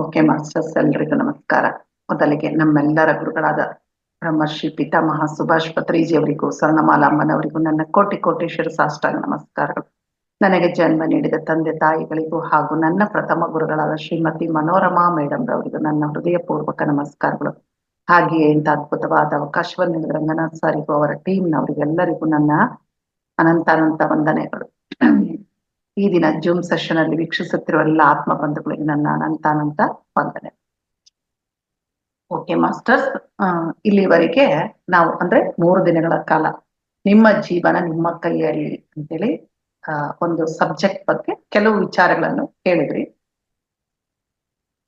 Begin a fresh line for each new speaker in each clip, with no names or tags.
Okay masters, ಎಲ್ರಿಗೂ ನಮಸ್ಕಾರ. ಮೊದಲಿಗೆ ನಮ್ಮೆಲ್ಲರ ಗುರುಗಳಾದ ಬ್ರಹ್ಮರ್ಷಿ ಪಿತಾಮಹ ಸುಭಾಷ್ ಪತ್ರಿಜಿ ಅವರಿಗೂ, ಸ್ವರ್ಣಮಾಲಾ ಅಮ್ಮನವರಿಗೂ ನನ್ನ ಕೋಟಿ ಕೋಟಿ ಶಿರಸಾಷ್ಟಾಂಗ ನಮಸ್ಕಾರಗಳು. ನನಗೆ ಜನ್ಮ ನೀಡಿದ ತಂದೆ ತಾಯಿಗಳಿಗೂ ಹಾಗೂ ನನ್ನ ಪ್ರಥಮ ಗುರುಗಳಾದ ಶ್ರೀಮತಿ ಮನೋರಮಾ ಮೇಡಮ್ ರವರಿಗೂ ನನ್ನ ಹೃದಯಪೂರ್ವಕ ನಮಸ್ಕಾರಗಳು. ಹಾಗೆಯೇ ಇಂಥ ಅದ್ಭುತವಾದ ಅವಕಾಶವನ್ನು ನೀಡಿದ ರಂಗನಾಥ್ ಸಾರಿಗೂ ಅವರ ಟೀಮ್ನವರಿಗೆಲ್ಲರಿಗೂ ನನ್ನ ಅನಂತ ವಂದನೆಗಳು. ಈ ದಿನ ಜೂಮ್ ಸೆಷನ್ ಅಲ್ಲಿ ವೀಕ್ಷಿಸುತ್ತಿರುವ ಎಲ್ಲ ಆತ್ಮ ಬಂಧುಗಳಿಗೆ ನನ್ನ ಅನಂತ ವಂದನೆ. ಓಕೆ ಮಾಸ್ಟರ್ಸ್, ಇಲ್ಲಿವರೆಗೆ ನಾವು ಅಂದ್ರೆ 3 ದಿನಗಳ ಕಾಲ ನಿಮ್ಮ ಜೀವನ ನಿಮ್ಮ ಕೈಯಲ್ಲಿ ಅಂತೇಳಿ ಒಂದು ಸಬ್ಜೆಕ್ಟ್ ಬಗ್ಗೆ ಕೆಲವು ವಿಚಾರಗಳನ್ನು ಹೇಳಿದ್ರಿ.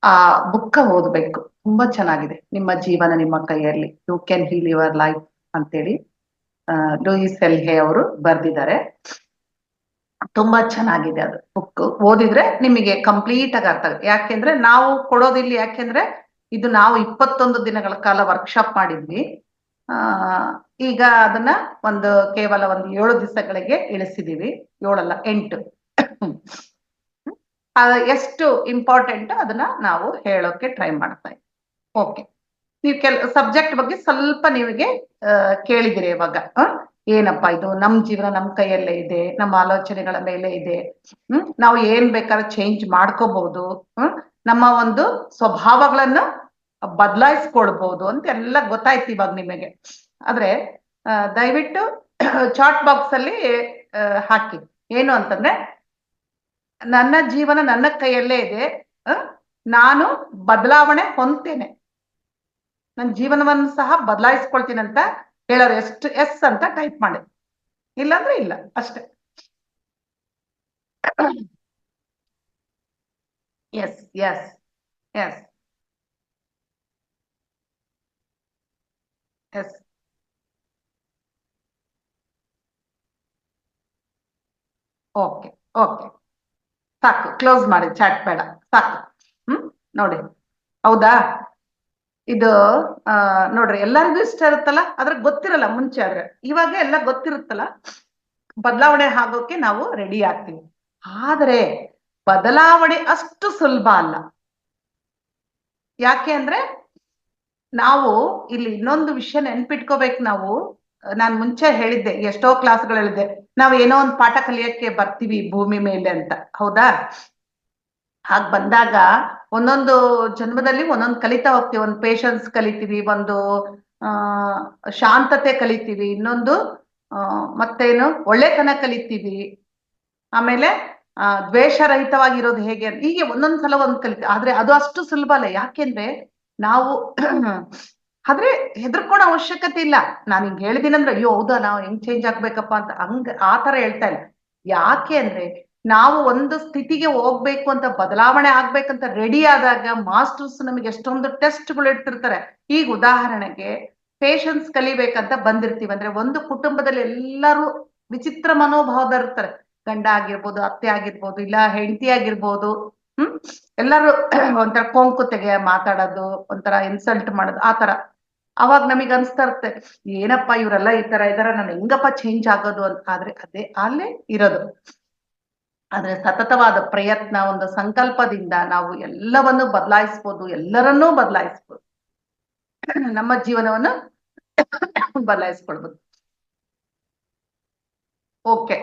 ಆ ಬುಕ್ಕ ಓದ್ಬೇಕು, ತುಂಬಾ ಚೆನ್ನಾಗಿದೆ. ನಿಮ್ಮ ಜೀವನ ನಿಮ್ಮ ಕೈಯಲ್ಲಿ, you can heal your life ಅಂತೇಳಿ ಲೂಯಿಸ್ ಎಲ್ಹೆ ಅವರು ಬರ್ದಿದ್ದಾರೆ. ತುಂಬಾ ಚೆನ್ನಾಗಿದೆ ಅದು ಬುಕ್. ಓದಿದ್ರೆ ನಿಮಗೆ ಕಂಪ್ಲೀಟ್ ಆಗಿ ಅರ್ಥ ಆಗುತ್ತೆ. ಯಾಕೆಂದ್ರೆ ನಾವು ಕೊಡೋದಿಲ್ಲ, ಯಾಕೆಂದ್ರೆ ಇದು ನಾವು 21 ದಿನಗಳ ಕಾಲ ವರ್ಕ್ಶಾಪ್ ಮಾಡಿದ್ವಿ. ಈಗ ಅದನ್ನ ಕೇವಲ 7 ದಿವಸಗಳಿಗೆ ಇಳಿಸಿದೀವಿ. 7 ಅಲ್ಲ 8. ಎಷ್ಟು ಇಂಪಾರ್ಟೆಂಟ್ ಅದನ್ನ ನಾವು ಹೇಳೋಕೆ ಟ್ರೈ ಮಾಡ್ತಾ ಇದ್ದೀವಿ. ಓಕೆ, ನೀವು ಸಬ್ಜೆಕ್ಟ್ ಬಗ್ಗೆ ಸ್ವಲ್ಪ ನಿಮಗೆ ಕೇಳಿದಿರಿ ಇವಾಗ. ಏನಪ್ಪಾ ಇದು, ನಮ್ ಜೀವನ ನಮ್ ಕೈಯಲ್ಲೇ ಇದೆ, ನಮ್ಮ ಆಲೋಚನೆಗಳ ಮೇಲೆ ಇದೆ. ನಾವು ಏನ್ ಬೇಕಾದ್ರೆ ಚೇಂಜ್ ಮಾಡ್ಕೋಬಹುದು, ನಮ್ಮ ಒಂದು ಸ್ವಭಾವಗಳನ್ನು ಬದಲಾಯಿಸ್ಕೊಳ್ಬಹುದು ಅಂತ ಎಲ್ಲ ಗೊತ್ತಾಯ್ತು ಇವಾಗ ನಿಮಗೆ. ಆದ್ರೆ ದಯವಿಟ್ಟು ಚಾಟ್ ಬಾಕ್ಸ್ ಅಲ್ಲಿ ಹಾಕಿ, ಏನು ಅಂತಂದ್ರೆ ನನ್ನ ಜೀವನ ನನ್ನ ಕೈಯಲ್ಲೇ ಇದೆ, ನಾನು ಬದಲಾವಣೆ ಹೊಂದ್ತೇನೆ, ನನ್ನ ಜೀವನವನ್ನು ಸಹ ಬದಲಾಯಿಸ್ಕೊಳ್ತೀನಿ ಅಂತ ಹೇಳೋರು ಎಷ್ಟು ಎಸ್ ಅಂತ ಟೈಪ್ ಮಾಡಿ, ಇಲ್ಲಾಂದ್ರೆ ಇಲ್ಲ ಅಷ್ಟೇ. Yes yes yes yes okay okay, ಸಾಕು, ಕ್ಲೋಸ್ ಮಾಡಿ, ಚಾಟ್ ಬೇಡ, ಸಾಕು. ನೋಡಿ, ಹೌದಾ? ಇದು ನೋಡ್ರಿ, ಎಲ್ಲರಿಗೂ ಇಷ್ಟ ಇರುತ್ತಲ್ಲ, ಆದ್ರೆ ಗೊತ್ತಿರಲ್ಲ ಮುಂಚೆ. ಆದ್ರೆ ಇವಾಗ ಎಲ್ಲ ಗೊತ್ತಿರುತ್ತಲ್ಲ, ಬದಲಾವಣೆ ಆಗೋಕೆ ನಾವು ರೆಡಿ ಆಗ್ತೀವಿ. ಆದ್ರೆ ಬದಲಾವಣೆ ಅಷ್ಟು ಸುಲಭ ಅಲ್ಲ. ಯಾಕೆ ಅಂದ್ರೆ ನಾವು ಇಲ್ಲಿ ಇನ್ನೊಂದು ವಿಷಯ ನೆನ್ಪಿಟ್ಕೋಬೇಕು. ನಾನು ಮುಂಚೆ ಹೇಳಿದ್ದೆ, ಎಷ್ಟೋ ಕ್ಲಾಸ್ಗಳು ಹೇಳಿದ್ದೆ, ನಾವು ಏನೋ ಒಂದು ಪಾಠ ಕಲಿಯಕ್ಕೆ ಬರ್ತೀವಿ ಭೂಮಿ ಮೇಲೆ ಅಂತ. ಹೌದಾ? ಹಾಗ್ ಬಂದಾಗ ಒಂದೊಂದು ಜನ್ಮದಲ್ಲಿ ಒಂದೊಂದು ಕಲಿತಾ ಹೋಗ್ತೀವಿ. ಒಂದು ಪೇಶನ್ಸ್ ಕಲಿತೀವಿ, ಒಂದು ಶಾಂತತೆ ಕಲಿತೀವಿ, ಇನ್ನೊಂದು ಮತ್ತೇನು ಒಳ್ಳೆತನ ಕಲಿತೀವಿ, ಆಮೇಲೆ ದ್ವೇಷರಹಿತವಾಗಿರೋದು ಹೇಗೆ ಅಂತ, ಹೀಗೆ ಒಂದೊಂದ್ಸಲ ಕಲಿತೀವಿ. ಆದ್ರೆ ಅದು ಅಷ್ಟು ಸುಲಭ ಅಲ್ಲ. ಯಾಕೆಂದ್ರೆ ನಾವು ಆದ್ರೆ ಹೆದರ್ಕೊಳ್ಳೋ ಅವಶ್ಯಕತೆ ಇಲ್ಲ. ನಾನು ಹಿಂಗ್ ಹೇಳಿದೀನಂದ್ರೆ ಅಯ್ಯೋ ಹೌದಾ, ನಾವು ಹೆಂಗ್ ಚೇಂಜ್ ಆಗ್ಬೇಕಪ್ಪ ಅಂತ ಆ ತರ ಹೇಳ್ತಾ ಇಲ್ಲ. ಯಾಕೆ ಅಂದ್ರೆ ನಾವು ಒಂದು ಸ್ಥಿತಿಗೆ ಹೋಗ್ಬೇಕು ಅಂತ, ಬದಲಾವಣೆ ಆಗ್ಬೇಕಂತ ರೆಡಿ ಆದಾಗ ಮಾಸ್ಟರ್ಸ್ ನಮಗೆ ಎಷ್ಟೊಂದು ಟೆಸ್ಟ್ಗಳು ಇಡ್ತಿರ್ತಾರೆ. ಈಗ ಉದಾಹರಣೆಗೆ ಪೇಶನ್ಸ್ ಕಲಿಬೇಕಂತ ಬಂದಿರ್ತೀವಿ ಅಂದ್ರೆ, ಒಂದು ಕುಟುಂಬದಲ್ಲಿ ಎಲ್ಲರೂ ವಿಚಿತ್ರ ಮನೋಭಾವದಲ್ಲಿರ್ತಾರೆ. ಗಂಡ ಆಗಿರ್ಬೋದು, ಅತ್ತೆ ಆಗಿರ್ಬೋದು, ಇಲ್ಲ ಹೆಂಡತಿ ಆಗಿರ್ಬೋದು. ಎಲ್ಲರೂ ಒಂಥರ ಕೊಂಕು ತೆಗೆ ಮಾತಾಡೋದು, ಒಂಥರ ಇನ್ಸಲ್ಟ್ ಮಾಡೋದು, ಆ ತರ. ಅವಾಗ ನಮಗ್ ಅನ್ಸ್ತಾ ಇರುತ್ತೆ, ಏನಪ್ಪಾ ಇವರೆಲ್ಲ ಈ ತರ ಇದಾರ, ನಾನು ಹೆಂಗಪ್ಪ ಚೇಂಜ್ ಆಗೋದು ಅಂತ. ಆದ್ರೆ ಅದೇ ಅಲ್ಲೇ ಇರೋದು. ಆದ್ರೆ ಸತತವಾದ ಪ್ರಯತ್ನ, ಒಂದು ಸಂಕಲ್ಪದಿಂದ ನಾವು ಎಲ್ಲವನ್ನು ಬದಲಾಯಿಸ್ಬೋದು, ಎಲ್ಲರನ್ನೂ ಬದಲಾಯಿಸ್ಬೋದು, ನಮ್ಮ ಜೀವನವನ್ನು ಬದಲಾಯಿಸ್ಕೊಳ್ಬೋದು. ಓಕೆ,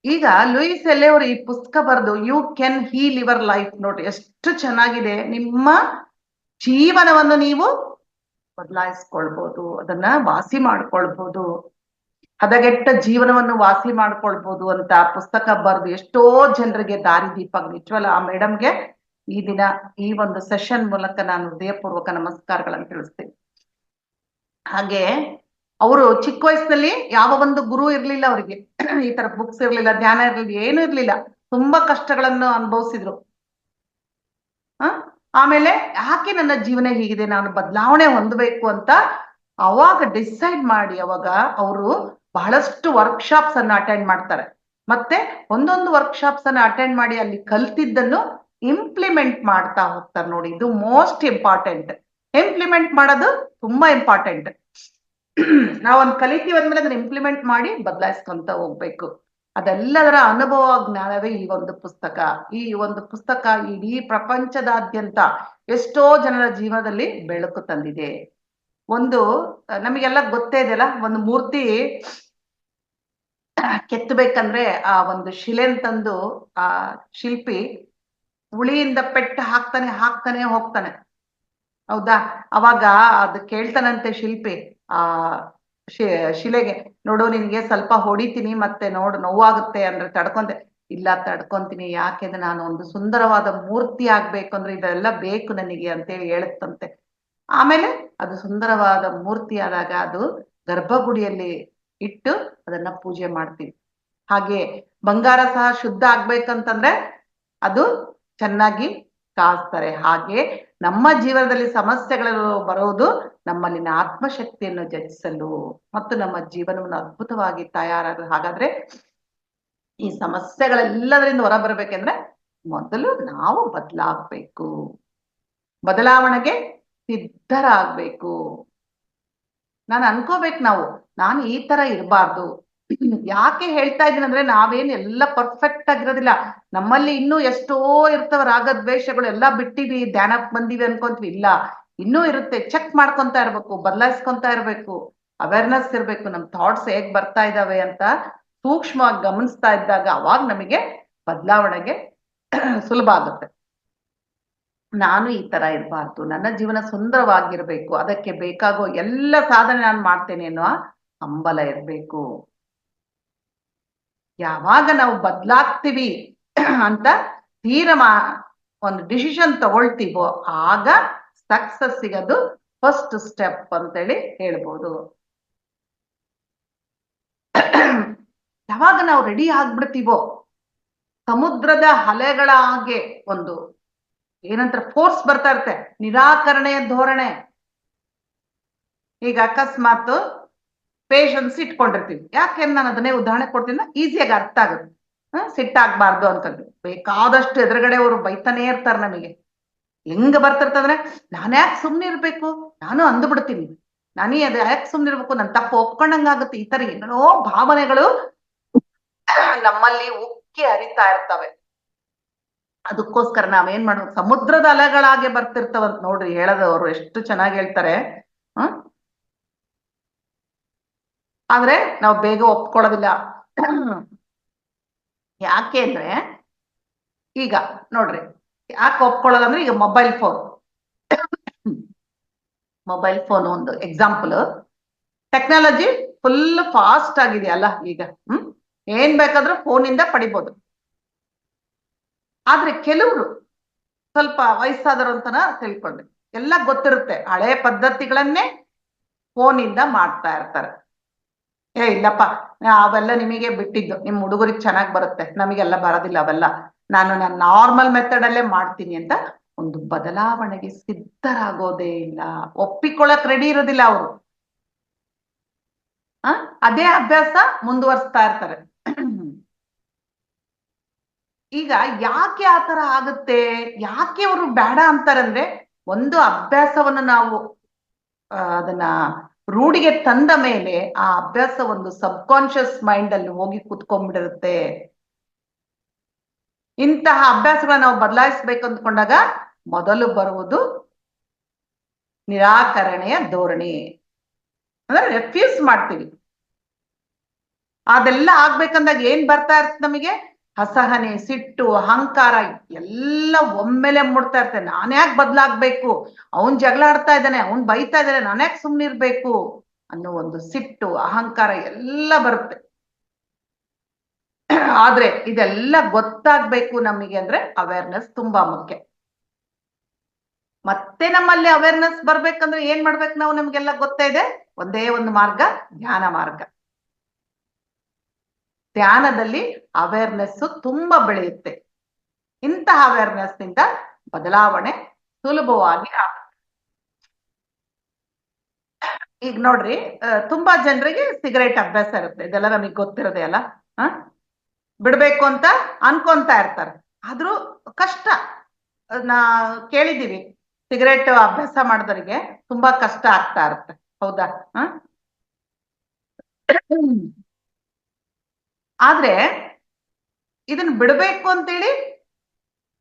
ಈಗ ಲೂಯಿಸ್ ಎಲ್ಹೆ ಅವರು ಈ ಪುಸ್ತಕ ಬರೆದು you can heal your life. ನೋಡಿ ಎಷ್ಟು ಚೆನ್ನಾಗಿದೆ. ನಿಮ್ಮ ಜೀವನವನ್ನು ನೀವು ಬದಲಾಯಿಸ್ಕೊಳ್ಬಹುದು, ಅದನ್ನ ವಾಸಿ ಮಾಡ್ಕೊಳ್ಬಹುದು, ಹದಗೆಟ್ಟ ಜೀವನವನ್ನು ವಾಸಿ ಮಾಡ್ಕೊಳ್ಬಹುದು ಅಂತ ಪುಸ್ತಕ ಬರೆದು ಎಷ್ಟೋ ಜನರಿಗೆ ದಾರಿದೀಪ. ನಿಜವಲ್ಲ, ಆ ಮೇಡಮ್ಗೆ ಈ ದಿನ ಈ ಒಂದು ಸೆಷನ್ ಮೂಲಕ ನಾನು ಹೃದಯಪೂರ್ವಕ ನಮಸ್ಕಾರಗಳನ್ನು ತಿಳಿಸ್ತೀನಿ. ಹಾಗೆ ಅವರು ಚಿಕ್ಕ ವಯಸ್ಸಿನಲ್ಲಿ ಯಾವ ಒಂದು ಗುರು ಇರ್ಲಿಲ್ಲ ಅವರಿಗೆ, ಈ ತರ ಬುಕ್ಸ್ ಇರ್ಲಿಲ್ಲ, ಧ್ಯಾನ ಇರ್ಲಿಲ್ಲ, ಏನು ಇರ್ಲಿಲ್ಲ. ತುಂಬಾ ಕಷ್ಟಗಳನ್ನು ಅನುಭವಿಸಿದ್ರು. ಆಮೇಲೆ ಯಾಕೆ ನನ್ನ ಜೀವನ ಹೀಗಿದೆ, ನಾನು ಬದಲಾವಣೆ ಹೊಂದಬೇಕು ಅಂತ ಅವಾಗ ಡಿಸೈಡ್ ಮಾಡಿ, ಅವಾಗ ಅವರು ಬಹಳಷ್ಟು ವರ್ಕ್ಶಾಪ್ಸ್ ಅನ್ನ ಅಟೆಂಡ್ ಮಾಡ್ತಾರೆ. ಮತ್ತೆ ಒಂದೊಂದು ವರ್ಕ್ಶಾಪ್ಸ್ ಅನ್ನ ಅಟೆಂಡ್ ಮಾಡಿ ಅಲ್ಲಿ ಕಲ್ತಿದ್ದನ್ನು ಇಂಪ್ಲಿಮೆಂಟ್ ಮಾಡ್ತಾ ಹೋಗ್ತಾರೆ. ನೋಡಿ, ಇದು ಮೋಸ್ಟ್ ಇಂಪಾರ್ಟೆಂಟ್. ಇಂಪ್ಲಿಮೆಂಟ್ ಮಾಡೋದು ತುಂಬಾ ಇಂಪಾರ್ಟೆಂಟ್. ನಾವೊಂದು ಕಲಿತೀವಿ ಅಂದ್ಮೇಲೆ ಅದನ್ನ ಇಂಪ್ಲಿಮೆಂಟ್ ಮಾಡಿ ಬದಲಾಯಿಸ್ಕೊಂತ ಹೋಗ್ಬೇಕು. ಅದೆಲ್ಲದರ ಅನುಭವ ಜ್ಞಾನವೇ ಈ ಒಂದು ಪುಸ್ತಕ. ಈ ಒಂದು ಪುಸ್ತಕ ಇಡೀ ಪ್ರಪಂಚದಾದ್ಯಂತ ಎಷ್ಟೋ ಜನರ ಜೀವನದಲ್ಲಿ ಬೆಳಕು ತಂದಿದೆ. ಒಂದು ನಮಗೆಲ್ಲ ಗೊತ್ತೇ ಇದೆಯಲ್ಲ, ಒಂದು ಮೂರ್ತಿ ಕೆತ್ತಬೇಕಂದ್ರೆ ಆ ಒಂದು ಶಿಲೆನ್ ತಂದು ಆ ಶಿಲ್ಪಿ ಉಳಿಯಿಂದ ಪೆಟ್ಟು ಹಾಕ್ತಾನೆ ಹೋಗ್ತಾನೆ. ಹೌದಾ? ಅವಾಗ ಅದು ಕೇಳ್ತಾನಂತೆ ಶಿಲ್ಪಿ ಆ ಶಿಲೆಗೆ, ನೋಡು ನಿನ್ಗೆ ಸ್ವಲ್ಪ ಹೊಡಿತೀನಿ, ಮತ್ತೆ ನೋಡು ನೋವಾಗುತ್ತೆ ಅಂದ್ರೆ ತಡ್ಕೊಂತೆ. ಇಲ್ಲ ತಡ್ಕೊಂತೀನಿ, ಯಾಕೆಂದ್ರೆ ನಾನು ಒಂದು ಸುಂದರವಾದ ಮೂರ್ತಿ ಆಗ್ಬೇಕು ಅಂದ್ರೆ ಇದೆಲ್ಲ ಬೇಕು ನನಗೆ ಅಂತೇಳಿ ಹೇಳುತ್ತಂತೆ. ಆಮೇಲೆ ಅದು ಸುಂದರವಾದ ಮೂರ್ತಿ ಆದಾಗ ಅದು ಗರ್ಭಗುಡಿಯಲ್ಲಿ ಇಟ್ಟು ಅದನ್ನ ಪೂಜೆ ಮಾಡ್ತೀವಿ. ಹಾಗೆ ಬಂಗಾರ ಸಹ ಶುದ್ಧ ಆಗ್ಬೇಕಂತಂದ್ರೆ ಅದು ಚೆನ್ನಾಗಿ ಕಾಸ್ತಾರೆ. ಹಾಗೆ ನಮ್ಮ ಜೀವನದಲ್ಲಿ ಸಮಸ್ಯೆಗಳು ಬರೋದು ನಮ್ಮಲ್ಲಿನ ಆತ್ಮಶಕ್ತಿಯನ್ನು ಜಯಿಸಲು ಮತ್ತು ನಮ್ಮ ಜೀವನವನ್ನು ಅದ್ಭುತವಾಗಿ ತಯಾರಾಗಲು. ಹಾಗಾದ್ರೆ ಈ ಸಮಸ್ಯೆಗಳೆಲ್ಲದರಿಂದ ಹೊರ ಬರ್ಬೇಕೆಂದ್ರೆ ಮೊದಲು ನಾವು ಬದಲಾಗಬೇಕು, ಬದಲಾವಣೆಗೆ ಸಿದ್ಧರಾಗ್ಬೇಕು. ನಾನು ಅನ್ಕೋಬೇಕು ನಾನು ಈ ತರ ಇರಬಾರ್ದು. ಯಾಕೆ ಹೇಳ್ತಾ ಇದ್ದೀನಿ ಅಂದ್ರೆ ನಾವೇನು ಎಲ್ಲ ಪರ್ಫೆಕ್ಟ್ ಆಗಿರೋದಿಲ್ಲ. ನಮ್ಮಲ್ಲಿ ಇನ್ನೂ ಎಷ್ಟೋ ಇರ್ತವ ರಾಗದ್ವೇಷಗಳು, ಎಲ್ಲ ಬಿಟ್ಟಿವಿ, ಧ್ಯಾನಕ್ಕೆ ಬಂದಿವಿ ಅನ್ಕೊಂತೀವಿ. ಇಲ್ಲ, ಇನ್ನೂ ಇರುತ್ತೆ. ಚೆಕ್ ಮಾಡ್ಕೊಂತ ಇರ್ಬೇಕು, ಬದಲಾಯಿಸ್ಕೊಂತ ಇರ್ಬೇಕು, ಅವೇರ್ನೆಸ್ ಇರ್ಬೇಕು. ನಮ್ ಥಾಟ್ಸ್ ಹೇಗ್ ಬರ್ತಾ ಇದಾವೆ ಅಂತ ಸೂಕ್ಷ್ಮವಾಗಿ ಗಮನಿಸ್ತಾ ಇದ್ದಾಗ ಅವಾಗ ನಮಗೆ ಬದಲಾವಣೆಗೆ ಸುಲಭ ಆಗುತ್ತೆ. ನಾನು ಈ ತರ ಇರಬಾರ್ದು, ನನ್ನ ಜೀವನ ಸುಂದರವಾಗಿರ್ಬೇಕು, ಅದಕ್ಕೆ ಬೇಕಾಗೋ ಎಲ್ಲ ಸಾಧನೆ ನಾನು ಮಾಡ್ತೇನೆ ಅನ್ನೋ ಹಂಬಲ ಇರ್ಬೇಕು. ಯಾವಾಗ ನಾವು ಬದಲಾಗ್ತೀವಿ ಅಂತ ಒಂದು ಡಿಸಿಷನ್ ತಗೊಳ್ತೀವೋ ಆಗ ಸಕ್ಸಸ್ ಸಿಗೋದು ಫಸ್ಟ್ ಸ್ಟೆಪ್ ಅಂತೇಳಿ ಹೇಳ್ಬೋದು. ಯಾವಾಗ ನಾವು ರೆಡಿ ಆಗ್ಬಿಡ್ತೀವೋ ಸಮುದ್ರದ ಅಲೆಗಳ ಹಾಗೆ ಒಂದು ಏನಂತ ಫೋರ್ಸ್ ಬರ್ತಾ ಇರುತ್ತೆ, ನಿರಾಕರಣೆಯ ಧೋರಣೆ. ಈಗ ಅಕಸ್ಮಾತ್ ಪೇಷನ್ಸ್ ಇಟ್ಕೊಂಡಿರ್ತೀವಿ. ಯಾಕೆಂದ್ರೆ ನಾನು ಅದನ್ನೇ ಉದಾಹರಣೆ ಕೊಡ್ತೀನಿ, ಈಸಿಯಾಗಿ ಅರ್ಥ ಆಗುತ್ತೆ. ಸಿಟ್ಟಾಗಬಾರ್ದು ಅಂತಂದು ಬೇಕಾದಷ್ಟು ಎದುರುಗಡೆ ಅವರು ಬೈತಾನೇ ಇರ್ತಾರೆ ನಮಗೆ. ಹೆಂಗ ಬರ್ತಿರ್ತಂದ್ರೆ ನಾನು ಯಾಕೆ ಸುಮ್ಮನೆ ಇರ್ಬೇಕು, ನಾನು ಅಂದು ಬಿಡ್ತೀನಿ, ನಾನೇ ಅದು ಯಾಕೆ ಸುಮ್ಮನೆ ಇರ್ಬೇಕು, ನನ್ನ ತಪ್ಪು ಒಪ್ಕೊಂಡಂಗಾಗುತ್ತೆ. ಈ ತರ ಏನೋ ಭಾವನೆಗಳು ನಮ್ಮಲ್ಲಿ ಉಕ್ಕಿ ಹರಿತಾ ಇರ್ತವೆ. ಅದಕ್ಕೋಸ್ಕರ ನಾವೇನ್ ಮಾಡ್ಬೇಕು, ಸಮುದ್ರದ ಅಲೆಗಳಾಗೆ ಬರ್ತಿರ್ತವಂತ ನೋಡ್ರಿ ಹೇಳದವರು ಎಷ್ಟು ಚೆನ್ನಾಗಿ ಹೇಳ್ತಾರೆ. ಆದ್ರೆ ನಾವು ಬೇಗ ಒಪ್ಕೊಳ್ಳೋದಿಲ್ಲ. ಯಾಕೆ ಅಂದ್ರೆ ಈಗ ನೋಡ್ರಿ, ಯಾಕೆ ಒಪ್ಕೊಳ್ಳೋದು ಅಂದ್ರೆ ಈಗ ಮೊಬೈಲ್ ಫೋನ್ ಒಂದು ಎಕ್ಸಾಂಪಲ್. ಟೆಕ್ನಾಲಜಿ ಫುಲ್ ಫಾಸ್ಟ್ ಆಗಿದೆಯಲ್ಲ ಈಗ. ಏನ್ ಬೇಕಾದ್ರೂ ಫೋನಿಂದ ಪಡಿಬೋದು. ಆದ್ರೆ ಕೆಲವರು ಸ್ವಲ್ಪ ವಯಸ್ಸಾದರು ಅಂತನ ತಿಳ್ಕೊಂಡ್ರೆ ಎಲ್ಲ ಗೊತ್ತಿರುತ್ತೆ, ಹಳೆ ಪದ್ಧತಿಗಳನ್ನೇ ಫೋನಿಂದ ಮಾಡ್ತಾ ಇರ್ತಾರೆ. ಇಲ್ಲಪ್ಪ ಅವೆಲ್ಲ ನಿಮಗೆ ಬಿಟ್ಟಿದ್ದು, ನಿಮ್ ಹುಡುಗರಿಗೆ ಚೆನ್ನಾಗಿ ಬರುತ್ತೆ, ನಮಗೆಲ್ಲ ಬರೋದಿಲ್ಲ ಅವೆಲ್ಲ, ನಾನು ನಾರ್ಮಲ್ ಮೆಥಡ್ ಅಲ್ಲೇ ಮಾಡ್ತೀನಿ ಅಂತ ಒಂದು ಬದಲಾವಣೆಗೆ ಸಿದ್ಧರಾಗೋದೇ ಇಲ್ಲ, ಒಪ್ಪಿಕೊಳ್ಳಕ್ ರೆಡಿ ಇರೋದಿಲ್ಲ ಅವರು. ಅದೇ ಅಭ್ಯಾಸ ಮುಂದುವರಿಸ್ತಾ ಇರ್ತಾರೆ. ಈಗ ಯಾಕೆ ಆತರ ಆಗುತ್ತೆ, ಯಾಕೆ ಅವರು ಬೇಡ ಅಂತಾರಂದ್ರೆ, ಒಂದು ಅಭ್ಯಾಸವನ್ನು ನಾವು ಅದನ್ನ ರೂಢಿಗೆ ತಂದ ಮೇಲೆ ಆ ಅಭ್ಯಾಸ ಒಂದು ಸಬ್ ಕಾನ್ಶಿಯಸ್ ಮೈಂಡ್ ಅಲ್ಲಿ ಹೋಗಿ ಕುತ್ಕೊಂಡ್ಬಿಡಿರುತ್ತೆ. ಇಂತಹ ಅಭ್ಯಾಸಗಳನ್ನ ನಾವು ಬದಲಾಯಿಸ್ಬೇಕು ಅಂದ್ಕೊಂಡಾಗ ಮೊದಲು ಬರುವುದು ನಿರಾಕರಣೆಯ ಧೋರಣೆ, ಅಂದ್ರೆ ರೆಫ್ಯೂಸ್ ಮಾಡ್ತೀವಿ. ಅದೆಲ್ಲ ಆಗ್ಬೇಕಂದಾಗ ಏನ್ ಬರ್ತಾ ಇರ್ತದೆ ನಮಗೆ, ಅಸಹನೆ, ಸಿಟ್ಟು, ಅಹಂಕಾರ ಎಲ್ಲ ಒಮ್ಮೆಲೆ ಮುಡ್ತಾ ಇರ್ತೇನೆ. ನಾನ್ ಯಾಕೆ ಬದ್ಲಾಗ್ಬೇಕು, ಅವನ್ ಜಗಳ ಆಡ್ತಾ ಇದ್ದಾನೆ, ಅವನ್ ಬೈತಾ ಇದ್ದಾನೆ, ನಾನ್ ಯಾಕೆ ಸುಮ್ನಿರ್ಬೇಕು ಅನ್ನೋ ಒಂದು ಸಿಟ್ಟು, ಅಹಂಕಾರ ಎಲ್ಲ ಬರುತ್ತೆ. ಆದ್ರೆ ಇದೆಲ್ಲ ಗೊತ್ತಾಗ್ಬೇಕು ನಮಗೆ ಅಂದ್ರೆ ಅವೇರ್ನೆಸ್ ತುಂಬಾ ಮುಖ್ಯ. ಮತ್ತೆ ನಮ್ಮಲ್ಲಿ ಅವೇರ್ನೆಸ್ ಬರ್ಬೇಕಂದ್ರೆ ಏನ್ ಮಾಡ್ಬೇಕು ನಾವು, ನಮ್ಗೆಲ್ಲ ಗೊತ್ತೇ ಇದೆ, ಒಂದೇ ಒಂದು ಮಾರ್ಗ, ಧ್ಯಾನ ಮಾರ್ಗ. ಧ್ಯಾನದಲ್ಲಿ ಅವೇರ್ನೆಸ್ ತುಂಬಾ ಬೆಳೆಯುತ್ತೆ. ಇಂತಹ ಅವೇರ್ನೆಸ್ ನಿಂದ ಬದಲಾವಣೆ ಸುಲಭವಾಗಿ ಆಗುತ್ತೆ. ಈಗ ನೋಡ್ರಿ, ತುಂಬಾ ಜನರಿಗೆ ಸಿಗರೇಟ್ ಅಭ್ಯಾಸ ಇರುತ್ತೆ, ಇದೆಲ್ಲ ನಮಗೆ ಗೊತ್ತಿರೋದೇ ಅಲ್ಲ. ಬಿಡ್ಬೇಕು ಅಂತ ಅನ್ಕೊಂತ ಇರ್ತಾರೆ, ಆದ್ರೂ ಕಷ್ಟ. ನಾ ಕೇಳಿದೀವಿ, ಸಿಗರೇಟ್ ಅಭ್ಯಾಸ ಮಾಡಿದವರಿಗೆ ತುಂಬಾ ಕಷ್ಟ ಆಗ್ತಾ ಇರುತ್ತೆ. ಹೌದಾ? ಆದ್ರೆ ಇದನ್ನ ಬಿಡಬೇಕು ಅಂತೇಳಿ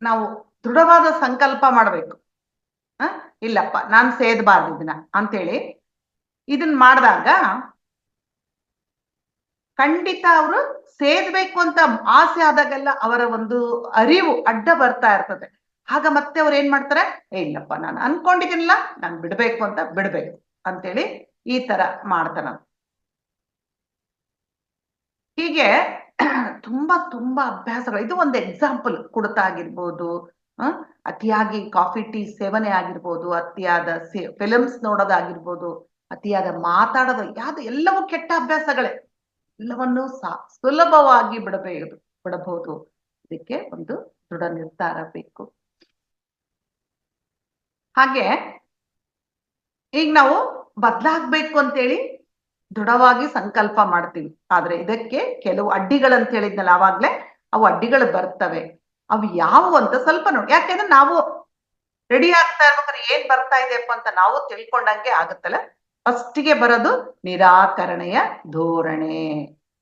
ನಾವು ದೃಢವಾದ ಸಂಕಲ್ಪ ಮಾಡ್ಬೇಕು. ಇಲ್ಲಪ್ಪ ನಾನ್ ಸೇದಬಾರ್ದು ಇದನ್ನ ಅಂತೇಳಿ ಇದನ್ನ ಮಾಡಿದಾಗ ಖಂಡಿತ ಅವರು ಸೇದ್ಬೇಕು ಅಂತ ಆಸೆ ಆದಾಗೆಲ್ಲ ಅವರ ಒಂದು ಅರಿವು ಅಡ್ಡ ಬರ್ತಾ ಇರ್ತದೆ. ಆಗ ಮತ್ತೆ ಅವ್ರು ಏನ್ ಮಾಡ್ತಾರೆ, ಇಲ್ಲಪ್ಪ ನಾನು ಅನ್ಕೊಂಡಿದ್ದೀನಿಲ್ಲ, ನಾನು ಬಿಡ್ಬೇಕು ಅಂತ ಬಿಡ್ಬೇಕು ಅಂತೇಳಿ ಈ ತರ ಮಾಡ್ತಾನ. ಹೀಗೆ ತುಂಬಾ ತುಂಬಾ ಅಭ್ಯಾಸಗಳು. ಇದು ಒಂದು ಎಕ್ಸಾಂಪಲ್. ಕುಡ್ತ ಆಗಿರ್ಬೋದು, ಅತಿಯಾಗಿ ಕಾಫಿ ಟೀ ಸೇವನೆ ಆಗಿರ್ಬೋದು, ಅತಿಯಾದ ಫಿಲಮ್ಸ್ ನೋಡೋದಾಗಿರ್ಬೋದು, ಅತಿಯಾದ ಮಾತಾಡೋದು, ಯಾವ್ದು ಎಲ್ಲವೂ ಕೆಟ್ಟ ಅಭ್ಯಾಸಗಳೇ. ಎಲ್ಲವನ್ನೂ ಸುಲಭವಾಗಿ ಬಿಡಬಹುದು. ಇದಕ್ಕೆ ಒಂದು ದೃಢ ನಿರ್ಧಾರ ಬೇಕು. ಹಾಗೆ ಈಗ ನಾವು ಬದಲಾಗ್ಬೇಕು ಅಂತೇಳಿ ದೃಢವಾಗಿ ಸಂಕಲ್ಪ ಮಾಡ್ತೀವಿ. ಆದ್ರೆ ಇದಕ್ಕೆ ಕೆಲವು ಅಡ್ಡಿಗಳಂತ ಹೇಳಿದ್ನಲ್ಲ ಆವಾಗ್ಲೇ, ಅವು ಅಡ್ಡಿಗಳು ಬರ್ತವೆ. ಅವು ಯಾವುವು ಅಂತ ಸ್ವಲ್ಪ ನೋಡಿ. ಯಾಕೆಂದ್ರೆ ನಾವು ರೆಡಿ ಆಗ್ತಾ ಇರ್ಬೇಕಾದ್ರೆ ಏನ್ ಬರ್ತಾ ಇದೆಯಪ್ಪ ಅಂತ ನಾವು ತಿಳ್ಕೊಂಡಂಗೆ ಆಗುತ್ತಲ್ಲ. ಫಸ್ಟಿಗೆ ಬರೋದು ನಿರಾಕರಣೆಯ ಧೋರಣೆ.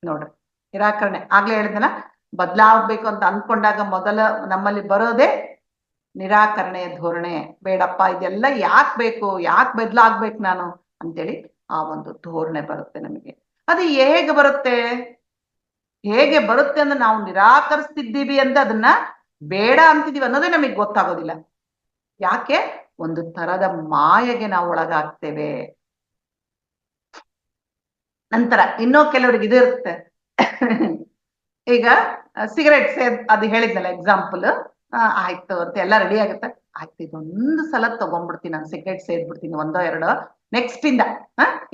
ನೋಡ್ರಿ, ನಿರಾಕರಣೆ ಆಗ್ಲೇ ಹೇಳಿದ್ನಲ್ಲ, ಬದಲಾಗ್ಬೇಕು ಅಂತ ಅನ್ಕೊಂಡಾಗ ಮೊದಲ ನಮ್ಮಲ್ಲಿ ಬರೋದೇ ನಿರಾಕರಣೆಯ ಧೋರಣೆ. ಬೇಡಪ್ಪ ಇದೆಲ್ಲ ಯಾಕೆ ಬೇಕು, ಯಾಕೆ ಬದಲಾಗ್ಬೇಕು ನಾನು ಅಂತೇಳಿ ಆ ಒಂದು ಧೋರಣೆ ಬರುತ್ತೆ ನಮಗೆ. ಅದು ಹೇಗೆ ಬರುತ್ತೆ ಅಂದ್ರೆ ನಾವು ನಿರಾಕರಿಸ್ತಿದ್ದೀವಿ ಅಂತ ಅದನ್ನ ಬೇಡ ಅಂತಿದೀವಿ ಅನ್ನೋದೇ ನಮಗೆ ಗೊತ್ತಾಗೋದಿಲ್ಲ. ಯಾಕೆ? ಒಂದು ತರದ ಮಾಯೆಗೆ ನಾವು ಒಳಗಾಗ್ತೇವೆ. ನಂತರ ಇನ್ನೂ ಕೆಲವರಿಗೆ ಇದಿರುತ್ತೆ. ಈಗ ಸಿಗರೇಟ್ ಅದು ಹೇಳಿದ್ನಲ್ಲ ಎಕ್ಸಾಂಪಲ್. ಆಯ್ತು ಅಂತ ಎಲ್ಲ ರೆಡಿ ಆಗುತ್ತೆ. ಆಯ್ತು, ಇದೊಂದು ಸಲ ತಗೊಂಡ್ಬಿಡ್ತೀನಿ, ನಾನು ಸಿಗರೇಟ್ ಸೇದ್ಬಿಡ್ತೀನಿ, ಒಂದೋ ಎರಡೋ, ನೆಕ್ಸ್ಟ್ ಇಂದ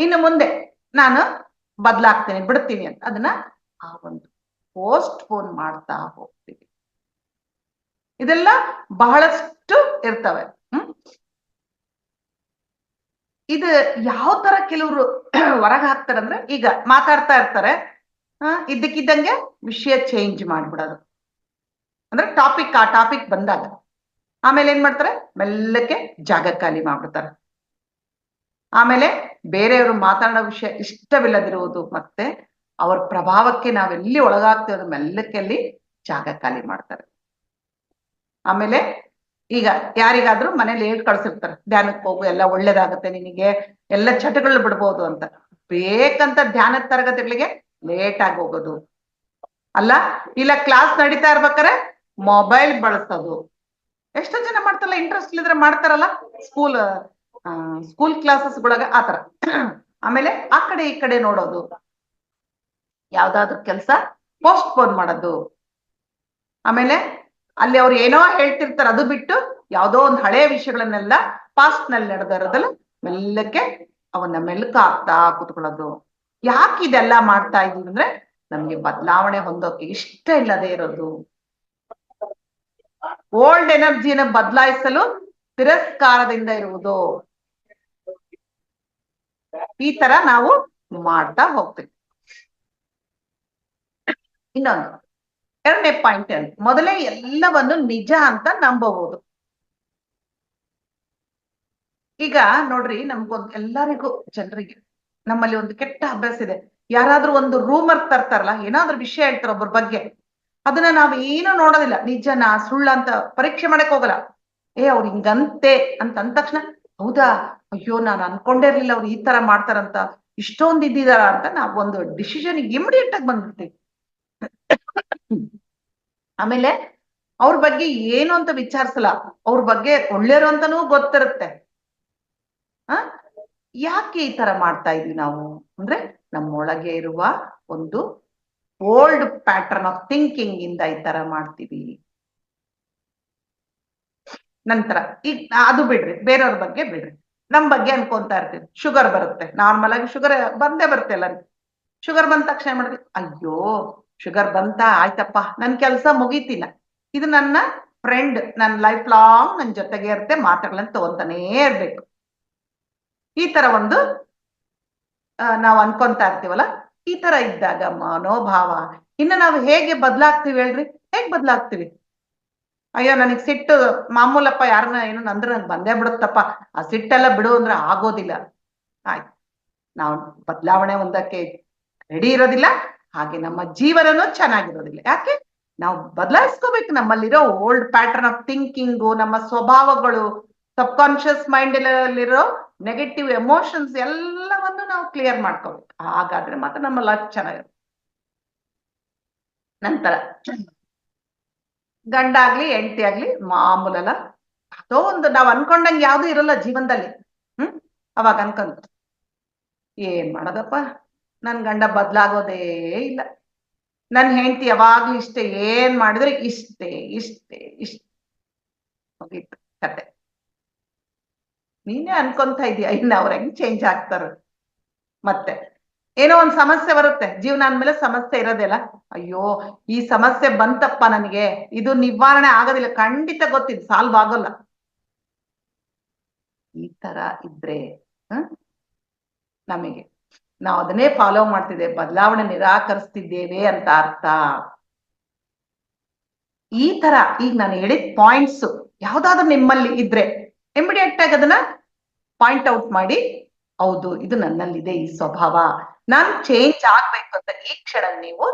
ಇನ್ನು ಮುಂದೆ ನಾನು ಬದಲಾಗ್ತೇನೆ, ಬಿಡ್ತೀನಿ ಅಂತ ಅದನ್ನ ಆ ಒಂದು ಪೋಸ್ಟ್ ಪೋನ್ ಮಾಡ್ತಾ ಹೋಗ್ತೀವಿ. ಇದೆಲ್ಲ ಬಹಳಷ್ಟು ಇರ್ತವೆ. ಇದು ಯಾವ ತರ ಕೆಲವರು ಹೊರಗೆ ಹಾಕ್ತಾರಂದ್ರೆ, ಈಗ ಮಾತಾಡ್ತಾ ಇರ್ತಾರೆ, ಇದ್ದಕ್ಕಿದ್ದಂಗೆ ವಿಷಯ ಚೇಂಜ್ ಮಾಡ್ಬಿಡೋದು. ಅಂದ್ರೆ ಆ ಟಾಪಿಕ್ ಬಂದಾಗ ಆಮೇಲೆ ಏನ್ ಮಾಡ್ತಾರೆ, ಮೆಲ್ಲಕ್ಕೆ ಜಾಗ ಖಾಲಿ ಮಾಡ್ಬಿಡ್ತಾರೆ. ಆಮೇಲೆ ಬೇರೆಯವರು ಮಾತಾಡೋ ವಿಷಯ ಇಷ್ಟವಿಲ್ಲದಿರುವುದು, ಮತ್ತೆ ಅವ್ರ ಪ್ರಭಾವಕ್ಕೆ ನಾವೆಲ್ಲಿ ಒಳಗಾಗ್ತೇವೆ ಮೆಲ್ಲಕ್ಕೆ ಅಲ್ಲಿ ಜಾಗ ಖಾಲಿ ಮಾಡ್ತಾರೆ. ಆಮೇಲೆ ಈಗ ಯಾರಿಗಾದ್ರೂ ಮನೇಲಿ ಹೇಳಿ ಕಳ್ಸಿರ್ತಾರೆ, ಧ್ಯಾನಕ್ಕೆ ಹೋಗು, ಎಲ್ಲ ಒಳ್ಳೇದಾಗುತ್ತೆ ನಿನಗೆ, ಎಲ್ಲ ಚಟಗಳು ಬಿಡ್ಬೋದು ಅಂತ. ಬೇಕಂತ ಧ್ಯಾನದ ತರಗತಿಗಳಿಗೆ ಲೇಟ್ ಆಗಿ ಹೋಗೋದು, ಅಲ್ಲ ಇಲ್ಲ ಕ್ಲಾಸ್ ನಡೀತಾ ಇರ್ಬೇಕಾರೆ ಮೊಬೈಲ್ ಬಳಸೋದು. ಎಷ್ಟೋ ಜನ ಮಾಡ್ತಾರಲ್ಲ, ಇಂಟ್ರೆಸ್ಟ್ ಇಲ್ಲಿದ್ರೆ ಮಾಡ್ತಾರಲ್ಲ, ಸ್ಕೂಲ್ ಕ್ಲಾಸಸ್ ಒಳಗ ಆತರ. ಆಮೇಲೆ ಆ ಕಡೆ ಈ ಕಡೆ ನೋಡೋದು, ಯಾವ್ದಾದ್ರು ಕೆಲಸ ಪೋಸ್ಟ್ ಪೋನ್ ಮಾಡೋದು. ಆಮೇಲೆ ಅಲ್ಲಿ ಅವ್ರು ಏನೋ ಹೇಳ್ತಿರ್ತಾರೆ, ಅದು ಬಿಟ್ಟು ಯಾವ್ದೋ ಒಂದು ಹಳೆಯ ವಿಷಯಗಳನ್ನೆಲ್ಲ ಪಾಸ್ಟ್ ನಲ್ಲಿ ನಡೆದಿರೋದಲ್ಲ ಮೆಲ್ಲಕ್ಕೆ ಅವನ್ನ ಮೆಲ್ಕ ಆಗ್ತಾ ಕೂತ್ಕೊಳ್ಳೋದು. ಯಾಕೆ ಇದೆಲ್ಲ ಮಾಡ್ತಾ ಇದೀವಿ ಅಂದ್ರೆ, ನಮ್ಗೆ ಬದಲಾವಣೆ ಹೊಂದೋಕೆ ಇಷ್ಟ ಇಲ್ಲದೆ ಇರೋದು. ಓಲ್ಡ್ ಎನರ್ಜಿನ ಬದಲಾಯಿಸಲು ತಿರಸ್ಕಾರದಿಂದ ಇರುವುದು. ಈ ತರ ನಾವು ಮಾಡ್ತಾ ಹೋಗ್ತೀವಿ. ಇನ್ನೊಂದು ಎರಡನೇ ಪಾಯಿಂಟ್ ಏನು, ಮೊದಲೇ ಎಲ್ಲವನ್ನು ನಿಜ ಅಂತ ನಂಬಬಹುದು. ಈಗ ನೋಡ್ರಿ, ಎಲ್ಲರಿಗೂ ಜನರಿಗೆ ನಮ್ಮಲ್ಲಿ ಒಂದು ಕೆಟ್ಟ ಅಭ್ಯಾಸ ಇದೆ. ಯಾರಾದ್ರೂ ಒಂದು ರೂಮರ್ ತರ್ತಾರಲ್ಲ, ಏನಾದ್ರೂ ವಿಷಯ ಹೇಳ್ತಾರ ಒಬ್ಬರ ಬಗ್ಗೆ, ಅದನ್ನ ನಾವ್ ಏನು ನೋಡೋದಿಲ್ಲ, ನಿಜನಾ ಸುಳ್ಳ ಅಂತ ಪರೀಕ್ಷೆ ಮಾಡಕ್ ಹೋಗಲ್ಲ. ಅವ್ರು ಹಿಂಗಂತೆ ಅಂತ ಅಂದ ತಕ್ಷಣ, ಹೌದಾ, ಅಯ್ಯೋ ನಾನು ಅನ್ಕೊಂಡೇ ಇರ್ಲಿಲ್ಲ ಅವ್ರು ಈ ತರ ಮಾಡ್ತಾರಂತ, ಇಷ್ಟೊಂದು ಇದ್ದಿದಾರ ಅಂತ ನಾವ್ ಒಂದು ಡಿಸಿಷನ್ ಇಮಿಡಿಯೇಟ್ ಆಗಿ ಬಂದ್ಬಿಡ್ತೀವಿ. ಆಮೇಲೆ ಅವ್ರ ಬಗ್ಗೆ ಏನು ಅಂತ ವಿಚಾರಿಸಲ್ಲ, ಅವ್ರ ಬಗ್ಗೆ ಒಳ್ಳೆಯರು ಅಂತಾನೂ ಗೊತ್ತಿರುತ್ತೆ. ಯಾಕೆ ಈ ತರ ಮಾಡ್ತಾ ಇದೀವಿ ನಾವು ಅಂದ್ರೆ, ನಮ್ಮೊಳಗೆ ಇರುವ ಒಂದು ಓಲ್ಡ್ ಪ್ಯಾಟರ್ನ್ ಆಫ್ ಥಿಂಕಿಂಗ್ ಇಂದ ಈ ತರ ಮಾಡ್ತೀವಿ. ನಂತರ ಈಗ ಅದು ಬಿಡ್ರಿ, ಬೇರೆಯವ್ರ ಬಗ್ಗೆ ಬಿಡ್ರಿ, ನಮ್ ಬಗ್ಗೆ ಅನ್ಕೊಂತಾ ಇರ್ತೀವಿ. ಶುಗರ್ ಬರುತ್ತೆ, ನಾರ್ಮಲ್ ಆಗಿ ಶುಗರ್ ಬಂದೇ ಬರುತ್ತೆ ಎಲ್ಲರಿಗೂ. ಶುಗರ್ ಬಂದ ತಕ್ಷಣ ಏನ್ ಮಾಡ್ತೀವಿ, ಅಯ್ಯೋ ಶುಗರ್ ಬಂತ, ಆಯ್ತಪ್ಪ ನನ್ ಕೆಲ್ಸ ಮುಗೀತಿನ, ಇದು ನನ್ನ ಫ್ರೆಂಡ್, ನನ್ ಲೈಫ್ ಲಾಂಗ್ ನನ್ ಜೊತೆಗೆ ಇರುತ್ತೆ, ಮಾತಾಡ್ಲಂತ ತಗೊಂತಾನೇ ಇರ್ಬೇಕು. ಈ ತರ ಒಂದು ನಾವ್ ಅನ್ಕೊಂತಾ ಇರ್ತೀವಲ್ಲ. ಈ ತರ ಇದ್ದಾಗ ಮನೋಭಾವ, ಇನ್ನು ನಾವು ಹೇಗೆ ಬದ್ಲಾಗ್ತೀವಿ ಹೇಳ್ರಿ? ಹೇಗ್ ಬದ್ಲಾಗ್ತೀವಿ? ಅಯ್ಯೋ ನನಗ್ ಸಿಟ್ಟು ಮಾಮೂಲಪ್ಪ, ಯಾರನ್ನ ಏನೋ ಅಂದ್ರೆ ನಂಗೆ ಬಂದೇ ಬಿಡುತ್ತಪ್ಪ, ಆ ಸಿಟ್ಟೆಲ್ಲ ಬಿಡು ಅಂದ್ರೆ ಆಗೋದಿಲ್ಲ. ಆಯ್ತು, ನಾವು ಬದಲಾವಣೆ ಹೊಂದಕ್ಕೆ ರೆಡಿ ಇರೋದಿಲ್ಲ. ಹಾಗೆ ನಮ್ಮ ಜೀವನನೂ ಚೆನ್ನಾಗಿರೋದಿಲ್ಲ. ಯಾಕೆ? ನಾವು ಬದಲಾಯಿಸ್ಕೋಬೇಕು ನಮ್ಮಲ್ಲಿರೋ ಓಲ್ಡ್ ಪ್ಯಾಟರ್ನ್ ಆಫ್ ಥಿಂಕಿಂಗು, ನಮ್ಮ ಸ್ವಭಾವಗಳು, ಸಬ್ ಕಾನ್ಶಿಯಸ್ ಮೈಂಡ್ ಅಲ್ಲಿರೋ ನೆಗೆಟಿವ್ ಎಮೋಷನ್ಸ್ ಎಲ್ಲವನ್ನು ನಾವು ಕ್ಲಿಯರ್ ಮಾಡ್ಕೋಬೇಕು. ಹಾಗಾದ್ರೆ ಮಾತ್ರ ನಮ್ಮ ಲೈಫ್ ಚೆನ್ನಾಗಿರುತ್ತೆ. ನಂತರ ಗಂಡ ಆಗ್ಲಿ ಹೆಂಡತಿ ಆಗ್ಲಿ ಮಾಮೂಲಲ್ಲ, ಅದೋ ಒಂದು ನಾವ್ ಅನ್ಕೊಂಡಂಗೆ ಯಾವ್ದು ಇರಲ್ಲ ಜೀವನದಲ್ಲಿ. ಅವಾಗ ಅನ್ಕೊಂತ ಏನ್ ಮಾಡೋದಪ್ಪ, ನನ್ ಗಂಡ ಬದ್ಲಾಗೋದೇ ಇಲ್ಲ, ನನ್ ಹೆಂಡತಿ ಯಾವಾಗ್ಲೂ ಇಷ್ಟೇ, ಏನ್ ಮಾಡಿದ್ರೆ ಇಷ್ಟೇ ಇಷ್ಟೇ ಇಷ್ಟ ಹೋಗಿತ್ತು ಕತೆ. ನೀನೇ ಅನ್ಕೊಂತ ಇದೀಯ, ಇನ್ನು ಅವ್ರ ಹೆಂಗ್ ಚೇಂಜ್ ಆಗ್ತಾರ. ಮತ್ತೆ ಏನೋ ಒಂದ್ ಸಮಸ್ಯೆ ಬರುತ್ತೆ ಜೀವನ ಅಂದ್ಮೇಲೆ, ಸಮಸ್ಯೆ ಇರೋದಿಲ್ಲ. ಅಯ್ಯೋ ಈ ಸಮಸ್ಯೆ ಬಂತಪ್ಪ ನನಗೆ, ಇದು ನಿವಾರಣೆ ಆಗೋದಿಲ್ಲ, ಖಂಡಿತ ಗೊತ್ತಿದ್ ಸಾಲ್ವ್ ಆಗೋಲ್ಲ. ಈ ತರ ಇದ್ರೆ ನಮಗೆ ನಾವು ಅದನ್ನೇ ಫಾಲೋ ಮಾಡ್ತಿದ್ದೇವೆ, ಬದಲಾವಣೆ ನಿರಾಕರಿಸ್ತಿದ್ದೇವೆ ಅಂತ ಅರ್ಥ. ಈ ತರ ಈಗ ನಾನು ಹೇಳಿದ ಪಾಯಿಂಟ್ಸ್ ಯಾವ್ದಾದ್ರು ನಿಮ್ಮಲ್ಲಿ ಇದ್ರೆ ಇಮಿಡಿಯೇಟ್ ಆಗಿ ಅದನ್ನ ಪಾಯಿಂಟ್ ಔಟ್ ಮಾಡಿ, ಹೌದು ಇದು ನನ್ನಲ್ಲಿದೆ ಈ ಸ್ವಭಾವ, ನಾನ್ ಚೇಂಜ್ ಆಗ್ಬೇಕು ಅಂತ ಈ ಕ್ಷಣ ನೀವು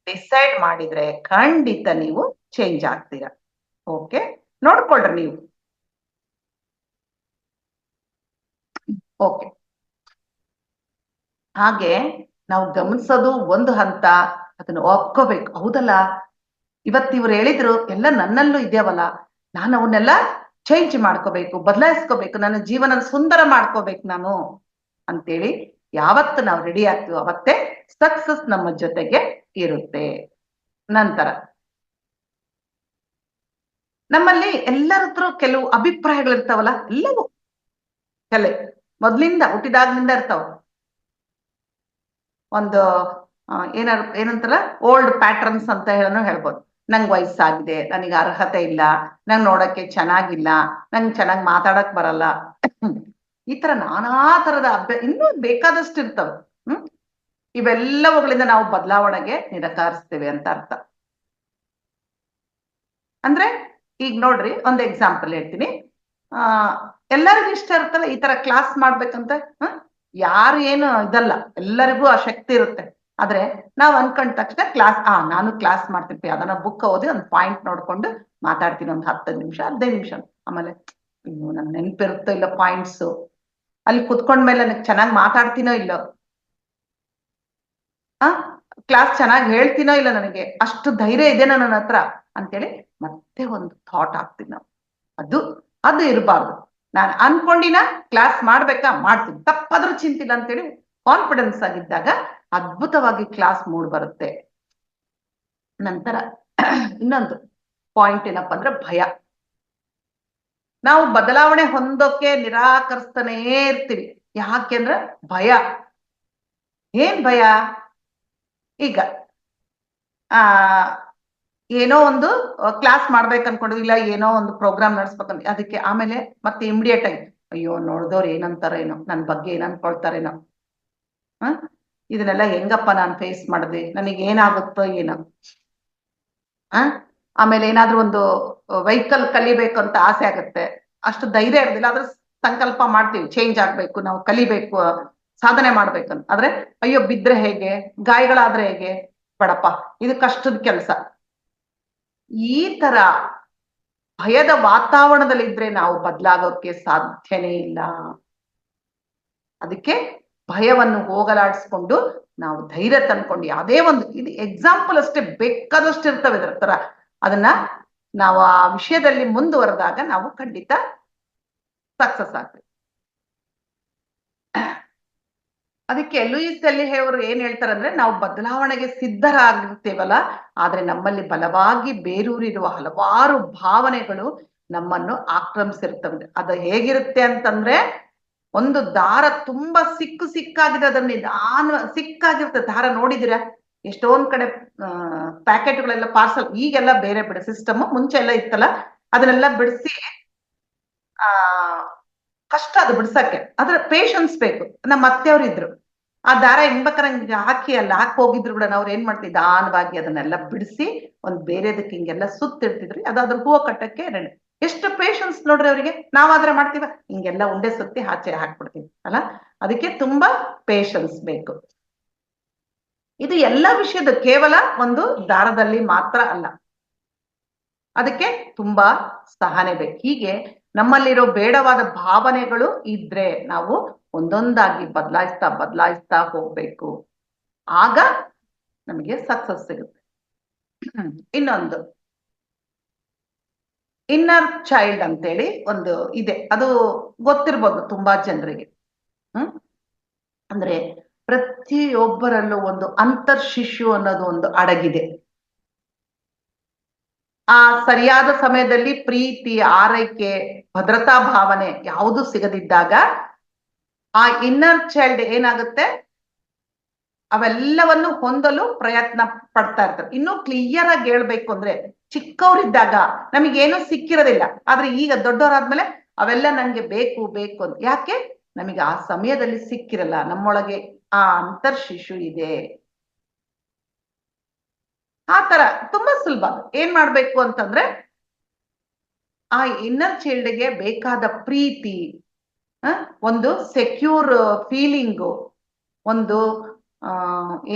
ಡಿಸೈಡ್ ಮಾಡಿದ್ರೆ ಖಂಡಿತ ನೀವು ಚೇಂಜ್ ಆಗ್ತೀರಾ. ಓಕೆ, ನೋಡ್ಕೊಳ್ರಿ ನೀವು. ಓಕೆ, ಹಾಗೆ ನಾವು ಗಮನಿಸೋದು ಒಂದು ಹಂತ, ಅದನ್ನ ಒಪ್ಕೋಬೇಕು. ಹೌದಲ್ಲ, ಇವತ್ತು ಹೇಳಿದ್ರು ಎಲ್ಲ ನನ್ನಲ್ಲೂ ಇದ್ಯಾವಲ್ಲ, ನಾನು ಅವನ್ನೆಲ್ಲ ಚೇಂಜ್ ಮಾಡ್ಕೋಬೇಕು, ಬದಲಾಯಿಸ್ಕೋಬೇಕು, ನನ್ನ ಜೀವನ ಸುಂದರ ಮಾಡ್ಕೋಬೇಕು ನಾನು ಅಂತೇಳಿ ಯಾವತ್ತು ನಾವು ರೆಡಿ ಆಗ್ತೀವೋ ಅವತ್ತೇ ಸಕ್ಸಸ್ ನಮ್ಮ ಜೊತೆಗೆ ಇರುತ್ತೆ. ನಂತರ ನಮ್ಮಲ್ಲಿ ಎಲ್ಲರತ್ರ ಕೆಲವು ಅಭಿಪ್ರಾಯಗಳಿರ್ತಾವಲ್ಲ, ಎಲ್ಲವೂ ಮೊದ್ಲಿಂದ ಹುಟ್ಟಿದಾಗ್ಲಿಂದ ಇರ್ತಾವ. ಒಂದು ಏನಂತಾರ ಓಲ್ಡ್ ಪ್ಯಾಟರ್ನ್ಸ್ ಅಂತ ಹೇಳ್ಬೋದು. ನಂಗೆ ವಯಸ್ಸಾಗಿದೆ, ನನಗೆ ಅರ್ಹತೆ ಇಲ್ಲ, ನಂಗೆ ನೋಡಕ್ಕೆ ಚೆನ್ನಾಗಿಲ್ಲ, ನಂಗೆ ಚೆನ್ನಾಗಿ ಮಾತಾಡಕ್ ಬರಲ್ಲ, ಈ ತರ ನಾನಾ ತರದ ಇನ್ನೂ ಬೇಕಾದಷ್ಟು ಇರ್ತವೆ. ಇವೆಲ್ಲವುಗಳಿಂದ ನಾವು ಬದಲಾವಣೆಗೆ ನಿರಾಕರಿಸ್ತೇವೆ ಅಂತ ಅರ್ಥ. ಅಂದ್ರೆ ಈಗ ನೋಡ್ರಿ, ಒಂದು ಎಕ್ಸಾಂಪಲ್ ಹೇಳ್ತೀನಿ. ಎಲ್ಲರಿಗೂ ಇಷ್ಟ ಇರುತ್ತಲ್ಲ ಈ ತರ ಕ್ಲಾಸ್ ಮಾಡ್ಬೇಕಂತ. ಯಾರು ಏನು ಇದಲ್ಲ, ಎಲ್ಲರಿಗೂ ಆ ಶಕ್ತಿ ಇರುತ್ತೆ. ಆದ್ರೆ ನಾವ್ ಅನ್ಕೊಂಡ ತಕ್ಷಣ ಕ್ಲಾಸ್ ನಾನು ಕ್ಲಾಸ್ ಮಾಡ್ತಿರ್ತೀವಿ, ಅದನ್ನ ಬುಕ್ ಓದಿ ಒಂದು ಪಾಯಿಂಟ್ ನೋಡ್ಕೊಂಡು ಮಾತಾಡ್ತೀನಿ ಒಂದು 10 ನಿಮಿಷ 15 ನಿಮಿಷ. ಆಮೇಲೆ ಇನ್ನು ನನ್ ನೆನಪಿರುತ್ತೋ ಇಲ್ಲ ಪಾಯಿಂಟ್ಸ್, ಅಲ್ಲಿ ಕುತ್ಕೊಂಡ್ಮೇಲೆ ನನಗೆ ಚೆನ್ನಾಗಿ ಮಾತಾಡ್ತೀನೋ ಇಲ್ಲೋ, ಕ್ಲಾಸ್ ಚೆನ್ನಾಗಿ ಹೇಳ್ತೀನೋ ಇಲ್ಲ, ನನಗೆ ಅಷ್ಟು ಧೈರ್ಯ ಇದೆನೋ ನನ್ನ ಹತ್ರ ಅಂತೇಳಿ ಮತ್ತೆ ಒಂದು ಥಾಟ್ ಆಗ್ತೀನಿ ನಾವು. ಅದು ಇರಬಾರ್ದು. ನಾನು ಅನ್ಕೊಂಡಿನ ಕ್ಲಾಸ್ ಮಾಡ್ಬೇಕಾ, ಮಾಡ್ತೀನಿ, ತಪ್ಪಾದ್ರೂ ಚಿಂತಿಲ್ಲ ಅಂತೇಳಿ ಕಾನ್ಫಿಡೆನ್ಸ್ ಆಗಿದ್ದಾಗ ಅದ್ಭುತವಾಗಿ ಕ್ಲಾಸ್ ಮೂಡ್ ಬರುತ್ತೆ. ನಂತರ ಇನ್ನೊಂದು ಪಾಯಿಂಟ್ ಏನಪ್ಪಾ ಅಂದ್ರೆ ಭಯ. ನಾವು ಬದಲಾವಣೆ ಹೊಂದೋಕೆ ನಿರಾಕರಿಸ್ತಾನೇ ಇರ್ತೀವಿ. ಯಾಕೆಂದ್ರೆ ಭಯ. ಏನ್ ಭಯ? ಈಗ ಏನೋ ಒಂದು ಕ್ಲಾಸ್ ಮಾಡ್ಬೇಕು ಅನ್ಕೊಂಡು, ಇಲ್ಲ ಏನೋ ಒಂದು ಪ್ರೋಗ್ರಾಮ್ ನಡೆಸ್ಬೇಕಂತ, ಅದಕ್ಕೆ ಆಮೇಲೆ ಮತ್ತೆ ಇಮಿಡಿಯೇಟ್ ಆಗಿ ಅಯ್ಯೋ ನೋಡ್ದವ್ರು ಏನಂತಾರೇನೋ, ನನ್ನ ಬಗ್ಗೆ ಏನ್ ಅನ್ಕೊಳ್ತಾರೇನೋ, ಇದನ್ನೆಲ್ಲ ಹೆಂಗಪ್ಪ ನಾನು ಫೇಸ್ ಮಾಡಿದೆ, ನನಗೆ ಏನಾಗುತ್ತೋ ಏನೋ. ಆಮೇಲೆ ಏನಾದ್ರೂ ಒಂದು ವೆಹಿಕಲ್ ಕಲಿಬೇಕು ಅಂತ ಆಸೆ ಆಗುತ್ತೆ, ಅಷ್ಟು ಧೈರ್ಯ ಇರೋದಿಲ್ಲ, ಆದ್ರೆ ಸಂಕಲ್ಪ ಮಾಡ್ತೀವಿ ಚೇಂಜ್ ಆಗ್ಬೇಕು, ನಾವು ಕಲಿಬೇಕು, ಸಾಧನೆ ಮಾಡ್ಬೇಕಂತ. ಆದ್ರೆ ಅಯ್ಯೋ ಬಿದ್ರೆ ಹೇಗೆ, ಗಾಯಗಳಾದ್ರೆ ಹೇಗೆ, ಬೇಡಪ್ಪ ಇದು ಕಷ್ಟದ ಕೆಲಸ. ಈ ತರ ಭಯದ ವಾತಾವರಣದಲ್ಲಿ ಇದ್ರೆ ನಾವು ಬದಲಾಗೋಕೆ ಸಾಧ್ಯನೇ ಇಲ್ಲ. ಅದಕ್ಕೆ ಭಯವನ್ನು ಹೋಗಲಾಡಿಸ್ಕೊಂಡು ನಾವು ಧೈರ್ಯ ತಂದ್ಕೊಂಡು ಯಾವುದೇ ಒಂದು, ಇದು ಎಕ್ಸಾಂಪಲ್ ಅಷ್ಟೇ, ಬೇಕಾದಷ್ಟು ಇರ್ತವೆ ಇದರ ತರ. ಅದನ್ನ ನಾವು ಆ ವಿಷಯದಲ್ಲಿ ಮುಂದುವರೆದಾಗ ನಾವು ಖಂಡಿತ ಸಕ್ಸಸ್ ಆಗ್ತೀವಿ. ಅದಕ್ಕೆ ಲೂಯಿಸ್ ಎಲ್ಲಿಹೇ ಅವರು ಏನ್ ಹೇಳ್ತಾರಂದ್ರೆ, ನಾವು ಬದಲಾವಣೆಗೆ ಸಿದ್ಧರಾಗಿರ್ತೇವಲ್ಲ, ಆದ್ರೆ ನಮ್ಮಲ್ಲಿ ಬಲವಾಗಿ ಬೇರೂರಿರುವ ಹಲವಾರು ಭಾವನೆಗಳು ನಮ್ಮನ್ನು ಆಕ್ರಮಿಸಿರ್ತವೆ. ಅದು ಹೇಗಿರುತ್ತೆ ಅಂತಂದ್ರೆ, ಒಂದು ದಾರ ತುಂಬಾ ಸಿಕ್ಕಾಗಿದೆ, ಅದನ್ನ ನಿಧಾನ ಸಿಕ್ಕಾಗಿರುತ್ತೆ ದಾರ. ನೋಡಿದಿರಾ ಎಷ್ಟೊಂದ್ ಕಡೆ ಪ್ಯಾಕೆಟ್ಗಳೆಲ್ಲ ಪಾರ್ಸಲ್, ಈಗೆಲ್ಲ ಬೇರೆ ಬಿಡ ಸಿಸ್ಟಮ್, ಮುಂಚೆ ಎಲ್ಲ ಇತ್ತಲ್ಲ, ಅದನ್ನೆಲ್ಲ ಬಿಡಿಸಿ ಕಷ್ಟ ಅದು ಬಿಡ್ಸಕ್ಕೆ, ಅದ್ರ ಪೇಶನ್ಸ್ ಬೇಕು. ನಮ್ಮ ಅತ್ತೆಯವ್ರು ಇದ್ರು, ಆ ದಾರ ಹಿಂಗೆ ಹಾಕಿ ಹೋಗಿದ್ರು ಕೂಡ ಅವ್ರು ಏನ್ ಮಾಡ್ತಿದ್ರು, ನಿಧಾನವಾಗಿ ಅದನ್ನೆಲ್ಲ ಬಿಡಿಸಿ ಒಂದ್ ಬೇರೆದಕ್ಕೆ ಹಿಂಗೆಲ್ಲ ಸುತ್ತಿರ್ತಿದ್ರಿ, ಅದಾದ್ರ ಹೂವು ಕಟ್ಟಕ್ಕೆ ರೆಡಿ. ಎಷ್ಟು ಪೇಶನ್ಸ್ ನೋಡ್ರಿ ಅವರಿಗೆ. ನಾವಾದ್ರೆ ಮಾಡ್ತೀವ, ಹಿಂಗೆಲ್ಲ ಉಂಡೆ ಸುತ್ತಿ ಆಚೆ ಹಾಕ್ಬಿಡ್ತೀವಿ ಅಲ್ಲ. ಅದಕ್ಕೆ ತುಂಬಾ ಪೇಶನ್ಸ್ ಬೇಕು. ಇದು ಎಲ್ಲ ವಿಷಯದ ಕೇವಲ ಒಂದು ದಾರದಲ್ಲಿ ಮಾತ್ರ ಅಲ್ಲ, ಅದಕ್ಕೆ ತುಂಬಾ ಸಹನೆ ಬೇಕು. ಹೀಗೆ ನಮ್ಮಲ್ಲಿರೋ ಬೇಡವಾದ ಭಾವನೆಗಳು ಇದ್ರೆ ನಾವು ಒಂದೊಂದಾಗಿ ಬದಲಾಯಿಸ್ತಾ ಹೋಗ್ಬೇಕು. ಆಗ ನಮಗೆ ಸಕ್ಸಸ್ ಸಿಗುತ್ತೆ. ಇನ್ನೊಂದು ಇನ್ನರ್ ಚೈಲ್ಡ್ ಅಂತೇಳಿ ಒಂದು ಇದೆ, ಅದು ಗೊತ್ತಿರ್ಬೋದು ತುಂಬಾ ಜನರಿಗೆ. ಅಂದ್ರೆ ಪ್ರತಿಯೊಬ್ಬರಲ್ಲೂ ಒಂದು ಅಂತರ್ ಶಿಶು ಅನ್ನೋದು ಒಂದು ಅಡಗಿದೆ. ಆ ಸರಿಯಾದ ಸಮಯದಲ್ಲಿ ಪ್ರೀತಿ, ಆರೈಕೆ, ಭದ್ರತಾ ಭಾವನೆ ಯಾವುದು ಸಿಗದಿದ್ದಾಗ ಆ ಇನ್ನರ್ ಚೈಲ್ಡ್ ಏನಾಗುತ್ತೆ, ಅವೆಲ್ಲವನ್ನು ಹೊಂದಲು ಪ್ರಯತ್ನ ಪಡ್ತಾ ಇರ್ತಾರೆ. ಇನ್ನು ಕ್ಲಿಯರ್ ಆಗಿ ಹೇಳ್ಬೇಕು ಅಂದ್ರೆ, ಚಿಕ್ಕವರಿದ್ದಾಗ ನಮಗೇನು ಸಿಕ್ಕಿರೋದಿಲ್ಲ, ಆದ್ರೆ ಈಗ ದೊಡ್ಡವರಾದ್ಮೇಲೆ ಅವೆಲ್ಲ ನಂಗೆ ಬೇಕು ಬೇಕು ಅಂತ. ಯಾಕೆ? ನಮಗೆ ಆ ಸಮಯದಲ್ಲಿ ಸಿಕ್ಕಿರಲ್ಲ, ನಮ್ಮೊಳಗೆ ಆ ಅಂತರ್ ಶಿಶು ಇದೆ. ಆ ತರ ತುಂಬಾ ಸುಲಭ. ಏನ್ ಮಾಡ್ಬೇಕು ಅಂತಂದ್ರೆ, ಆ ಇನ್ನರ್ ಚೈಲ್ಡ್ಗೆ ಬೇಕಾದ ಪ್ರೀತಿ, ಒಂದು ಸೆಕ್ಯೂರ್ ಫೀಲಿಂಗು, ಒಂದು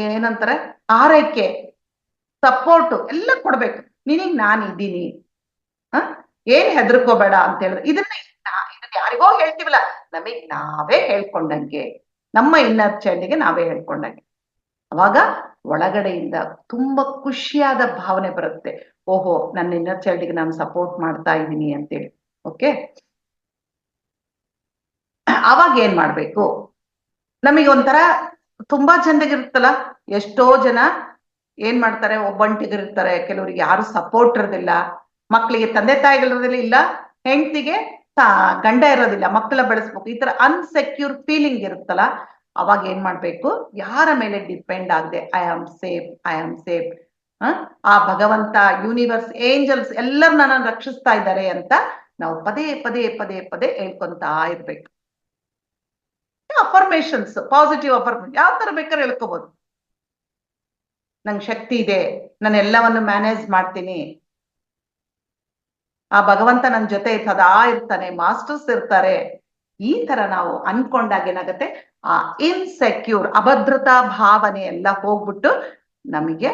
ಏನಂತಾರೆ ಆರೈಕೆ, ಸಪೋರ್ಟ್ ಎಲ್ಲ ಕೊಡ್ಬೇಕು. ನಿನಗ್ ನಾನಿದ್ದೀನಿ, ಏನ್ ಹೆದರ್ಕೋಬೇಡ ಅಂತ ಹೇಳಿದ್ರೆ, ಇದನ್ನ ಯಾರಿಗೋ ಹೇಳ್ತೀವಲ್ಲ, ನಮಗ್ ನಾವೇ ಹೇಳ್ಕೊಂಡಂಗೆ, ನಮ್ಮ ಇನ್ನರ್ ಚೈಲ್ಡ್ಗೆ ನಾವೇ ಹೇಳ್ಕೊಂಡಂಗೆ. ಅವಾಗ ಒಳಗಡೆಯಿಂದ ತುಂಬಾ ಖುಷಿಯಾದ ಭಾವನೆ ಬರುತ್ತೆ. ಓಹೋ, ನನ್ನ ಇನ್ನರ್ ಚೈಲ್ಡ್ಗೆ ನಾನು ಸಪೋರ್ಟ್ ಮಾಡ್ತಾ ಇದ್ದೀನಿ ಅಂತೇಳಿ. ಓಕೆ, ಅವಾಗ ಏನ್ ಮಾಡ್ಬೇಕು, ನಮಗೆ ಒಂಥರ ತುಂಬಾ ಜನರಿಗಿರುತ್ತಲ್ಲ, ಎಷ್ಟೋ ಜನ ಏನ್ ಮಾಡ್ತಾರೆ, ಒಬ್ಬಂಟಿಗಿರ್ತಾರೆ, ಕೆಲವರಿಗೆ ಯಾರು ಸಪೋರ್ಟ್ ಇರೋದಿಲ್ಲ, ಮಕ್ಕಳಿಗೆ ತಂದೆ ತಾಯಿಗಳಿರೋದಿಲ್ಲ, ಇಲ್ಲ ಹೆಂಡತಿಗೆ ಗಂಡ ಇರೋದಿಲ್ಲ, ಮಕ್ಕಳ ಬೆಳೆಸ್ಬೇಕು, ಈ ತರ ಅನ್ಸೆಕ್ಯೂರ್ ಫೀಲಿಂಗ್ ಇರುತ್ತಲ್ಲ. ಅವಾಗ ಏನ್ ಮಾಡ್ಬೇಕು, ಯಾರ ಮೇಲೆ ಡಿಪೆಂಡ್ ಆಗದೆ ಐ ಆಮ್ ಸೇಫ್, ಆ ಭಗವಂತ, ಯೂನಿವರ್ಸ್, ಏಂಜಲ್ಸ್ ಎಲ್ಲರೂ ನನ್ನನ್ನು ರಕ್ಷಿಸ್ತಾ ಇದ್ದಾರೆ ಅಂತ ನಾವು ಪದೇ ಪದೇ ಪದೇ ಪದೇ ಹೇಳ್ಕೊಂತಾ ಇರ್ಬೇಕು. ಅಫರ್ಮೇಶನ್ಸ್, ಪಾಸಿಟಿವ್ ಅಫರ್ಮೇಶನ್ ಯಾವ ತರ ಬೇಕಾದ್ರೆ ಹೇಳ್ಕೋಬಹುದು. ನಂಗೆ ಶಕ್ತಿ ಇದೆ, ನಾನು ಎಲ್ಲವನ್ನು ಮ್ಯಾನೇಜ್ ಮಾಡ್ತೀನಿ, ಆ ಭಗವಂತ ನನ್ನ ಜೊತೆ ಸದಾ ಇರ್ತಾನೆ, ಮಾಸ್ಟರ್ಸ್ ಇರ್ತಾರೆ. ಈ ತರ ನಾವು ಅನ್ಕೊಂಡಾಗ ಏನಾಗುತ್ತೆ, ಆ ಇನ್ಸೆಕ್ಯೂರ್, ಅಭದ್ರತಾ ಭಾವನೆ ಎಲ್ಲ ಹೋಗ್ಬಿಟ್ಟು ನಮಗೆ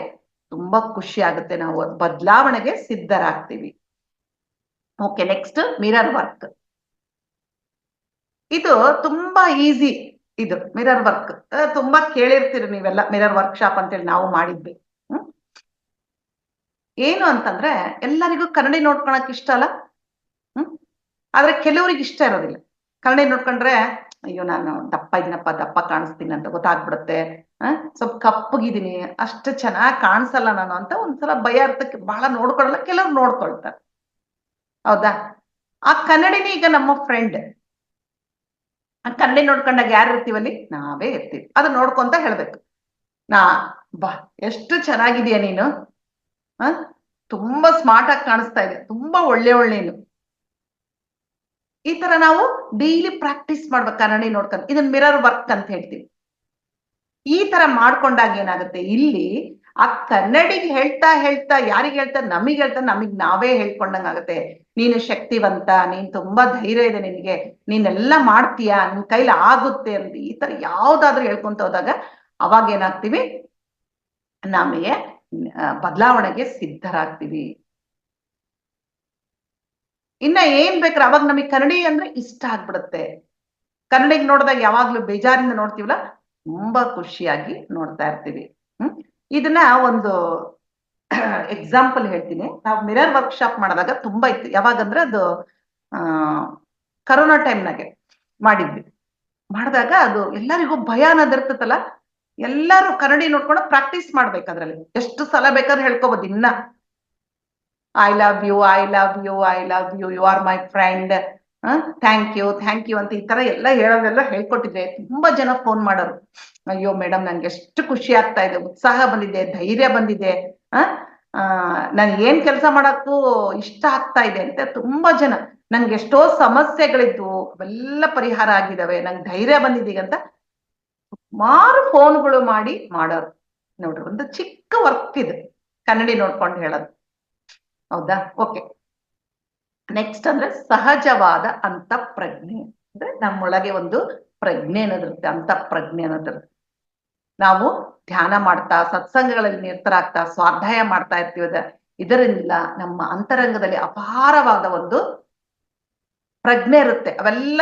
ತುಂಬಾ ಖುಷಿ ಆಗುತ್ತೆ, ನಾವು ಬದಲಾವಣೆಗೆ ಸಿದ್ಧರಾಗ್ತೀವಿ. Okay, next mirror work. ಇದು ತುಂಬಾ ಈಸಿ. ಇದು ಮಿರರ್ ವರ್ಕ್ ತುಂಬಾ ಕೇಳಿರ್ತೀರಿ ನೀವೆಲ್ಲ, ಮಿರರ್ ವರ್ಕ್ಶಾಪ್ ಅಂತೇಳಿ ನಾವು ಮಾಡಿದ್ವಿ. ಏನು ಅಂತಂದ್ರೆ, ಎಲ್ಲರಿಗೂ ಕನ್ನಡಿ ನೋಡ್ಕೊಳಕ್ ಇಷ್ಟ ಅಲ್ಲ. ಆದ್ರೆ ಕೆಲವ್ರಿಗೆ ಇಷ್ಟ ಇರೋದಿಲ್ಲ. ಕನ್ನಡಿ ನೋಡ್ಕೊಂಡ್ರೆ, ಅಯ್ಯೋ ನಾನು ದಪ್ಪ ಇದೀನಪ್ಪ, ದಪ್ಪ ಕಾಣಿಸ್ತೀನಿ ಅಂತ ಗೊತ್ತಾಗ್ಬಿಡುತ್ತೆ, ಸ್ವಲ್ಪ ಕಪ್ಪಗಿದ್ದೀನಿ, ಅಷ್ಟು ಚೆನ್ನಾಗಿ ಕಾಣಿಸಲ್ಲ ನಾನು ಅಂತ ಒಂದ್ಸಲ ಭಯ ಅರ್ಥಕ್ಕೆ ಬಹಳ ನೋಡ್ಕೊಳಲ್ಲ, ಕೆಲವ್ರು ನೋಡ್ಕೊಳ್ತಾರೆ. ಹೌದಾ? ಆ ಕನ್ನಡಿನಿ ಈಗ ನಮ್ಮ ಫ್ರೆಂಡ್. ಆ ಕನ್ನಡಿ ನೋಡ್ಕೊಂಡಾಗ ಯಾರು ಇರ್ತೀವಲ್ಲಿ, ನಾವೇ ಇರ್ತೀವಿ. ಅದು ನೋಡ್ಕೊಂತ ಹೇಳ್ಬೇಕು, ಬಾ ಎಷ್ಟು ಚೆನ್ನಾಗಿದೀಯ ನೀನು, ತುಂಬಾ ಸ್ಮಾರ್ಟ್ ಆಗಿ ಕಾಣಿಸ್ತಾ ಇದೆ, ತುಂಬಾ ಒಳ್ಳೆಯವಳು. ಈ ತರ ನಾವು ಡೈಲಿ ಪ್ರಾಕ್ಟೀಸ್ ಮಾಡ್ಬೇಕು ಕನ್ನಡಿ ನೋಡ್ಕೊಂಡು. ಇದನ್ನ ಮಿರರ್ ವರ್ಕ್ ಅಂತ ಹೇಳ್ತೀವಿ. ಈ ತರ ಮಾಡ್ಕೊಂಡಾಗ ಏನಾಗುತ್ತೆ, ಇಲ್ಲಿ ಆ ಕನ್ನಡಿಗೆ ಹೇಳ್ತಾ ಯಾರಿಗೆ ಹೇಳ್ತಾರೆ, ನಮಗ್ ನಾವೇ ಹೇಳ್ಕೊಂಡಂಗ ಆಗುತ್ತೆ. ನೀನು ಶಕ್ತಿವಂತ, ನೀನ್ ತುಂಬಾ ಧೈರ್ಯ ಇದೆ ನಿನಗೆ, ನೀನೆಲ್ಲ ಮಾಡ್ತೀಯಾ, ನಿನ್ ಕೈಲಿ ಆಗುತ್ತೆ ಅಂತ ಈ ತರ ಯಾವ್ದಾದ್ರು ಹೇಳ್ಕೊಂತ ಹೋದಾಗ ಅವಾಗ ಏನಾಗ್ತೀವಿ, ನಮಗೆ ಬದಲಾವಣೆಗೆ ಸಿದ್ಧರಾಗ್ತೀವಿ. ಇನ್ನ ಏನ್ ಬೇಕಾದ್ರೆ ಅವಾಗ ನಮಗೆ ಕನ್ನಡಿ ಅಂದ್ರೆ ಇಷ್ಟ ಆಗ್ಬಿಡುತ್ತೆ. ಕನ್ನಡಿಗೆ ನೋಡಿದಾಗ ಯಾವಾಗ್ಲೂ ಬೇಜಾರಿಂದ ನೋಡ್ತೀವಲ್ಲ, ತುಂಬಾ ಖುಷಿಯಾಗಿ ನೋಡ್ತಾ ಇರ್ತೀವಿ. ಇದನ್ನ ಒಂದು ಎಕ್ಸಾಂಪಲ್ ಹೇಳ್ತೀನಿ. ನಾವು ಮಿರರ್ ವರ್ಕ್ಶಾಪ್ ಮಾಡಿದಾಗ ತುಂಬಾ ಇತ್ತು. ಯಾವಾಗಂದ್ರೆ ಅದು ಕರೋನಾ ಟೈಮ್ನಾಗೆ ಮಾಡಿದ್ವಿ. ಮಾಡಿದಾಗ ಅದು ಎಲ್ಲರಿಗೂ ಭಯ ಅನ್ನೋದಿರ್ತದಲ್ಲ, ಎಲ್ಲರೂ ಕನ್ನಡಿ ನೋಡ್ಕೊಂಡು ಪ್ರಾಕ್ಟೀಸ್ ಮಾಡ್ಬೇಕು. ಅದ್ರಲ್ಲಿ ಎಷ್ಟು ಸಲ ಬೇಕಾದ್ರೆ ಹೇಳ್ಕೋಬಹುದು. ಇನ್ನ I love you, you are my friend, thank you ಅಂತ ಈ ತರ ಎಲ್ಲ ಹೇಳೋದೆಲ್ಲ ಹೇಳ್ಕೊಟ್ಟಿದ್ರೆ ತುಂಬಾ ಜನ ಫೋನ್ ಮಾಡೋರು. ಅಯ್ಯೋ ಮೇಡಮ್, ನನ್ಗೆ ಎಷ್ಟು ಖುಷಿ ಆಗ್ತಾ ಇದೆ, ಉತ್ಸಾಹ ಬಂದಿದೆ, ಧೈರ್ಯ ಬಂದಿದೆ, ನನ್ ಏನ್ ಕೆಲಸ ಮಾಡಕ್ಕೂ ಇಷ್ಟ ಆಗ್ತಾ ಇದೆ ಅಂತ ತುಂಬಾ ಜನ. ನಂಗೆ ಎಷ್ಟೋ ಸಮಸ್ಯೆಗಳಿದ್ವು, ಅವೆಲ್ಲ ಪರಿಹಾರ ಆಗಿದಾವೆ, ನಂಗೆ ಧೈರ್ಯ ಬಂದಿದೆ ಅಂತ ಸುಮಾರು ಫೋನ್ಗಳು ಮಾಡಿ ಮಾಡೋರು. ನೋಡ್ರಿ, ಒಂದು ಚಿಕ್ಕ ವರ್ಕ್ ಇದೆ ಕನ್ನಡಿ ನೋಡ್ಕೊಂಡು ಹೇಳೋದು. ಹೌದಾ? ಓಕೆ, ನೆಕ್ಸ್ಟ್ ಅಂದ್ರೆ ಸಹಜವಾದ ಅಂತಃಪ್ರಜ್ಞೆ. ಅಂದ್ರೆ ನಮ್ಮೊಳಗೆ ಒಂದು ಪ್ರಜ್ಞೆ ಅನ್ನೋದಿರುತ್ತೆ, ಅಂತಃಪ್ರಜ್ಞೆ ಅನ್ನೋದಿರುತ್ತೆ. ನಾವು ಧ್ಯಾನ ಮಾಡ್ತಾ ಸತ್ಸಂಗಗಳಲ್ಲಿ ನಿರತರಾಗ್ತಾ ಸ್ವಾಧ್ಯಾಯ ಮಾಡ್ತಾ ಇರ್ತೀವಿ. ಇದರಿಂದ ನಮ್ಮ ಅಂತರಂಗದಲ್ಲಿ ಅಪಾರವಾದ ಒಂದು ಪ್ರಜ್ಞೆ ಇರುತ್ತೆ, ಅವೆಲ್ಲ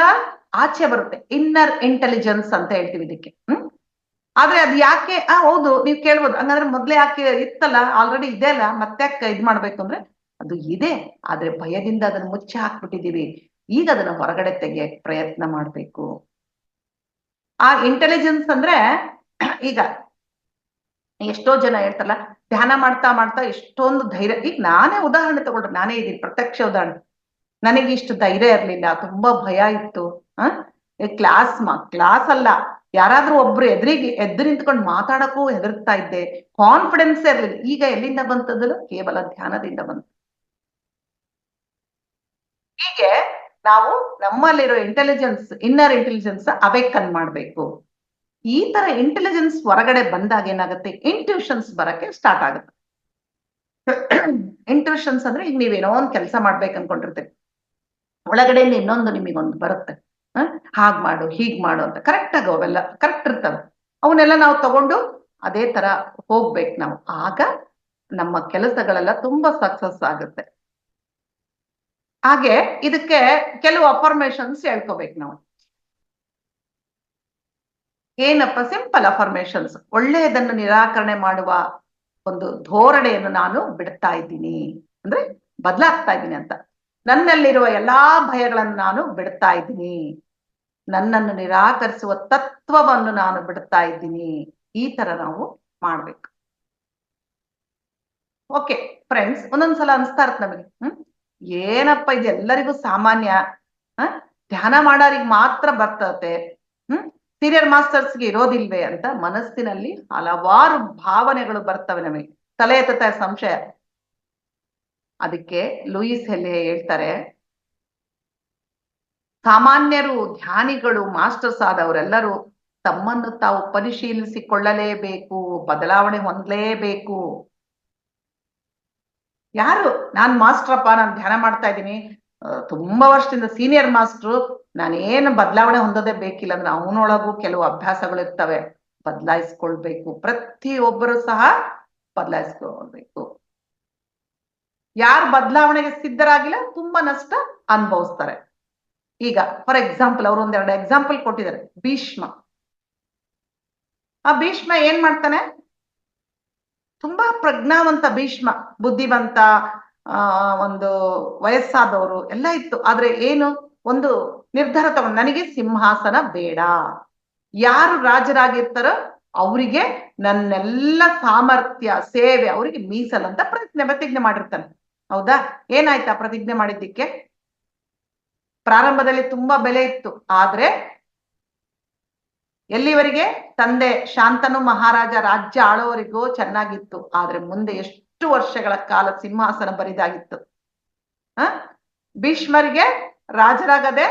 ಆಚೆ ಬರುತ್ತೆ. ಇನ್ನರ್ ಇಂಟೆಲಿಜೆನ್ಸ್ ಅಂತ ಹೇಳ್ತೀವಿ ಇದಕ್ಕೆ. ಆದ್ರೆ ಅದು ಯಾಕೆ ಹೌದು, ನೀವ್ ಕೇಳ್ಬೋದು, ಹಂಗಂದ್ರೆ ಮೊದ್ಲೇ ಯಾಕೆ ಇತ್ತಲ್ಲ, ಆಲ್ರೆಡಿ ಇದೆ ಅಲ್ಲ, ಮತ್ತೆ ಯಾಕೆ ಇದ್ ಮಾಡ್ಬೇಕು ಅಂದ್ರೆ, ಅದು ಇದೆ, ಆದ್ರೆ ಭಯದಿಂದ ಅದನ್ನ ಮುಚ್ಚಿ ಹಾಕ್ಬಿಟ್ಟಿದೀವಿ. ಈಗ ಅದನ್ನ ಹೊರಗಡೆ ತೆಗಿಯಕ್ ಪ್ರಯತ್ನ ಮಾಡ್ಬೇಕು. ಆ ಇಂಟೆಲಿಜೆನ್ಸ್ ಅಂದ್ರೆ ಈಗ ಎಷ್ಟೋ ಜನ ಹೇಳ್ತಾರಲ್ಲ, ಧ್ಯಾನ ಮಾಡ್ತಾ ಮಾಡ್ತಾ ಎಷ್ಟೊಂದು ಧೈರ್ಯ. ಈಗ ನಾನೇ ಉದಾಹರಣೆ ತಗೊಳ್ರಿ, ನಾನೇ ಇದೀನಿ ಪ್ರತ್ಯಕ್ಷ ಉದಾಹರಣೆ. ನನಗೆ ಇಷ್ಟು ಧೈರ್ಯ ಇರ್ಲಿಲ್ಲ, ತುಂಬಾ ಭಯ ಇತ್ತು. ಕ್ಲಾಸ್ ಅಲ್ಲ, ಯಾರಾದ್ರೂ ಒಬ್ರು ಎದ್ದು ನಿಂತ್ಕೊಂಡು ಮಾತಾಡಕ್ಕೂ ಹೆದರ್ತಾ ಇದ್ದೆ, ಕಾನ್ಫಿಡೆನ್ಸ್ ಇರ್ಲಿಲ್ಲ. ಈಗ ಎಲ್ಲಿಂದ ಬಂತದ್ದು? ಕೇವಲ ಧ್ಯಾನದಿಂದ ಬಂತು. ಹೀಗೆ ನಾವು ನಮ್ಮಲ್ಲಿರೋ ಇಂಟೆಲಿಜೆನ್ಸ್, ಇನ್ನರ್ ಇಂಟೆಲಿಜೆನ್ಸ್ ಅವೇಕನ್ ಮಾಡ್ಬೇಕು. ಈ ತರ ಇಂಟೆಲಿಜೆನ್ಸ್ ಹೊರಗಡೆ ಬಂದಾಗ ಏನಾಗುತ್ತೆ, ಇಂಟ್ಯೂಷನ್ಸ್ ಬರಕ್ಕೆ ಸ್ಟಾರ್ಟ್ ಆಗುತ್ತೆ. ಇಂಟ್ಯೂಷನ್ಸ್ ಅಂದ್ರೆ ಈಗ ನೀವೇನೋ ಒಂದು ಕೆಲಸ ಮಾಡ್ಬೇಕು ಅನ್ಕೊಂಡಿರ್ತೀವಿ, ಒಳಗಡೆಯಿಂದ ಇನ್ನೊಂದು ನಿಮಗೊಂದು ಬರುತ್ತೆ, ಹಾಗ್ ಮಾಡು ಹೀಗ್ ಮಾಡು ಅಂತ. ಕರೆಕ್ಟ್ ಆಗಿ ಅವೆಲ್ಲ ಕರೆಕ್ಟ್ ಇರ್ತವೆ. ಅವನ್ನೆಲ್ಲ ನಾವು ತಗೊಂಡು ಅದೇ ತರ ಹೋಗ್ಬೇಕು ನಾವು. ಆಗ ನಮ್ಮ ಕೆಲಸಗಳೆಲ್ಲ ತುಂಬಾ ಸಕ್ಸಸ್ ಆಗುತ್ತೆ. ಹಾಗೆ ಇದಕ್ಕೆ ಕೆಲವು ಅಫರ್ಮೇಶನ್ಸ್ ಹೇಳ್ಕೋಬೇಕು ನಾವು. ಏನಪ್ಪ? Simple affirmations. ಒಳ್ಳೆಯದನ್ನು ನಿರಾಕರಣೆ ಮಾಡುವ ಒಂದು ಧೋರಣೆಯನ್ನು ನಾನು ಬಿಡ್ತಾ ಇದ್ದೀನಿ, ಅಂದ್ರೆ ಬದಲಾಗ್ತಾ ಇದ್ದೀನಿ ಅಂತ. ನನ್ನಲ್ಲಿರುವ ಎಲ್ಲಾ ಭಯಗಳನ್ನು ನಾನು ಬಿಡ್ತಾ ಇದ್ದೀನಿ, ನನ್ನನ್ನು ನಿರಾಕರಿಸುವ ತತ್ವವನ್ನು ನಾನು ಬಿಡ್ತಾ ಇದ್ದೀನಿ. ಈ ತರ ನಾವು ಮಾಡ್ಬೇಕು. ಓಕೆ ಫ್ರೆಂಡ್ಸ್, ಒಂದೊಂದ್ಸಲ ಅನ್ಸ್ತಾ ಇರತ್ ನಮಗೆ, ಏನಪ್ಪ ಇದು ಎಲ್ಲರಿಗೂ ಸಾಮಾನ್ಯ, ಧ್ಯಾನ ಮಾಡೋರಿಗೆ ಮಾತ್ರ ಬರ್ತತೆ, ಸೀನಿಯರ್ ಮಾಸ್ಟರ್ಸ್ಗೆ ಇರೋದಿಲ್ವೇ ಅಂತ ಮನಸ್ಸಿನಲ್ಲಿ ಹಲವಾರು ಭಾವನೆಗಳು ಬರ್ತವೆ ನಮಗೆ, ತಲೆ ಎತ್ತ ಸಂಶಯ. ಅದಕ್ಕೆ ಲೂಯಿಸ್ ಹೆಲೆ ಹೇಳ್ತಾರೆ, ಸಾಮಾನ್ಯರು, ಧ್ಯಾನಿಗಳು, ಮಾಸ್ಟರ್ಸ್ ಆದವರೆಲ್ಲರೂ ತಮ್ಮನ್ನು ತಾವು ಪರಿಶೀಲಿಸಿಕೊಳ್ಳಲೇಬೇಕು, ಬದಲಾವಣೆ ಹೊಂದಲೇಬೇಕು. ಯಾರು ನಾನ್ ಮಾಸ್ಟ್ರಪ್ಪ, ನಾನು ಧ್ಯಾನ ಮಾಡ್ತಾ ಇದ್ದೀನಿ, ತುಂಬಾ ವರ್ಷದಿಂದ ಸೀನಿಯರ್ ಮಾಸ್ಟ್ರು, ನಾನೇನು ಬದಲಾವಣೆ ಹೊಂದೋದೇ ಬೇಕಿಲ್ಲ ಅಂದ್ರೆ ಅವನೊಳಗೂ ಕೆಲವು ಅಭ್ಯಾಸಗಳು ಇರ್ತವೆ, ಬದಲಾಯಿಸ್ಕೊಳ್ಬೇಕು. ಪ್ರತಿಯೊಬ್ಬರು ಸಹ ಬದಲಾಯಿಸ್ಕೊಳ್ಬೇಕು. ಯಾರು ಬದಲಾವಣೆಗೆ ಸಿದ್ಧರಾಗಿಲ್ಲ ತುಂಬಾ ನಷ್ಟ ಅನುಭವಿಸ್ತಾರೆ. ಈಗ ಫಾರ್ ಎಕ್ಸಾಂಪಲ್ ಅವರು ಒಂದೆರಡು ಎಕ್ಸಾಂಪಲ್ ಕೊಟ್ಟಿದ್ದಾರೆ. ಭೀಷ್ಮ, ಆ ಭೀಷ್ಮ ಏನ್ ಮಾಡ್ತಾನೆ? ತುಂಬಾ ಪ್ರಜ್ಞಾವಂತ ಭೀಷ್ಮ, ಬುದ್ಧಿವಂತ, ಒಂದು ವಯಸ್ಸಾದವರು ಎಲ್ಲ ಇತ್ತು. ಆದ್ರೆ ಏನು, ಒಂದು ನಿರ್ಧಾರ ತಗೊಂಡು, ನನಗೆ ಸಿಂಹಾಸನ ಬೇಡ, ಯಾರು ರಾಜರಾಗಿರ್ತಾರೋ ಅವರಿಗೆ ನನ್ನೆಲ್ಲ ಸಾಮರ್ಥ್ಯ, ಸೇವೆ ಅವರಿಗೆ ಮೀಸಲಂತ ಪ್ರತಿಜ್ಞೆ ಮಾಡಿರ್ತಾನೆ. ಹೌದಾ? ಏನಾಯ್ತಾ ಪ್ರತಿಜ್ಞೆ ಮಾಡಿದ್ದಕ್ಕೆ? ಪ್ರಾರಂಭದಲ್ಲಿ ತುಂಬಾ ಬೆಲೆ ಇತ್ತು, ಆದ್ರೆ ಎಲ್ಲಿವರೆಗೆ? ತಂದೆ ಶಾಂತನು ಮಹಾರಾಜ ರಾಜ್ಯ ಆಳೋವರೆಗೂ ಚೆನ್ನಾಗಿತ್ತು, ಆದ್ರೆ ಮುಂದೆ ಎಷ್ಟು ವರ್ಷಗಳ ಕಾಲ ಸಿಂಹಾಸನ ಬರಿದಾಗಿತ್ತು. ಭೀಷ್ಮರಿಗೆ ರಾಜರಾಗದೆ,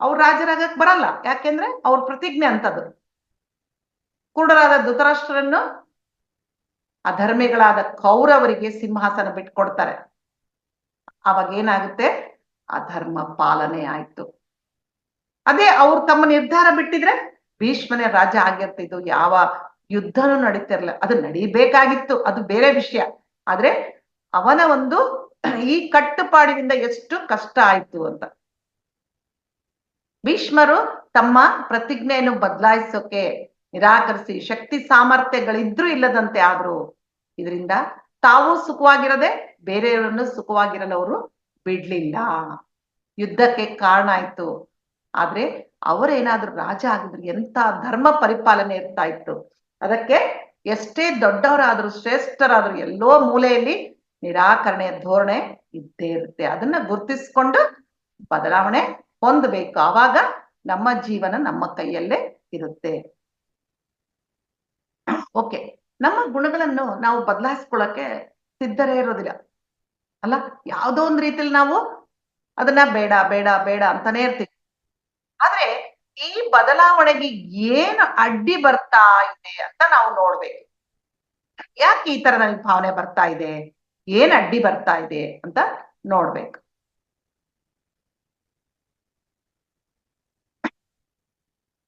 ಅವ್ರು ರಾಜರಾಗಕ್ ಬರಲ್ಲ, ಯಾಕೆಂದ್ರೆ ಅವ್ರ ಪ್ರತಿಜ್ಞೆ ಅಂತದ್ದು. ಕುರುಡರಾದ ಧೃತರಾಷ್ಟ್ರರನ್ನು ಅಧರ್ಮಿಗಳಾದ ಕೌರವರಿಗೆ ಸಿಂಹಾಸನ ಬಿಟ್ಕೊಡ್ತಾರೆ. ಅವಾಗ ಏನಾಗುತ್ತೆ? ಅಧರ್ಮ ಪಾಲನೆ ಆಯ್ತು. ಅದೇ ಅವ್ರು ತಮ್ಮ ನಿರ್ಧಾರ ಬಿಟ್ಟಿದ್ರೆ ಭೀಷ್ಮನೇ ರಾಜ ಆಗಿರ್ತಿದ್ದು, ಯಾವ ಯುದ್ಧನೂ ನಡೀತಿರ್ಲಿಲ್ಲ. ಅದು ನಡೀಬೇಕಾಗಿತ್ತು, ಅದು ಬೇರೆ ವಿಷಯ. ಆದ್ರೆ ಅವನ ಒಂದು ಈ ಕಟ್ಟುಪಾಡಿನಿಂದ ಎಷ್ಟು ಕಷ್ಟ ಆಯ್ತು ಅಂತ. ಭೀಷ್ಮರು ತಮ್ಮ ಪ್ರತಿಜ್ಞೆಯನ್ನು ಬದಲಾಯಿಸೋಕೆ ನಿರಾಕರಿಸಿ, ಶಕ್ತಿ ಸಾಮರ್ಥ್ಯಗಳಿದ್ರೂ ಇಲ್ಲದಂತೆ ಆದ್ರು. ಇದರಿಂದ ತಾವು ಸುಖವಾಗಿರದೆ ಬೇರೆಯವರನ್ನು ಸುಖವಾಗಿರಲು ಅವರು ಬಿಡ್ಲಿಲ್ಲ. ಯುದ್ಧಕ್ಕೆ ಕಾರಣ ಆಯ್ತು. ಆದ್ರೆ ಅವರೇನಾದ್ರೂ ರಾಜ ಆಗಿದ್ರು ಎಂತ ಧರ್ಮ ಪರಿಪಾಲನೆ ಇರ್ತಾ ಇತ್ತು. ಅದಕ್ಕೆ ಎಷ್ಟೇ ದೊಡ್ಡವರಾದ್ರೂ ಶ್ರೇಷ್ಠರಾದ್ರೂ ಎಲ್ಲೋ ಮೂಲೆಯಲ್ಲಿ ನಿರಾಕರಣೆಯ ಧೋರಣೆ ಇದ್ದೇ ಇರುತ್ತೆ. ಅದನ್ನ ಗುರುತಿಸ್ಕೊಂಡು ಬದಲಾವಣೆ ಹೊಂದಬೇಕು. ಆವಾಗ ನಮ್ಮ ಜೀವನ ನಮ್ಮ ಕೈಯಲ್ಲೇ ಇರುತ್ತೆ. ಓಕೆ, ನಮ್ಮ ಗುಣಗಳನ್ನು ನಾವು ಬದಲಾಯಿಸ್ಕೊಳ್ಳಕ್ಕೆ ಸಿದ್ಧರೇ ಇರೋದಿಲ್ಲ ಅಲ್ಲ. ಯಾವುದೋ ಒಂದು ರೀತಿಯಲ್ಲಿ ನಾವು ಅದನ್ನ ಬೇಡ ಬೇಡ ಬೇಡ ಅಂತಾನೆ ಇರ್ತೀವಿ. ಆದ್ರೆ ಈ ಬದಲಾವಣೆಗೆ ಏನು ಅಡ್ಡಿ ಬರ್ತಾ ಇದೆ ಅಂತ ನಾವು ನೋಡ್ಬೇಕು. ಯಾಕೆ ಈ ತರ ನನಗೆ ಭಾವನೆ ಬರ್ತಾ ಇದೆ, ಏನ್ ಅಡ್ಡಿ ಬರ್ತಾ ಇದೆ ಅಂತ ನೋಡ್ಬೇಕು.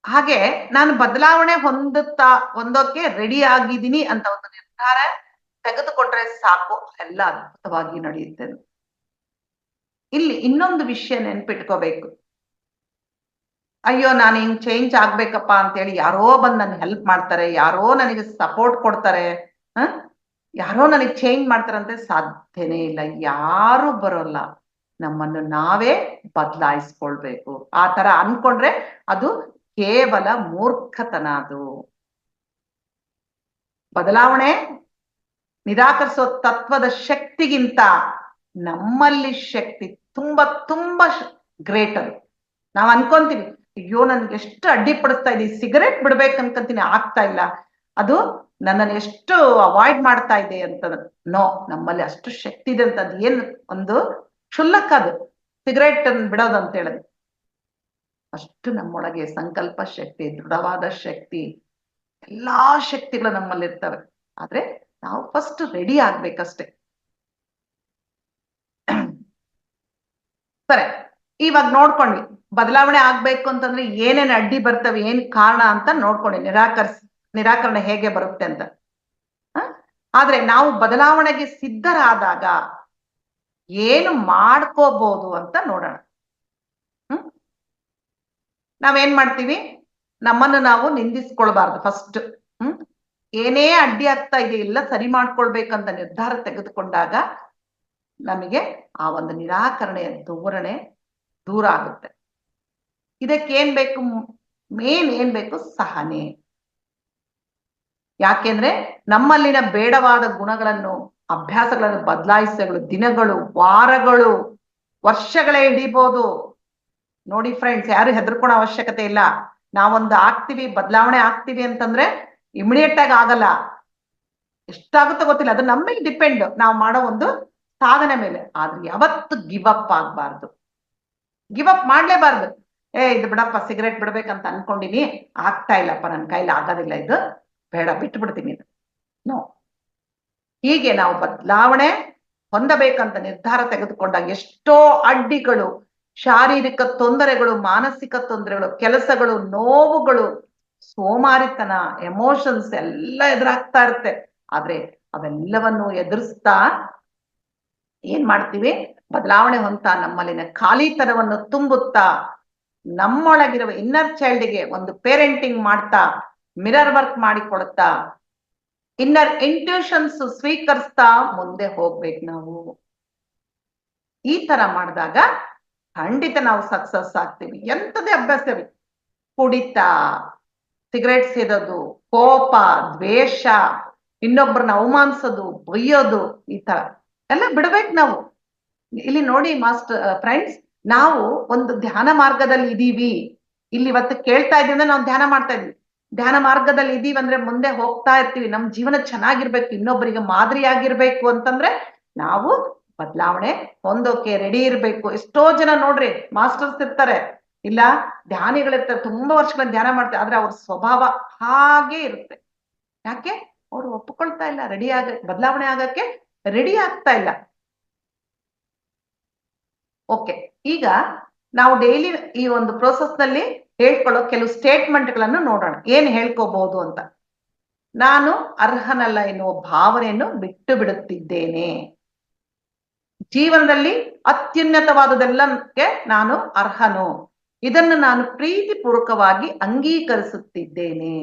ಹಾಗೆ ನಾನು ಬದಲಾವಣೆ ಹೊಂದೋಕೆ ರೆಡಿ ಆಗಿದ್ದೀನಿ ಅಂತ ಒಂದು ನಿರ್ಧಾರ ತೆಗೆದುಕೊಂಡ್ರೆ ಸಾಕು, ಎಲ್ಲ ಅದ್ಭುತವಾಗಿ ನಡೆಯುತ್ತೆ. ಇಲ್ಲಿ ಇನ್ನೊಂದು ವಿಷಯ ನೆನ್ಪಿಟ್ಕೋಬೇಕು. ಅಯ್ಯೋ ನಾನು ಹಿಂಗ್ ಚೇಂಜ್ ಆಗ್ಬೇಕಪ್ಪ ಅಂತೇಳಿ ಯಾರೋ ಬಂದ್ ನನ್ ಹೆಲ್ಪ್ ಮಾಡ್ತಾರೆ, ಯಾರೋ ನನಗೆ ಸಪೋರ್ಟ್ ಕೊಡ್ತಾರೆ, ಯಾರೋ ನನಗೆ ಚೇಂಜ್ ಮಾಡ್ತಾರಂತೆ ಸಾಧ್ಯನೇ ಇಲ್ಲ. ಯಾರು ಬರೋಲ್ಲ. ನಮ್ಮನ್ನು ನಾವೇ ಬದಲಾಯಿಸ್ಕೊಳ್ಬೇಕು. ಆ ತರ ಅನ್ಕೊಂಡ್ರೆ ಅದು ಕೇವಲ ಮೂರ್ಖತನ. ಅದು ಬದಲಾವಣೆ ನಿರಾಕರಿಸೋ ತತ್ವದ ಶಕ್ತಿಗಿಂತ ನಮ್ಮಲ್ಲಿ ಶಕ್ತಿ ತುಂಬಾ ತುಂಬಾ ಗ್ರೇಟ್. ಅದು ನಾವ್ ಅನ್ಕೊಂತೀವಿ, ಅಯ್ಯೋ ನನ್ಗೆ ಎಷ್ಟು ಅಡ್ಡಿಪಡಿಸ್ತಾ ಇದೀನಿ, ಸಿಗರೇಟ್ ಬಿಡ್ಬೇಕು ಅನ್ಕೊಂತೀನಿ, ಆಗ್ತಾ ಇಲ್ಲ, ಅದು ನನ್ನನ್ನು ಎಷ್ಟು ಅವಾಯ್ಡ್ ಮಾಡ್ತಾ ಇದೆ ಅಂತ. ನೋ, ನಮ್ಮಲ್ಲಿ ಅಷ್ಟು ಶಕ್ತಿ ಇದೆ ಅಂತ. ಅದು ಏನ್ ಒಂದು ಕ್ಷುಲ್ಲಕ ಅದು ಸಿಗರೇಟ್ ಬಿಡೋದು ಅಂತ ಹೇಳೋದು. ಅಷ್ಟು ನಮ್ಮೊಳಗೆ ಸಂಕಲ್ಪ ಶಕ್ತಿ, ದೃಢವಾದ ಶಕ್ತಿ, ಎಲ್ಲಾ ಶಕ್ತಿಗಳು ನಮ್ಮಲ್ಲಿ ಇರ್ತವೆ. ಆದ್ರೆ ನಾವು ಫಸ್ಟ್ ರೆಡಿ ಆಗ್ಬೇಕಷ್ಟೆ. ಸರಿ, ಇವಾಗ ನೋಡ್ಕೊಂಡ್ವಿ ಬದಲಾವಣೆ ಆಗ್ಬೇಕು ಅಂತಂದ್ರೆ ಏನೇನ್ ಅಡ್ಡಿ ಬರ್ತವೆ, ಏನ್ ಕಾರಣ ಅಂತ ನೋಡ್ಕೊಂಡ್ವಿ. ನಿರಾಕರಣೆ ಹೇಗೆ ಬರುತ್ತೆ ಅಂತ. ಆದ್ರೆ ನಾವು ಬದಲಾವಣೆಗೆ ಸಿದ್ಧರಾದಾಗ ಏನು ಮಾಡ್ಕೋಬಹುದು ಅಂತ ನೋಡೋಣ. ನಾವೇನ್ ಮಾಡ್ತೀವಿ, ನಮ್ಮನ್ನು ನಾವು ನಿಂದಿಸ್ಕೊಳ್ಬಾರ್ದು ಫಸ್ಟ್. ಏನೇ ಅಡ್ಡಿ ಆಗ್ತಾ ಇದೆ ಎಲ್ಲ ಸರಿ ಮಾಡ್ಕೊಳ್ಬೇಕಂತ ನಿರ್ಧಾರ ತೆಗೆದುಕೊಂಡಾಗ ನಮಗೆ ಆ ಒಂದು ನಿರಾಕರಣೆಯ ಧೋರಣೆ ದೂರ ಆಗುತ್ತೆ. ಇದಕ್ಕೇನ್ ಬೇಕು, ಮೇನ್ ಏನ್ ಬೇಕು, ಸಹನೆ. ಯಾಕೆಂದ್ರೆ ನಮ್ಮಲ್ಲಿನ ಬೇಡವಾದ ಗುಣಗಳನ್ನು, ಅಭ್ಯಾಸಗಳನ್ನು ಬದಲಾಯಿಸಗಳು ದಿನಗಳು, ವಾರಗಳು, ವರ್ಷಗಳೇ ಹಿಡಿಬಹುದು. ನೋಡಿ ಫ್ರೆಂಡ್ಸ್, ಯಾರು ಹೆದರ್ಕೊಳ್ಳೋ ಅವಶ್ಯಕತೆ ಇಲ್ಲ. ನಾವೊಂದು ಆಗ್ತೀವಿ, ಬದಲಾವಣೆ ಆಗ್ತೀವಿ ಅಂತಂದ್ರೆ ಇಮಿಡಿಯೇಟ್ ಆಗಿ ಆಗಲ್ಲ. ಎಷ್ಟಾಗುತ್ತೋ ಗೊತ್ತಿಲ್ಲ, ಅದು ನಮ್ಮ ಮೇಲೆ ಡಿಪೆಂಡ್, ನಾವು ಮಾಡೋ ಒಂದು ಸಾಧನೆ ಮೇಲೆ. ಆದ್ರೆ ಯಾವತ್ತು ಗಿವ್ ಅಪ್ ಆಗ್ಬಾರ್ದು, ಗಿವ್ ಅಪ್ ಮಾಡ್ಲೇಬಾರ್ದು. ಇದು ಬಿಡಪ್ಪ, ಸಿಗರೇಟ್ ಬಿಡ್ಬೇಕಂತ ಅನ್ಕೊಂಡಿನಿ, ಆಗ್ತಾ ಇಲ್ಲಪ್ಪ, ನನ್ನ ಕೈಲಿ ಆಗೋದಿಲ್ಲ, ಇದು ಬೇಡ, ಬಿಟ್ಟು ಬಿಡ್ತೀನಿ. ನೋ, ಹೀಗೆ ನಾವು ಬದಲಾವಣೆ ಹೊಂದಬೇಕಂತ ನಿರ್ಧಾರ ತೆಗೆದುಕೊಂಡಾಗ ಎಷ್ಟೋ ಅಡ್ಡಿಗಳು, ಶಾರೀರಿಕ ತೊಂದರೆಗಳು, ಮಾನಸಿಕ ತೊಂದರೆಗಳು, ಕೆಲಸಗಳು, ನೋವುಗಳು, ಸೋಮಾರಿತನ, ಎಮೋಷನ್ಸ್ ಎಲ್ಲ ಎದುರಾಗ್ತಾ ಇರುತ್ತೆ. ಆದ್ರೆ ಅವೆಲ್ಲವನ್ನು ಎದುರಿಸ್ತಾ ಏನ್ ಮಾಡ್ತೀವಿ, ಬದಲಾವಣೆ ಹೊಂತಾ ನಮ್ಮಲ್ಲಿನ ಖಾಲಿತನವನ್ನು ತುಂಬುತ್ತಾ, ನಮ್ಮೊಳಗಿರುವ ಇನ್ನರ್ ಚೈಲ್ಡ್ಗೆ ಒಂದು ಪೇರೆಂಟಿಂಗ್ ಮಾಡ್ತಾ, ಮಿರರ್ ವರ್ಕ್ ಮಾಡಿಕೊಡುತ್ತಾ, ಇನ್ನರ್ ಇಂಟ್ಯೂಷನ್ಸ್ ಸ್ವೀಕರಿಸ್ತಾ ಮುಂದೆ ಹೋಗ್ಬೇಕು ನಾವು. ಈ ತರ ಮಾಡಿದಾಗ ಖಂಡಿತ ನಾವು ಸಕ್ಸಸ್ ಆಗ್ತೀವಿ. ಎಂಥದೇ ಅಭ್ಯಾಸ, ಕುಡಿತ, ಸಿಗರೇಟ್ ಸೇದೋದು, ಕೋಪ, ದ್ವೇಷ, ಇನ್ನೊಬ್ಬರನ್ನ ಅವಮಾನಿಸೋದು, ಬೈಯೋದು, ಈ ತರ ಎಲ್ಲ ಬಿಡ್ಬೇಕು ನಾವು. ಇಲ್ಲಿ ನೋಡಿ ಫ್ರೆಂಡ್ಸ್, ನಾವು ಒಂದು ಧ್ಯಾನ ಮಾರ್ಗದಲ್ಲಿ ಇದೀವಿ. ಇಲ್ಲಿ ಇವತ್ತು ಕೇಳ್ತಾ ಇದ್ದೀವಿ, ನಾವು ಧ್ಯಾನ ಮಾಡ್ತಾ ಇದ್ವಿ. ಧ್ಯಾನ ಮಾರ್ಗದಲ್ಲಿ ಇದೀವಿ ಅಂದ್ರೆ ಮುಂದೆ ಹೋಗ್ತಾ ಇರ್ತೀವಿ. ನಮ್ ಜೀವನ ಚೆನ್ನಾಗಿರ್ಬೇಕು, ಇನ್ನೊಬ್ಬರಿಗೆ ಮಾದರಿ ಆಗಿರ್ಬೇಕು ಅಂತಂದ್ರೆ ನಾವು ಬದಲಾವಣೆ ಹೊಂದೋಕೆ ರೆಡಿ ಇರ್ಬೇಕು. ಎಷ್ಟೋ ಜನ ನೋಡ್ರಿ ಮಾಸ್ಟರ್ಸ್ ಇರ್ತಾರೆ, ಇಲ್ಲ ಧ್ಯಾನಿಗಳಿರ್ತಾರೆ, ತುಂಬಾ ವರ್ಷಗಳ ಧ್ಯಾನ ಮಾಡ್ತಾರೆ, ಆದ್ರೆ ಅವ್ರ ಸ್ವಭಾವ ಹಾಗೆ ಇರುತ್ತೆ. ಯಾಕೆ? ಅವ್ರು ಒಪ್ಕೊಳ್ತಾ ಇಲ್ಲ, ಬದಲಾವಣೆ ಆಗಕ್ಕೆ ರೆಡಿ ಆಗ್ತಾ ಇಲ್ಲ. ಓಕೆ, ಈಗ ನಾವು ಡೈಲಿ ಈ ಒಂದು ಪ್ರೋಸೆಸ್ ನಲ್ಲಿ ಹೇಳ್ಕೊಳ್ಳೋ ಕೆಲವು ಸ್ಟೇಟ್ಮೆಂಟ್ ಗಳನ್ನು ನೋಡೋಣ, ಏನ್ ಹೇಳ್ಕೋಬಹುದು ಅಂತ. ನಾನು ಅರ್ಹನಲ್ಲ ಎನ್ನುವ ಭಾವನೆಯನ್ನು ಬಿಟ್ಟು ಬಿಡುತ್ತಿದ್ದೇನೆ. ಜೀವನದಲ್ಲಿ ಅತ್ಯುನ್ನತವಾದದೆಲ್ಲಕ್ಕೆ ನಾನು ಅರ್ಹನು, ಇದನ್ನು ನಾನು ಪ್ರೀತಿಪೂರ್ವಕವಾಗಿ ಅಂಗೀಕರಿಸುತ್ತಿದ್ದೇನೆ.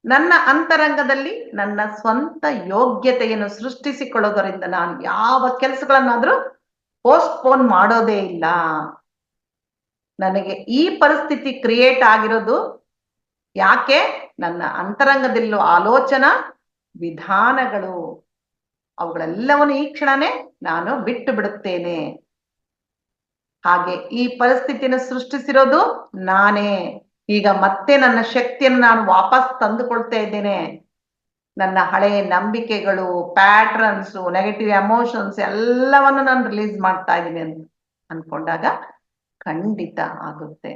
ನನ್ನ ಅಂತರಂಗದಲ್ಲಿ ನನ್ನ ಸ್ವಂತ ಯೋಗ್ಯತೆಯನ್ನು ಸೃಷ್ಟಿಸಿಕೊಳ್ಳೋದರಿಂದ ನಾನು ಯಾವ ಕೆಲಸಗಳನ್ನಾದ್ರೂ ಪೋಸ್ಟ್ಪೋನ್ ಮಾಡೋದೇ ಇಲ್ಲ. ನನಗೆ ಈ ಪರಿಸ್ಥಿತಿ ಕ್ರಿಯೇಟ್ ಆಗಿರೋದು ಯಾಕೆ? ನನ್ನ ಅಂತರಂಗದಲ್ಲೂ ಆಲೋಚನಾ ವಿಧಾನಗಳು, ಅವುಗಳೆಲ್ಲವನ್ನು ಈ ಕ್ಷಣನೇ ನಾನು ಬಿಟ್ಟು ಬಿಡುತ್ತೇನೆ. ಹಾಗೆ ಈ ಪರಿಸ್ಥಿತಿಯನ್ನು ಸೃಷ್ಟಿಸಿರೋದು ನಾನೇ. ಈಗ ಮತ್ತೆ ನನ್ನ ಶಕ್ತಿಯನ್ನು ನಾನು ವಾಪಸ್ ತಂದುಕೊಳ್ತಾ ಇದ್ದೇನೆ. ನನ್ನ ಹಳೆಯ ನಂಬಿಕೆಗಳು, ಪ್ಯಾಟ್ರನ್ಸ್, ನೆಗೆಟಿವ್ ಎಮೋಷನ್ಸ್ ಎಲ್ಲವನ್ನು ನಾನು ರಿಲೀಸ್ ಮಾಡ್ತಾ ಇದ್ದೀನಿ ಅಂತ ಅನ್ಕೊಂಡಾಗ ಖಂಡಿತ ಆಗುತ್ತೆ.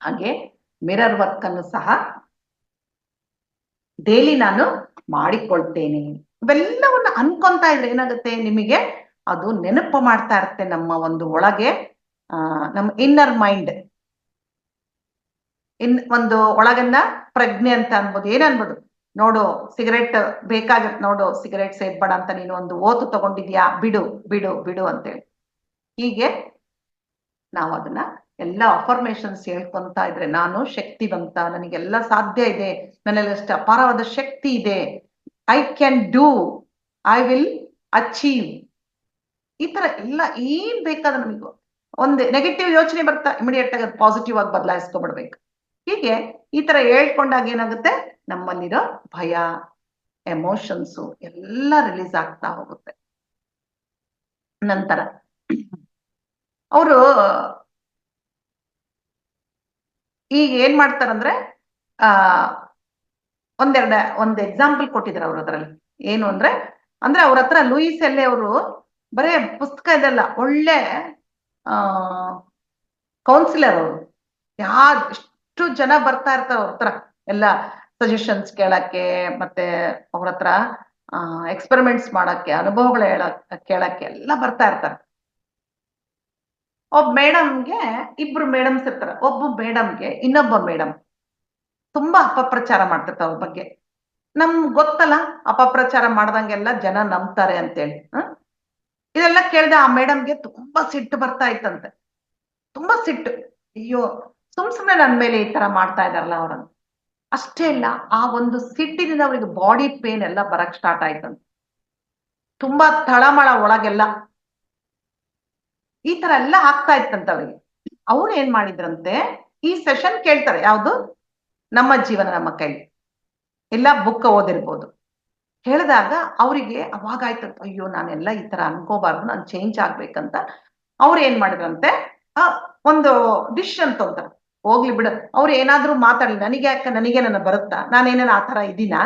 ಹಾಗೆ ಮಿರರ್ ವರ್ಕ್ ಅನ್ನು ಸಹ ಡೈಲಿ ನಾನು ಮಾಡಿಕೊಳ್ತೇನೆ. ಇವೆಲ್ಲವನ್ನ ಅನ್ಕೊಂತಾ ಇದ್ರೆ ಏನಾಗುತ್ತೆ, ನಿಮಗೆ ಅದು ನೆನಪು ಮಾಡ್ತಾ ಇರುತ್ತೆ ನಮ್ಮ ಒಂದು ಒಳಗೆ, ನಮ್ಮ ಇನ್ನರ್ ಮೈಂಡ್. ಒಂದು ಒಳಗನ್ನ ಪ್ರಜ್ಞೆ ಅಂತ ಅನ್ಬೋದು, ಏನ್ ಅನ್ಬೋದು, ನೋಡು ಸಿಗರೇಟ್ ಬೇಕಾಗತ್, ನೋಡು ಸಿಗರೇಟ್ ಸೇದ್ಬೇಡ ಅಂತ ನೀನು ಒಂದು ಓತು ತಗೊಂಡಿದ್ಯಾ, ಬಿಡು ಬಿಡು ಬಿಡು ಅಂತೇಳಿ. ಹೀಗೆ ನಾವು ಅದನ್ನ ಎಲ್ಲ ಅಫರ್ಮೇಶನ್ಸ್ ಹೇಳ್ಕೊಂತ ಇದ್ರೆ, ನಾನು ಶಕ್ತಿವಂತ, ನನಗೆಲ್ಲ ಸಾಧ್ಯ ಇದೆ, ನನ್ನಲ್ಲಿ ಅಷ್ಟು ಅಪಾರವಾದ ಶಕ್ತಿ ಇದೆ, I can do, I will achieve, ಈ ತರ ಎಲ್ಲ ಏನ್ ಬೇಕಾದ್ರೆ ನಮಗೂ ಒಂದು ನೆಗೆಟಿವ್ ಯೋಚನೆ ಬರ್ತಾ ಇಮಿಡಿಯೇಟ್ ಆಗಿ ಪಾಸಿಟಿವ್ ಆಗಿ ಬದಲಾಯಿಸ್ಕೊಬಿಡ್ಬೇಕು. ಹೀಗೆ ಈ ತರ ಹೇಳ್ಕೊಂಡಾಗ ಏನಾಗುತ್ತೆ, ನಮ್ಮಲ್ಲಿರೋ ಭಯ, ಎಮೋಷನ್ಸು ಎಲ್ಲ ರಿಲೀಸ್ ಆಗ್ತಾ ಹೋಗುತ್ತೆ. ನಂತರ ಅವರು ಈಗ ಏನ್ ಮಾಡ್ತಾರಂದ್ರೆ ಒಂದ್ ಎಕ್ಸಾಂಪಲ್ ಕೊಟ್ಟಿದ್ರು ಅವ್ರ ಅದ್ರಲ್ಲಿ. ಏನು ಅಂದ್ರೆ ಅವ್ರ ಹತ್ರ ಲೂಯಿಸ್ ಎಲ್ಲೆ ಅವರು ಬರೇ ಪುಸ್ತಕ ಇದೆಲ್ಲ, ಒಳ್ಳೆ ಕೌನ್ಸಿಲರ್ ಅವರು. ಎಷ್ಟು ಜನ ಬರ್ತಾ ಇರ್ತಾರೆ ಅವ್ರ ಹತ್ರ ಎಲ್ಲ ಸಜೆಷನ್ಸ್ ಕೇಳಕ್ಕೆ, ಮತ್ತೆ ಅವ್ರ ಹತ್ರ ಎಕ್ಸ್ಪೆರಿಮೆಂಟ್ಸ್ ಮಾಡಕ್ಕೆ, ಅನುಭವಗಳು ಕೇಳಕ್ಕೆ ಎಲ್ಲ ಬರ್ತಾ ಇರ್ತಾರೆ. ಒಬ್ಬ ಮೇಡಮ್ಗೆ ಇಬ್ರು ಮೇಡಮ್ಸ್ ಇರ್ತಾರೆ. ಒಬ್ಬ ಮೇಡಮ್ಗೆ ಇನ್ನೊಬ್ಬ ಮೇಡಮ್ ತುಂಬಾ ಅಪಪ್ರಚಾರ ಮಾಡ್ತಿರ್ತಾರೆ ಅವ್ರ ಬಗ್ಗೆ. ಗೊತ್ತಲ್ಲ ಅಪಪ್ರಚಾರ ಮಾಡ್ದಂಗೆಲ್ಲ ಜನ ನಂಬ್ತಾರೆ ಅಂತೇಳಿ. ಇದೆಲ್ಲ ಕೇಳ್ದೆ ಆ ಮೇಡಮ್ಗೆ ತುಂಬಾ ಸಿಟ್ಟು ಬರ್ತಾ ಇತ್ತಂತೆ, ತುಂಬಾ ಸಿಟ್ಟು. ಅಯ್ಯೋ, ಸುಮ್ನೆ ನನ್ ಮೇಲೆ ಈ ತರ ಮಾಡ್ತಾ ಇದಾರಲ್ಲ ಅವ್ರನ್ನ. ಅಷ್ಟೇ ಇಲ್ಲ, ಆ ಒಂದು ಸಿಟ್ಟಿನಿಂದ ಅವ್ರಿಗೆ ಬಾಡಿ ಪೇನ್ ಎಲ್ಲ ಬರಕ್ ಸ್ಟಾರ್ಟ್ ಆಯ್ತಂತೆ, ತುಂಬಾ ತಳಮಳ ಒಳಗೆಲ್ಲ ಈ ತರ ಎಲ್ಲ ಆಗ್ತಾ ಇತ್ತಂತ ಅವ್ರಿಗೆ. ಅವ್ರು ಏನ್ ಮಾಡಿದ್ರಂತೆ, ಈ ಸೆಷನ್ ಕೇಳ್ತಾರೆ, ಯಾವ್ದು ನಮ್ಮ ಜೀವನ ನಮ್ಮ ಕೈಲಿ, ಇಲ್ಲ ಬುಕ್ ಓದಿರ್ಬೋದು. ಹೇಳಿದಾಗ ಅವರಿಗೆ ಅವಾಗ ಆಯ್ತಂತ, ಅಯ್ಯೋ ನಾನೆಲ್ಲ ಈ ತರ ಅನ್ಕೋಬಾರ್ದು, ನಾನು ಚೇಂಜ್ ಆಗ್ಬೇಕಂತ ಅವ್ರು ಏನ್ ಮಾಡಿದ್ರಂತೆ, ಒಂದು ಡಿಸಿಷನ್ ತಗೊಂತಾರೆ. ಹೋಗ್ಲಿ ಬಿಡು, ಅವ್ರು ಏನಾದ್ರೂ ಮಾತಾಡ್ಲಿ, ನನಗೆ ನನ್ನ ಬರುತ್ತಾ, ನಾನೇನ ಆ ತರ ಇದೀನ,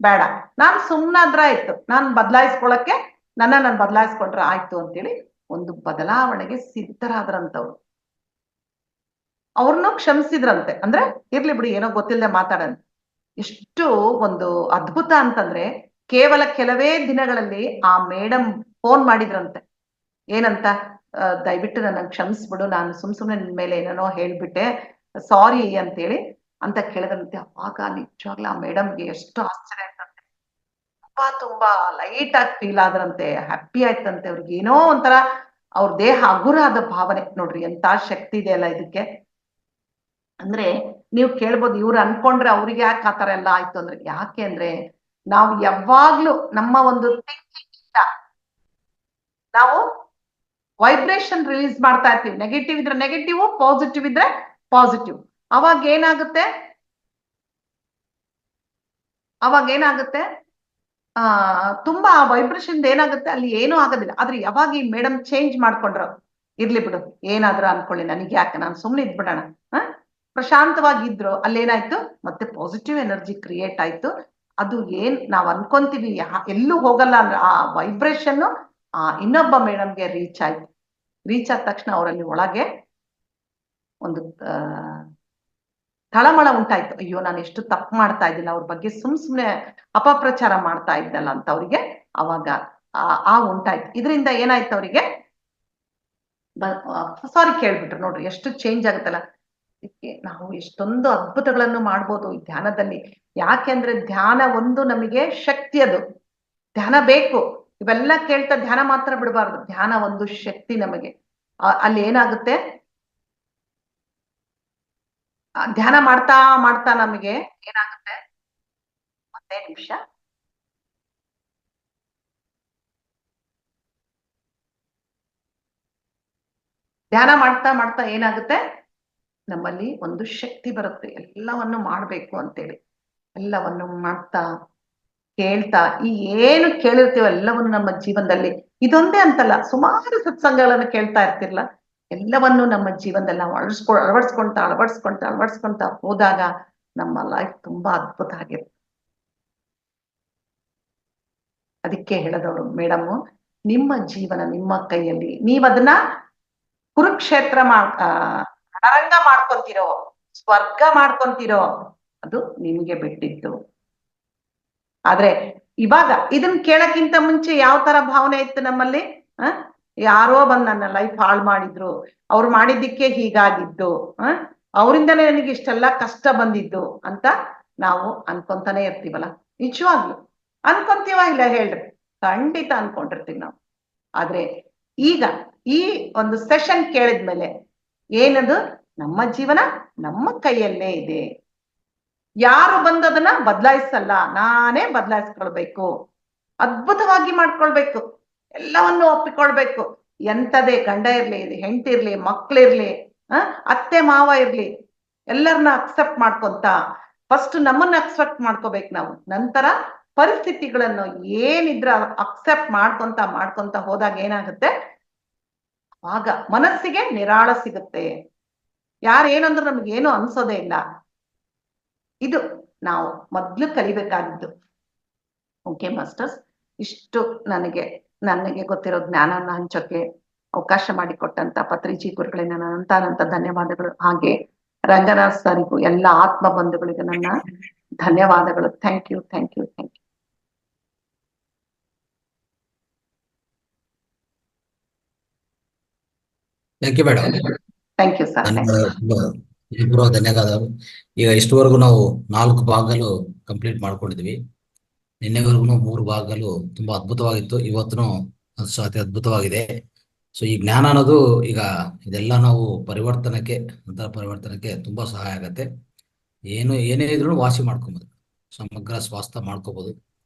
ಬೇಡ, ನಾನ್ ಸುಮ್ನಾದ್ರ ಆಯ್ತು, ನಾನ್ ಬದಲಾಯಿಸ್ಕೊಳಕ್ಕೆ ನಾನು ಬದಲಾಯಿಸ್ಕೊಂಡ್ರೆ ಆಯ್ತು ಅಂತೇಳಿ ಒಂದು ಬದಲಾವಣೆಗೆ ಸಿದ್ಧರಾದ್ರಂತವ್ರು. ಅವ್ರನ್ನೂ ಕ್ಷಮಿಸಿದ್ರಂತೆ. ಅಂದ್ರೆ ಇರ್ಲಿ ಬಿಡಿ, ಏನೋ ಗೊತ್ತಿಲ್ಲದೆ ಮಾತಾಡೋಣ. ಎಷ್ಟು ಒಂದು ಅದ್ಭುತ ಅಂತಂದ್ರೆ, ಕೇವಲ ಕೆಲವೇ ದಿನಗಳಲ್ಲಿ ಆ ಮೇಡಮ್ ಫೋನ್ ಮಾಡಿದ್ರಂತೆ. ಏನಂತ, ದಯವಿಟ್ಟು ನನ್ನ ಕ್ಷಮಿಸ್ಬಿಡು, ನಾನು ಸುಮ್ನೆ ನಿನ್ ಮೇಲೆ ಏನೇನೋ ಹೇಳ್ಬಿಟ್ಟೆ, ಸಾರಿ ಅಂತೇಳಿ ಅಂತ ಕೇಳಿದ್ರಂತೆ. ಅವಾಗ ನಿಜವಾಗ್ಲೂ ಆ ಮೇಡಮ್ಗೆ ಎಷ್ಟು ಆಶ್ಚರ್ಯ ಆಯ್ತಂತೆ, ತುಂಬಾ ಲೈಟ್ ಆಗಿ ಫೀಲ್ ಆದ್ರಂತೆ, ಹ್ಯಾಪಿ ಆಯ್ತಂತೆ ಅವ್ರಿಗೆ. ಏನೋ ಒಂಥರ ಅವ್ರ ದೇಹ ಹಗುರಾದ ಭಾವನೆ. ನೋಡ್ರಿ ಎಂತ ಶಕ್ತಿ ಇದೆ ಅಲ್ಲ ಇದಕ್ಕೆ. ಅಂದ್ರೆ ನೀವು ಕೇಳ್ಬೋದು, ಇವ್ರು ಅನ್ಕೊಂಡ್ರೆ ಅವ್ರಿಗೆ ಯಾಕೆ ಆತರ ಎಲ್ಲ ಆಯ್ತು ಅಂದ್ರೆ, ಯಾಕೆ ಅಂದ್ರೆ ನಾವು ಯಾವಾಗ್ಲೂ ನಮ್ಮ ಒಂದು ಥಿಂಕಿಂಗ್ ಇಂದ ನಾವು ವೈಬ್ರೇಷನ್ ರಿಲೀಸ್ ಮಾಡ್ತಾ ಇರ್ತೀವಿ. ನೆಗೆಟಿವ್ ಇದ್ರೆ ನೆಗೆಟಿವ್, ಪಾಸಿಟಿವ್ ಇದ್ರೆ ಪಾಸಿಟಿವ್. ಅವಾಗ ಏನಾಗುತ್ತೆ, ತುಂಬಾ ವೈಬ್ರೇಷನ್ ಏನಾಗುತ್ತೆ, ಅಲ್ಲಿ ಏನೂ ಆಗೋದಿಲ್ಲ. ಆದ್ರೆ ಯಾವಾಗ ಈ ಮೇಡಮ್ ಚೇಂಜ್ ಮಾಡ್ಕೊಂಡ್ರು, ಇರ್ಲಿ ಬಿಡು ಏನಾದ್ರೂ ಅನ್ಕೊಳ್ಳಿ, ನನಗೆ ಯಾಕೆ, ನಾನು ಸುಮ್ನೆ ಇದ್ಬಿಡೋಣ, ಪ್ರಶಾಂತವಾಗಿದ್ರು, ಅಲ್ಲೇನಾಯ್ತು ಮತ್ತೆ ಪಾಸಿಟಿವ್ ಎನರ್ಜಿ ಕ್ರಿಯೇಟ್ ಆಯ್ತು. ಅದು ಏನ್ ನಾವ್ ಅನ್ಕೊಂತೀವಿ ಎಲ್ಲೂ ಹೋಗಲ್ಲ ಅಂದ್ರೆ ಆ ವೈಬ್ರೇಷನ್ ಇನ್ನೊಬ್ಬ ಮೇಡಮ್ಗೆ ರೀಚ್ ಆಯ್ತು. ರೀಚ್ ಆದ ತಕ್ಷಣ ಅವರಲ್ಲಿ ಒಳಗೆ ಒಂದು ತಳಮಳ ಉಂಟಾಯ್ತು. ಅಯ್ಯೋ, ನಾನು ಎಷ್ಟು ತಪ್ಪು ಮಾಡ್ತಾ ಇದ್ದಿಲ್ಲ, ಅವ್ರ ಬಗ್ಗೆ ಸುಮ್ನೆ ಅಪಪ್ರಚಾರ ಮಾಡ್ತಾ ಇದ್ದಲ್ಲ ಅಂತ ಅವ್ರಿಗೆ ಅವಾಗ ಉಂಟಾಯ್ತು. ಇದರಿಂದ ಏನಾಯ್ತು ಅವರಿಗೆ, ಸಾರಿ ಕೇಳ್ಬಿಟ್ರು. ನೋಡ್ರಿ ಎಷ್ಟು ಚೇಂಜ್ ಆಗುತ್ತಲ್ಲ. ಇದಕ್ಕೆ ನಾವು ಎಷ್ಟೊಂದು ಅದ್ಭುತಗಳನ್ನು ಮಾಡ್ಬೋದು ಈ ಧ್ಯಾನದಲ್ಲಿ. ಯಾಕೆಂದ್ರೆ ಧ್ಯಾನ ಒಂದು ನಮಗೆ ಶಕ್ತಿ, ಅದು ಧ್ಯಾನ ಬೇಕು. ಇವೆಲ್ಲ ಕೇಳ್ತಾ ಧ್ಯಾನ ಮಾತ್ರ ಬಿಡಬಾರ್ದು, ಧ್ಯಾನ ಒಂದು ಶಕ್ತಿ ನಮಗೆ. ಅಲ್ಲಿ ಏನಾಗುತ್ತೆ, ಧ್ಯಾನ ಮಾಡ್ತಾ ಮಾಡ್ತಾ ನಮಗೆ ಏನಾಗುತ್ತೆ, ಒಂದೇ ನಿಮಿಷ, ಧ್ಯಾನ ಮಾಡ್ತಾ ಮಾಡ್ತಾ ಏನಾಗುತ್ತೆ, ನಮ್ಮಲ್ಲಿ ಒಂದು ಶಕ್ತಿ ಬರುತ್ತೆ ಎಲ್ಲವನ್ನು ಮಾಡ್ಬೇಕು ಅಂತೇಳಿ. ಎಲ್ಲವನ್ನು ಮಾಡ್ತಾ ಕೇಳ್ತಾ, ಈ ಏನು ಕೇಳಿರ್ತೀವೋ ಎಲ್ಲವನ್ನು ನಮ್ಮ ಜೀವನದಲ್ಲಿ, ಇದೊಂದೇ ಅಂತಲ್ಲ, ಸುಮಾರು ಸತ್ಸಂಗಗಳನ್ನು ಕೇಳ್ತಾ ಇರ್ತಿರ್ಲ, ಎಲ್ಲವನ್ನು ನಮ್ಮ ಜೀವನದಲ್ಲಿ ನಾವು ಅಳವಡಿಸ್ಕೊಂತ ಹೋದಾಗ ನಮ್ಮ ಲೈಫ್ ತುಂಬಾ ಅದ್ಭುತ ಆಗಿರುತ್ತೆ. ಅದಕ್ಕೆ ಹೇಳದವರು ಮೇಡಮ್, ನಿಮ್ಮ ಜೀವನ ನಿಮ್ಮ ಕೈಯಲ್ಲಿ, ನೀವದನ್ನ ಕುರುಕ್ಷೇತ್ರ ರಣರಂಗ ಮಾಡ್ಕೊಂತಿರೋ, ಸ್ವರ್ಗ ಮಾಡ್ಕೊಂತಿರೋ, ಅದು ನಿಮ್ಗೆ ಬಿಟ್ಟಿದ್ದು. ಆದ್ರೆ ಇವಾಗ ಇದನ್ ಕೇಳಕ್ಕಿಂತ ಮುಂಚೆ ಯಾವ ತರ ಭಾವನೆ ಇತ್ತು ನಮ್ಮಲ್ಲಿ, ಯಾರೋ ಬಂದ್ ನನ್ನ ಲೈಫ್ ಹಾಳು ಮಾಡಿದ್ರು, ಅವ್ರು ಮಾಡಿದ್ದಕ್ಕೆ ಹೀಗಾಗಿದ್ದು, ಅವರಿಂದಲೇ ನನಗೆ ಇಷ್ಟೆಲ್ಲ ಕಷ್ಟ ಬಂದಿದ್ದು ಅಂತ ನಾವು ಅನ್ಕೊಂತಾನೆ ಇರ್ತೀವಲ್ಲ. ನಿಜವಾಗ್ಲು ಅನ್ಕೊಂತೀವ ಇಲ್ಲ ಹೇಳ್ರಿ? ಖಂಡಿತ ಅನ್ಕೊಂಡಿರ್ತೀವಿ ನಾವು. ಆದ್ರೆ ಈಗ ಈ ಒಂದು ಸೆಷನ್ ಕೇಳಿದ್ಮೇಲೆ ಏನದು, ನಮ್ಮ ಜೀವನ ನಮ್ಮ ಕೈಯಲ್ಲೇ ಇದೆ. ಯಾರು ಬಂದದನ್ನ ಬದಲಾಯಿಸಲ್ಲ, ನಾನೇ ಬದಲಾಯಿಸ್ಕೊಳ್ಬೇಕು, ಅದ್ಭುತವಾಗಿ ಮಾಡ್ಕೊಳ್ಬೇಕು, ಎಲ್ಲವನ್ನು ಒಪ್ಪಿಕೊಳ್ಬೇಕು. ಎಂತದೇ ಗಂಡ ಇರ್ಲಿ, ಹೆಂಡತಿ ಇರ್ಲಿ, ಮಕ್ಳಿರ್ಲಿ, ಅತ್ತೆ ಮಾವ ಇರ್ಲಿ, ಎಲ್ಲರನ್ನ ಅಕ್ಸೆಪ್ಟ್ ಮಾಡ್ಕೊಂತ ಫಸ್ಟ್ ನಮ್ಮನ್ನ ಅಕ್ಸೆಪ್ಟ್ ಮಾಡ್ಕೋಬೇಕು ನಾವು. ನಂತರ ಪರಿಸ್ಥಿತಿಗಳನ್ನು ಏನಿದ್ರ ಅಕ್ಸೆಪ್ಟ್ ಮಾಡ್ಕೊಂತ ಹೋದಾಗ ಏನಾಗುತ್ತೆ, ಆಗ ಮನಸ್ಸಿಗೆ ನಿರಾಳ ಸಿಗುತ್ತೆ. ಯಾರೇನಂದ್ರೂ ನಮ್ಗೇನು ಅನ್ಸೋದೇ ಇಲ್ಲ. ಇದು ನಾವು ಮೊದ್ಲು ಕಲಿಬೇಕಾಗಿದ್ದು. ಓಕೆ ಮಾಸ್ಟರ್ಸ್, ಇಷ್ಟು ನನಗೆ ಗೊತ್ತಿರೋ ಜ್ಞಾನನ ಹಂಚೋಕೆ ಅವಕಾಶ ಮಾಡಿಕೊಟ್ಟಂತ ಪತ್ರಿಜಿ ಗುರುಗಳಿಗೆ ನನ್ನ ಅನಂತ ಧನ್ಯವಾದಗಳು. ಹಾಗೆ ರಂಗನಾಥ್ ಸರಿಗೂ ಎಲ್ಲ ಆತ್ಮ ಬಂಧುಗಳಿಗೆ ನನ್ನ ಧನ್ಯವಾದಗಳು. Thank you, thank you, thank you.
Thank you madam.
Thank you sir.
ಧನ್ಯವಾದಗಳು. ಈಗ ಇಷ್ಟುವರೆಗೂ ನಾವು 4 ಭಾಗಗಳು ಕಂಪ್ಲೀಟ್ ಮಾಡ್ಕೊಂಡಿದ್ವಿ. ನಿನ್ನೆವರೆಗೂ 3 ಭಾಗಗಳು ತುಂಬಾ ಅದ್ಭುತವಾಗಿತ್ತು. ಇವತ್ತು ಅತಿ ಅದ್ಭುತವಾಗಿದೆ. ಸೊ ಈ ಜ್ಞಾನ ಅನ್ನೋದು ಈಗ ಇದೆಲ್ಲ ನಾವು ಪರಿವರ್ತನಕ್ಕೆ ತುಂಬಾ ಸಹಾಯ ಆಗತ್ತೆ. ಏನೇ ಇದ್ರೂ ವಾಸಿ ಮಾಡ್ಕೊಬೋದು, ಸಮಗ್ರ ಸ್ವಾಸ್ಥ್ಯ ಮಾಡ್ಕೋಬಹುದು.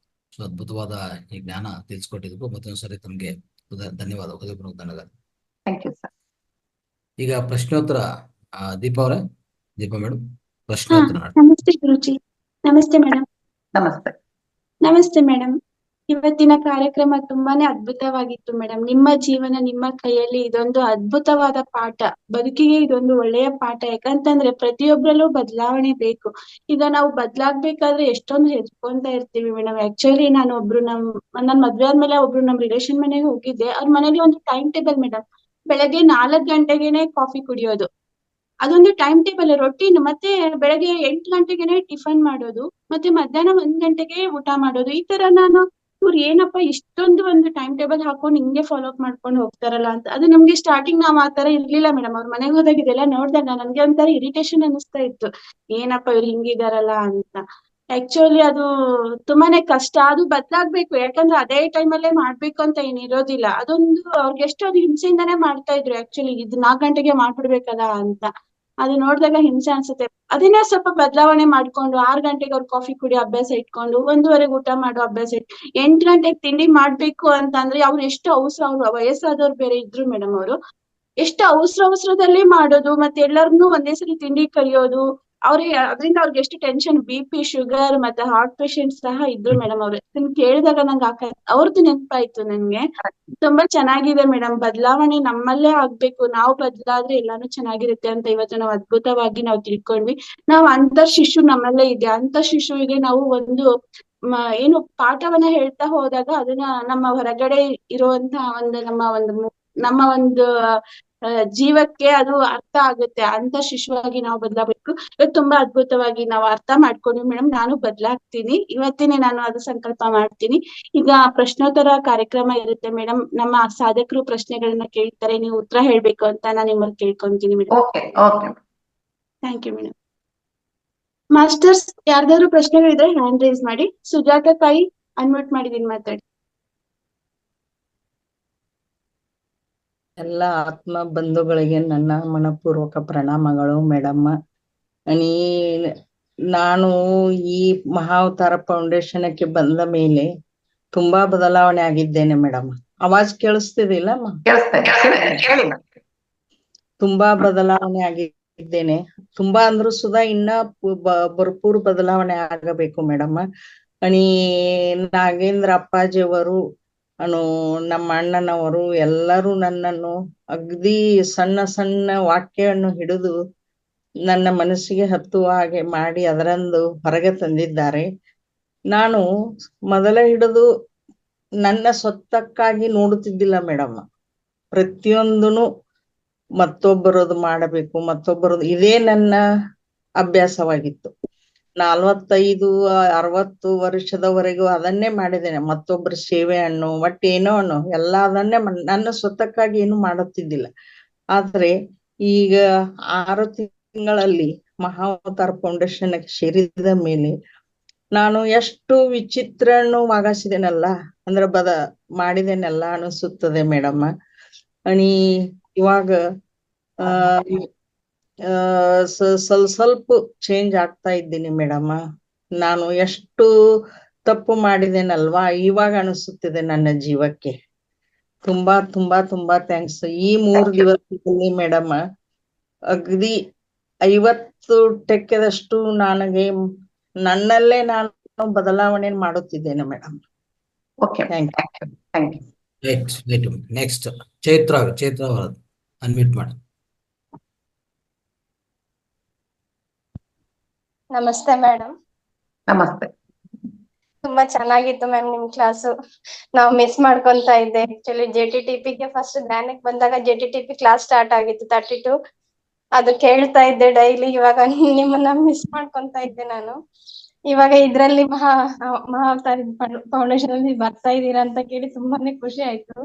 ಸೊ ಅದ್ಭುತವಾದ ಈ ಜ್ಞಾನ ತಿಳಿಸ್ಕೊಟ್ಟಿದ್ದಕ್ಕೂ ಮತ್ತೊಂದ್ಸರಿ ತಮ್ಗೆ ಧನ್ಯವಾದ, ಹೃದಯಪೂರ್ವಕ ಧನ್ಯವಾದ.
Thank you sir.
ಈಗ ಪ್ರಶ್ನೋತ್ತರ ದೀಪಾ ಮೇಡಮ್, ಪ್ರಶ್ನೋತ್ತರ.
ನಮಸ್ತೆ ಗುರುಜಿ. ನಮಸ್ತೆ ಮೇಡಮ್.
ನಮಸ್ತೆ.
ನಮಸ್ತೆ ಮೇಡಮ್. ಇವತ್ತಿನ ಕಾರ್ಯಕ್ರಮ ತುಂಬಾನೇ ಅದ್ಭುತವಾಗಿತ್ತು ಮೇಡಮ್. ನಿಮ್ಮ ಜೀವನ ನಿಮ್ಮ ಕೈಯಲ್ಲಿ, ಇದೊಂದು ಅದ್ಭುತವಾದ ಪಾಠ, ಬದುಕಿಗೆ ಇದೊಂದು ಒಳ್ಳೆಯ ಪಾಠ. ಯಾಕಂತಂದ್ರೆ ಪ್ರತಿಯೊಬ್ಬರಲ್ಲೂ ಬದಲಾವಣೆ ಬೇಕು. ಈಗ ನಾವು ಬದಲಾಗ್ಬೇಕಾದ್ರೆ ಎಷ್ಟೊಂದು ಹೆಚ್ಕೊಂತ ಇರ್ತೀವಿ ಮೇಡಮ್. ಆಕ್ಚುಲಿ ನಾನು ನನ್ ಮದ್ವೆ ಆದ್ಮೇಲೆ ಒಬ್ರು ನಮ್ ರಿಲೇಷನ್ ಮನೆಗೆ ಹೋಗಿದ್ದೆ. ಅವ್ರ ಮನೇಲಿ ಒಂದು ಟೈಮ್ ಟೇಬಲ್ ಮೇಡಮ್. ಬೆಳಗ್ಗೆ 4 ಗಂಟೆಗೆನೆ ಕಾಫಿ ಕುಡಿಯೋದು, ಅದೊಂದು ಟೈಮ್ ಟೇಬಲ್ ರೊಟೀನ್. ಮತ್ತೆ ಬೆಳಗ್ಗೆ 8 ಗಂಟೆಗೆನೆ ಟಿಫನ್ ಮಾಡೋದು, ಮತ್ತೆ ಮಧ್ಯಾಹ್ನ 1 ಗಂಟೆಗೆ ಊಟ ಮಾಡೋದು. ಈ ತರ ಇವ್ರು ಏನಪ್ಪಾ ಇಷ್ಟೊಂದು ಒಂದು ಟೈಮ್ ಟೇಬಲ್ ಹಾಕೊಂಡು ಹಿಂಗೆ ಫಾಲೋ ಅಪ್ ಮಾಡ್ಕೊಂಡು ಹೋಗ್ತಾರಲ್ಲ ಅಂತ. ಅದು ನಮ್ಗೆ ಸ್ಟಾರ್ಟಿಂಗ್ ನಾವ್ ಆತರ ಇರ್ಲಿಲ್ಲ ಮೇಡಮ್. ಅವ್ರ ಮನೆಗೆ ಹೋದಾಗ ಇದೆಲ್ಲ ನೋಡ್ದಾಗ ನನ್ಗೆ ಒಂಥರ ಇರಿಟೇಷನ್ ಅನಿಸ್ತಾ ಇತ್ತು, ಏನಪ್ಪಾ ಇವ್ರು ಹಿಂಗಿದಾರಲ್ಲ ಅಂತ. ಆಕ್ಚುಲಿ ಅದು ತುಂಬಾನೇ ಕಷ್ಟ. ಅದು ಬದ್ಲಾಗ್ಬೇಕು, ಯಾಕಂದ್ರೆ ಅದೇ ಟೈಮ್ ಅಲ್ಲೇ ಮಾಡ್ಬೇಕು ಅಂತ ಏನಿರೋದಿಲ್ಲ. ಅದೊಂದು ಅವ್ರಿಗೆ ಎಷ್ಟು ಅದು ಹಿಂಸೆಯಿಂದಾನೇ ಮಾಡ್ತಾ ಇದ್ರು. ಆಕ್ಚುಲಿ ಇದು 4 ಗಂಟೆಗೆ ಮಾಡ್ಬಿಡ್ಬೇಕಲ್ಲ ಅಂತ ಅದು ನೋಡಿದಾಗ ಹಿಂಸೆ ಅನ್ಸುತ್ತೆ. ಅದನ್ನೇ ಸ್ವಲ್ಪ ಬದಲಾವಣೆ ಮಾಡ್ಕೊಂಡು 6 ಗಂಟೆಗೆ ಅವ್ರು ಕಾಫಿ ಕುಡಿಯೋ ಅಭ್ಯಾಸ ಇಟ್ಕೊಂಡು 1:15 ಊಟ ಮಾಡೋ ಅಭ್ಯಾಸ 8 ಗಂಟೆಗೆ ತಿಂಡಿ ಮಾಡ್ಬೇಕು ಅಂತ ಅಂದ್ರೆ ಅವ್ರು ಎಷ್ಟು ಅವಸರ, ಅವ್ರು ವಯಸ್ಸಾದವ್ರು ಬೇರೆ ಇದ್ರು ಮೇಡಮ್. ಅವರು ಎಷ್ಟು ಅವಸರದಲ್ಲೇ ಮಾಡೋದು, ಮತ್ತೆ ಎಲ್ಲಾರ್ನು ಒಂದೇ ಸರಿ ತಿಂಡಿ ಕರಿಯೋದು. ಅದರಿಂದ ಅವ್ರಿಗೆ ಎಷ್ಟು ಟೆನ್ಷನ್, BP, ಶುಗರ್ ಮತ್ತೆ ಹಾರ್ಟ್ ಪೇಷಂಟ್ ಸಹ ಇದ್ರು ಮೇಡಮ್. ಅವ್ರು ಇದನ್ನ ಕೇಳಿದಾಗ ನಂಗೆ ಅವ್ರದ್ದು ನೆನಪಾಯ್ತು ನನ್ಗೆ. ತುಂಬಾ ಚೆನ್ನಾಗಿದೆ ಮೇಡಮ್. ಬದಲಾವಣೆ ನಮ್ಮಲ್ಲೇ ಆಗ್ಬೇಕು, ನಾವು ಬದಲಾದ್ರೆ ಎಲ್ಲಾನು ಚೆನ್ನಾಗಿರುತ್ತೆ ಅಂತ ಇವತ್ತು ನಾವು ಅದ್ಭುತವಾಗಿ ನಾವು ತಿಳ್ಕೊಂಡ್ವಿ. ನಾವು ಅಂತರ್ ಶಿಶು ನಮ್ಮಲ್ಲೇ ಇದೆ. ಅಂತರ್ ಶಿಶುವಿಗೆ ನಾವು ಒಂದು ಏನು ಪಾಠವನ್ನ ಹೇಳ್ತಾ ಹೋದಾಗ ಅದನ್ನ ನಮ್ಮ ಹೊರಗಡೆ ಇರುವಂತಹ ನಮ್ಮ ಒಂದು ಜೀವಕ್ಕೆ ಅದು ಅರ್ಥ ಆಗುತ್ತೆ. ಅಂತ ಶಿಶುವಾಗಿ ನಾವು ಬದಲಾಗಬೇಕು. ಇವತ್ತು ತುಂಬಾ ಅದ್ಭುತವಾಗಿ ನಾವು ಅರ್ಥ ಮಾಡ್ಕೊಂಡ್ವಿ ಮೇಡಮ್. ನಾನು ಬದಲಾಗ್ತೀನಿ, ಇವತ್ತಿನೇ ನಾನು ಅದು ಸಂಕಲ್ಪ ಮಾಡ್ತೀನಿ. ಈಗ ಪ್ರಶ್ನೋತ್ತರ ಕಾರ್ಯಕ್ರಮ ಇರುತ್ತೆ ಮೇಡಮ್. ನಮ್ಮ ಸಾಧಕರು ಪ್ರಶ್ನೆಗಳನ್ನ ಕೇಳ್ತಾರೆ, ನೀವು ಉತ್ತರ ಹೇಳ್ಬೇಕು ಅಂತ ನಾನು ನಿಮ್ಮಲ್ಲಿ ಕೇಳ್ಕೊಂತೀನಿ madam. Thank you madam. Masters, ಯಾರ್ದಾದ್ರು ಪ್ರಶ್ನೆಗಳಿದ್ರೆ ಹ್ಯಾಂಡ್ ರೈಸ್ ಮಾಡಿ. ಸುಜಾತ ತಾಯಿ, ಅನ್ಮ್ಯೂಟ್ ಮಾಡಿದೀನಿ, ಮಾತಾಡಿ.
ಎಲ್ಲ ಆತ್ಮ ಬಂಧುಗಳಿಗೆ ನನ್ನ ಮನಪೂರ್ವಕ ಪ್ರಣಾಮಗಳು ಮೇಡಮ್. ನಾನು ಈ ಮಹಾವತಾರ ಫೌಂಡೇಶನ್ಕ್ಕೆ ಬಂದ ಮೇಲೆ ತುಂಬಾ ಬದಲಾವಣೆ ಆಗಿದ್ದೇನೆ ಮೇಡಮ್. ಆವಾಜ್ ಕೇಳಿಸ್ತಿದಿಲ್ಲ? ತುಂಬಾ ಬದಲಾವಣೆ ಆಗಿದ್ದೇನೆ. ತುಂಬಾ ಅಂದ್ರೂ ಸುಧಾ ಇನ್ನ ಭರ್ಪೂರ್ ಬದಲಾವಣೆ ಆಗಬೇಕು ಮೇಡಮ್. ನಾಗೇಂದ್ರ ಅಪ್ಪಾಜಿಯವರು, ನಮ್ಮ ಅಣ್ಣನವರು ಎಲ್ಲರೂ ನನ್ನನ್ನು ಅಗದಿ ಸಣ್ಣ ವಾಕ್ಯವನ್ನು ಹಿಡಿದು ನನ್ನ ಮನಸ್ಸಿಗೆ ಹತ್ತುವ ಹಾಗೆ ಮಾಡಿ ಅದರಂದು ಹೊರಗೆ ತಂದಿದ್ದಾರೆ. ನಾನು ಮೊದಲ ಹಿಡಿದು ನನ್ನ ಸ್ವತ್ತಕ್ಕಾಗಿ ನೋಡುತ್ತಿದ್ದಿಲ್ಲ ಮೇಡಮ್. ಪ್ರತಿಯೊಂದನು ಮತ್ತೊಬ್ಬರದು ಮಾಡಬೇಕು, ಇದೇ ನನ್ನ ಅಭ್ಯಾಸವಾಗಿತ್ತು. 45-60 ವರ್ಷದವರೆಗೂ ಅದನ್ನೇ ಮಾಡಿದ್ದೇನೆ. ಮತ್ತೊಬ್ಬರ ಸೇವೆ ಏನೋ ಎಲ್ಲ ಅದನ್ನೇ ನನ್ನ ಸ್ವತ್ತಕ್ಕಾಗಿ ಏನು ಮಾಡುತ್ತಿದ್ದಿಲ್ಲ. ಆದ್ರೆ ಈಗ 6 ತಿಂಗಳಲ್ಲಿ ಮಹಾವತಾರ ಫೌಂಡೇಶನ್ ಸೇರಿದ ಮೇಲೆ ನಾನು ಎಷ್ಟು ವಿಚಿತ್ರನು ಆಗಸಿದೇನಲ್ಲ ಅಂದ್ರೆ ಮಾಡಿದೇನಲ್ಲ ಅನಿಸುತ್ತದೆ ಮೇಡಮ್. ಅಣಿ ಇವಾಗ ಸ್ವಲ್ಪ ಚೇಂಜ್ ಆಗ್ತಾ ಇದ್ದೀನಿ ಮೇಡಮ್. ನಾನು ಎಷ್ಟು ತಪ್ಪು ಮಾಡಿದೇನಲ್ವಾ ಇವಾಗ ಅನಿಸುತ್ತಿದೆ ನನ್ನ ಜೀವಕ್ಕೆ. ತುಂಬಾ ತುಂಬಾ ತುಂಬಾ ಥ್ಯಾಂಕ್ಸ್. ಈ 3 ದಿವಸದಲ್ಲಿ ಮೇಡಮ್ ಅಗದಿ 50 ಟೆಕ್ಕೆದಷ್ಟು ನನಗೆ ನನ್ನಲ್ಲೇ ನಾನು ಬದಲಾವಣೆ ಮಾಡುತ್ತಿದ್ದೇನೆ madam.
Okay,
thank you.
Thank you.
Right. Next Chaitra ಅವರ ಅನ್ಮ್ಯೂಟ್ ಮಾಡಿ.
ನಮಸ್ತೆ ಮೇಡಮ್.
ನಮಸ್ತೆ.
ತುಂಬಾ ಚೆನ್ನಾಗಿತ್ತು ಮ್ಯಾಮ್ ನಿಮ್ ಕ್ಲಾಸು. ನಾವು ಮಿಸ್ ಮಾಡ್ಕೊಂತ ಇದ್ದೆ. ಆಕ್ಚುಲಿ JTTPಗೆ ಫಸ್ಟ್ ಧ್ಯಾನಕ್ಕೆ ಬಂದಾಗ JTTP ಕ್ಲಾಸ್ ಸ್ಟಾರ್ಟ್ ಆಗಿತ್ತು 32. ಅದು ಕೇಳ್ತಾ ಇದ್ದೆ ಡೈಲಿ. ಇವಾಗ ನಿಮ್ಮನ್ನ ಮಿಸ್ ಮಾಡ್ಕೊಂತ ಇದ್ದೆ ನಾನು. ಇವಾಗ ಇದ್ರಲ್ಲಿ ಮಹಾವತಾರ ಫೌಂಡೇಶನ್ ಅಲ್ಲಿ ಬರ್ತಾ ಇದ್ದೀರಾ ಅಂತ ಕೇಳಿ ತುಂಬಾನೇ ಖುಷಿ ಆಯ್ತು.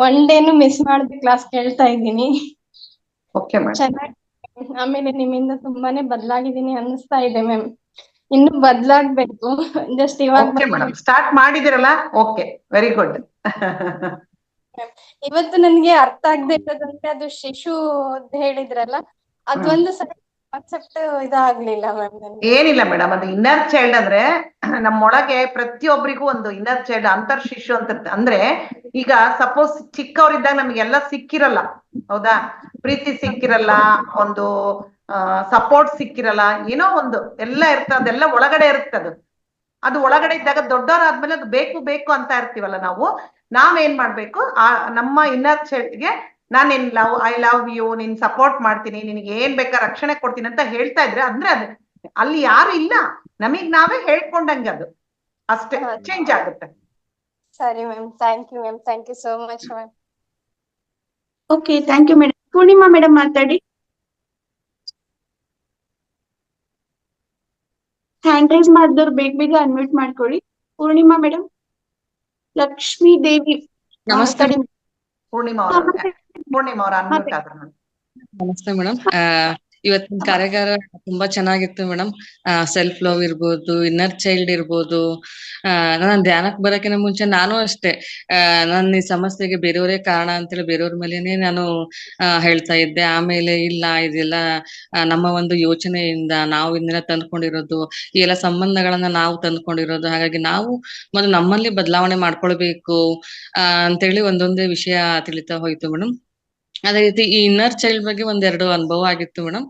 ಒನ್ ಡೇನು ಮಿಸ್ ಮಾಡದೆ ಕ್ಲಾಸ್ ಕೇಳ್ತಾ ಇದ್ದೀನಿ.
Okay madam.
ಚೆನ್ನಾಗಿ ಆಮೇಲೆ ನಿಮ್ಮಿಂದ ತುಂಬಾನೇ ಬದಲಾಗಿದ್ದೀನಿ ಅನ್ನಿಸ್ತಾ ಇದೆ ಮ್ಯಾಮ್. ಇನ್ನು ಬದಲಾಗ್ಬೇಕು. ಜಸ್ಟ್ ಇವಾಗ
ಓಕೆ ಮೇಡಮ್, ಸ್ಟಾರ್ಟ್ ಮಾಡಿದಿರಲ್ಲ. Okay, very good.
ಇವತ್ತು ನನ್ಗೆ ಅರ್ಥ ಆಗದೆ ಇರೋದಂದ್ರೆ ಅದು ಶಿಶು ಅಂತ ಹೇಳಿದ್ರಲ್ಲ, ಅದೊಂದು ಕಾನ್ಸೆಪ್ಟ್ ಇದಾಗ್ಲಿಲ್ಲ ಮ್ಯಾಮ್ ನನಗೆ.
ಏನಿಲ್ಲ ಮೇಡಮ್, ಅದು ಇನ್ನರ್ ಚೈಲ್ಡ್ ಅಂದ್ರೆ ನಮ್ಮೊಳಗೆ ಪ್ರತಿಯೊಬ್ಬರಿಗೂ ಒಂದು ಇನ್ನರ್ ಚೈಲ್ಡ್ ಅಂತರ್ ಶಿಶು ಅಂತ ಇರುತ್ತೆ. ಅಂದ್ರೆ ಈಗ ಸಪೋಸ್ ಚಿಕ್ಕವರಿದ್ದಾಗ ನಮಗೆಲ್ಲ ಸಿಕ್ಕಿರಲ್ಲ, ಹೌದಾ? ಪ್ರೀತಿ ಸಿಕ್ಕಿರಲ್ಲ, ಒಂದು ಸಪೋರ್ಟ್ ಸಿಕ್ಕಿರಲ್ಲ, ಏನೋ ಒಂದು ಎಲ್ಲ ಇರ್ತದೆ, ಅದೆಲ್ಲ ಒಳಗಡೆ ಇರುತ್ತೆ. ಅದು ಒಳಗಡೆ ಇದ್ದಾಗ ದೊಡ್ಡವರಾದ್ಮೇಲೆ ಅದು ಬೇಕು ಬೇಕು ಅಂತ ಇರ್ತೀವಲ್ಲ ನಾವು. ನಾವೇನ್ ಮಾಡ್ಬೇಕು, ನಮ್ಮ ಇನ್ನರ್ ಚೈಲ್ಡ್ಗೆ ನಾನು ಐ ಲವ್ ಯು, ನೀನ್ ಸಪೋರ್ಟ್ ಮಾಡ್ತೀನಿ, ನಿನಗೆ ಏನ್ ಬೇಕಾ ರಕ್ಷಣೆ ಕೊಡ್ತೀನಿ ಅಂತ ಹೇಳ್ತಾ ಇದ್ರೆ ಅಂದ್ರೆ ಅದು ಅಲ್ಲಿ ಯಾರು ಇಲ್ಲ, ನಮಗ್ ನಾವೇ ಹೇಳ್ಕೊಂಡಂಗೆ ಅದು ಅಷ್ಟೇ ಚೇಂಜ್ ಆಗುತ್ತೆ.
ಸರಿ ma'am, thank you ma'am, thank you so much ma'am.
Okay, thank you madam. Poornima madam ಮಾತಾಡಿ. ಹ್ಯಾಂಡ್ ರೈಸ್ ಮಾಡಿದವ್ರು ಬೇಗ ಅನ್ಮ್ಯೂಟ್ ಮಾಡ್ಕೊಳ್ಳಿ. ಪೂರ್ಣಿಮಾ ಮೇಡಮ್. ಲಕ್ಷ್ಮೀ ದೇವಿ
ನಮಸ್ತೆ.
ಪೂರ್ಣಿಮಾ ಅವರ ಅನ್ಮ್ಯೂಟ್ ಆದ್ರು ನೋಡಿ.
ನಮಸ್ತೆ ಮೇಡಮ್. ಇವತ್ತಿನ ಕಾರ್ಯಾಗಾರ ತುಂಬಾ ಚೆನ್ನಾಗಿತ್ತು ಮೇಡಮ್. ಸೆಲ್ಫ್ ಲವ್ ಇರ್ಬೋದು, ಇನ್ನರ್ ಚೈಲ್ಡ್ ಇರ್ಬೋದು. ನಾನ್ ಧ್ಯಾನಕ್ಕೆ ಬರೋಕಿನ ಮುಂಚೆ ನಾನು ಅಷ್ಟೇ ನನ್ನ ಈ ಸಮಸ್ಯೆಗೆ ಬೇರೆಯವರೇ ಕಾರಣ ಅಂತೇಳಿ ಬೇರೆಯವ್ರ ಮೇಲೇನೆ ನಾನು ಹೇಳ್ತಾ ಇದ್ದೆ. ಆಮೇಲೆ ಇಲ್ಲ, ಇದೆಲ್ಲ ನಮ್ಮ ಒಂದು ಯೋಚನೆಯಿಂದ ನಾವು ಇದನ್ನೆಲ್ಲ ತಂದ್ಕೊಂಡಿರೋದು, ಈ ಎಲ್ಲ ಸಂಬಂಧಗಳನ್ನ ನಾವು ತಂದ್ಕೊಂಡಿರೋದು. ಹಾಗಾಗಿ ನಾವು ಮೊದಲು ನಮ್ಮಲ್ಲಿ ಬದಲಾವಣೆ ಮಾಡ್ಕೊಳ್ಬೇಕು ಅಂತೇಳಿ ಒಂದೊಂದೇ ವಿಷಯ ತಿಳಿತಾ ಹೋಯ್ತು ಮೇಡಮ್. ಅದೇ ರೀತಿ ಈ ಇನ್ನರ್ ಚೈಲ್ಡ್ ಬಗ್ಗೆ 1-2 ಅನುಭವ ಆಗಿತ್ತು ಮೇಡಮ್.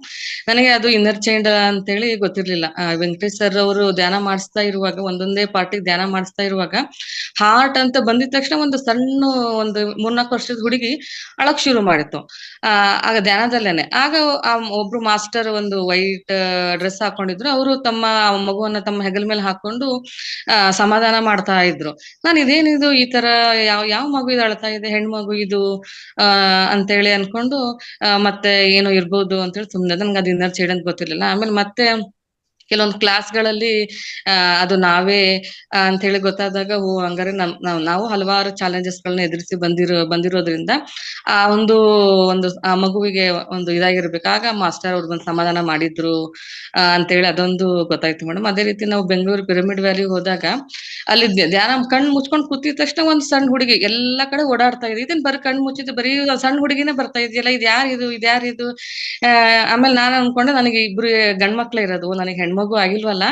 ನನಗೆ ಅದು ಇನ್ನರ್ ಚೈಲ್ಡ್ ಅಂತೇಳಿ ಗೊತ್ತಿರ್ಲಿಲ್ಲ. ವೆಂಕಟೇಶ್ ಸರ್ ಅವರು ಧ್ಯಾನ ಮಾಡಿಸ್ತಾ ಇರುವಾಗ, ಒಂದೊಂದೇ ಪಾರ್ಟಿಗೆ ಧ್ಯಾನ ಮಾಡಿಸ್ತಾ ಇರುವಾಗ ಹಾರ್ಟ್ ಅಂತ ಬಂದಿದ ತಕ್ಷಣ ಒಂದು ಸಣ್ಣ 3-4 ವರ್ಷದ ಹುಡುಗಿ ಅಳಕ್ ಶುರು ಮಾಡಿತ್ತು. ಆಗ ಧ್ಯಾನದಲ್ಲೇನೆ. ಆಗ ಒಬ್ರು ಮಾಸ್ಟರ್ ಒಂದು ವೈಟ್ ಡ್ರೆಸ್ ಹಾಕೊಂಡಿದ್ರು. ಅವರು ತಮ್ಮ ಮಗುವನ್ನ ತಮ್ಮ ಹೆಗಲ ಮೇಲೆ ಹಾಕೊಂಡು ಸಮಾಧಾನ ಮಾಡ್ತಾ ಇದ್ರು. ನಾನು ಇದೇನಿದು ಈ ತರ ಯಾವ ಮಗು ಇದು ಅಳ್ತಾ ಇದೆ, ಹೆಣ್ಮಗು ಇದು ಅಂತೇಳಿ ಅನ್ಕೊಂಡು ಮತ್ತೆ ಏನೋ ಇರ್ಬೋದು ಅಂತೇಳಿ ಸುಮ್ನೆ. ನನ್ಗೆ ಅದು ಇನ್ನರ್ ಚೈಲ್ಡ್ ಅಂತ ಗೊತ್ತಿರ್ಲಿಲ್ಲ. ಆಮೇಲೆ ಮತ್ತೆ ಕೆಲವೊಂದು ಕ್ಲಾಸ್ಗಳಲ್ಲಿ ಅದು ನಾವೇ ಅಂತ ಹೇಳಿ ಗೊತ್ತಾದಾಗ, ಹಂಗಾರೆ ನಾವು ಹಲವಾರು ಚಾಲೆಂಜಸ್ ಗಳನ್ನ ಎದುರಿಸಿ ಬಂದಿರೋದ್ರಿಂದ ಆ ಒಂದು ಆ ಮಗುವಿಗೆ ಒಂದು ಇದಾಗಿರ್ಬೇಕು. ಆಗ ಮಾಸ್ಟರ್ ಅವ್ರು ಬಂದು ಸಮಾಧಾನ ಮಾಡಿದ್ರು ಅಂತೇಳಿ ಅದೊಂದು ಗೊತ್ತಾಯ್ತು ಮೇಡಮ್. ಅದೇ ರೀತಿ ನಾವು ಬೆಂಗಳೂರು ಪಿರಮಿಡ್ ವ್ಯಾಲಿ ಹೋದಾಗ ಅಲ್ಲಿ ಧ್ಯಾನ ಕಣ್ಣು ಮುಚ್ಕೊಂಡು ಕೂತಿದ ತಕ್ಷಣ ಒಂದು ಸಣ್ಣ ಹುಡುಗಿ ಎಲ್ಲಾ ಕಡೆ ಓಡಾಡ್ತಾ ಇದೆ. ಇದನ್ ಬರೀ ಕಣ್ಣು ಮುಚ್ಚಿದ್ದು ಬರೀ ಸಣ್ಣ ಹುಡುಗಿನೇ ಬರ್ತಾ ಇದೆಯಲ್ಲ, ಇದ್ಯಾರಿದು. ಆಮೇಲೆ ನಾನು ಅನ್ಕೊಂಡೆ ನನಗೆ 2 ಗಂಡ್ಮಕ್ಳೇ ಇರೋದು, ನನಗೆ ಹೆಣ್ಮಗು ಆಗಿಲ್ವಲ್ಲ,